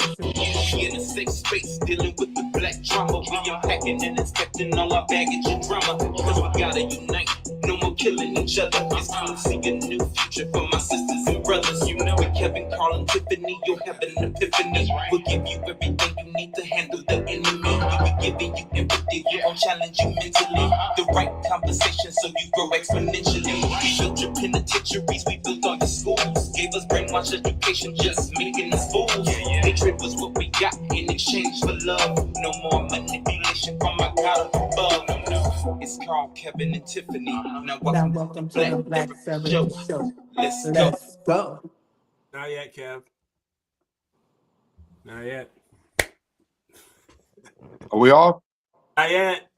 We in a safe space, dealing with the black trauma. We unpacking and inspecting all our baggage and drama. Cause we gotta unite, no more killing each other. It's time to see a new future for my sisters and brothers. You know, with Kevin, Carl, and Tiffany, you'll have an epiphany. We'll give you everything you need to handle the enemy. We'll be giving you empathy, we'll challenge you mentally. The right conversation so you grow exponentially. We built your penitentiaries, we built all your schools. Gave us brainwashed education, just making us fools. Hatred was what we got in exchange for love. No more manipulation from my God above. It's Carl, Kevin, and Tiffany. Now welcome to the Black Therapy Show. Let's go. Not yet, Kev. Not yet. Are we off? Not yet.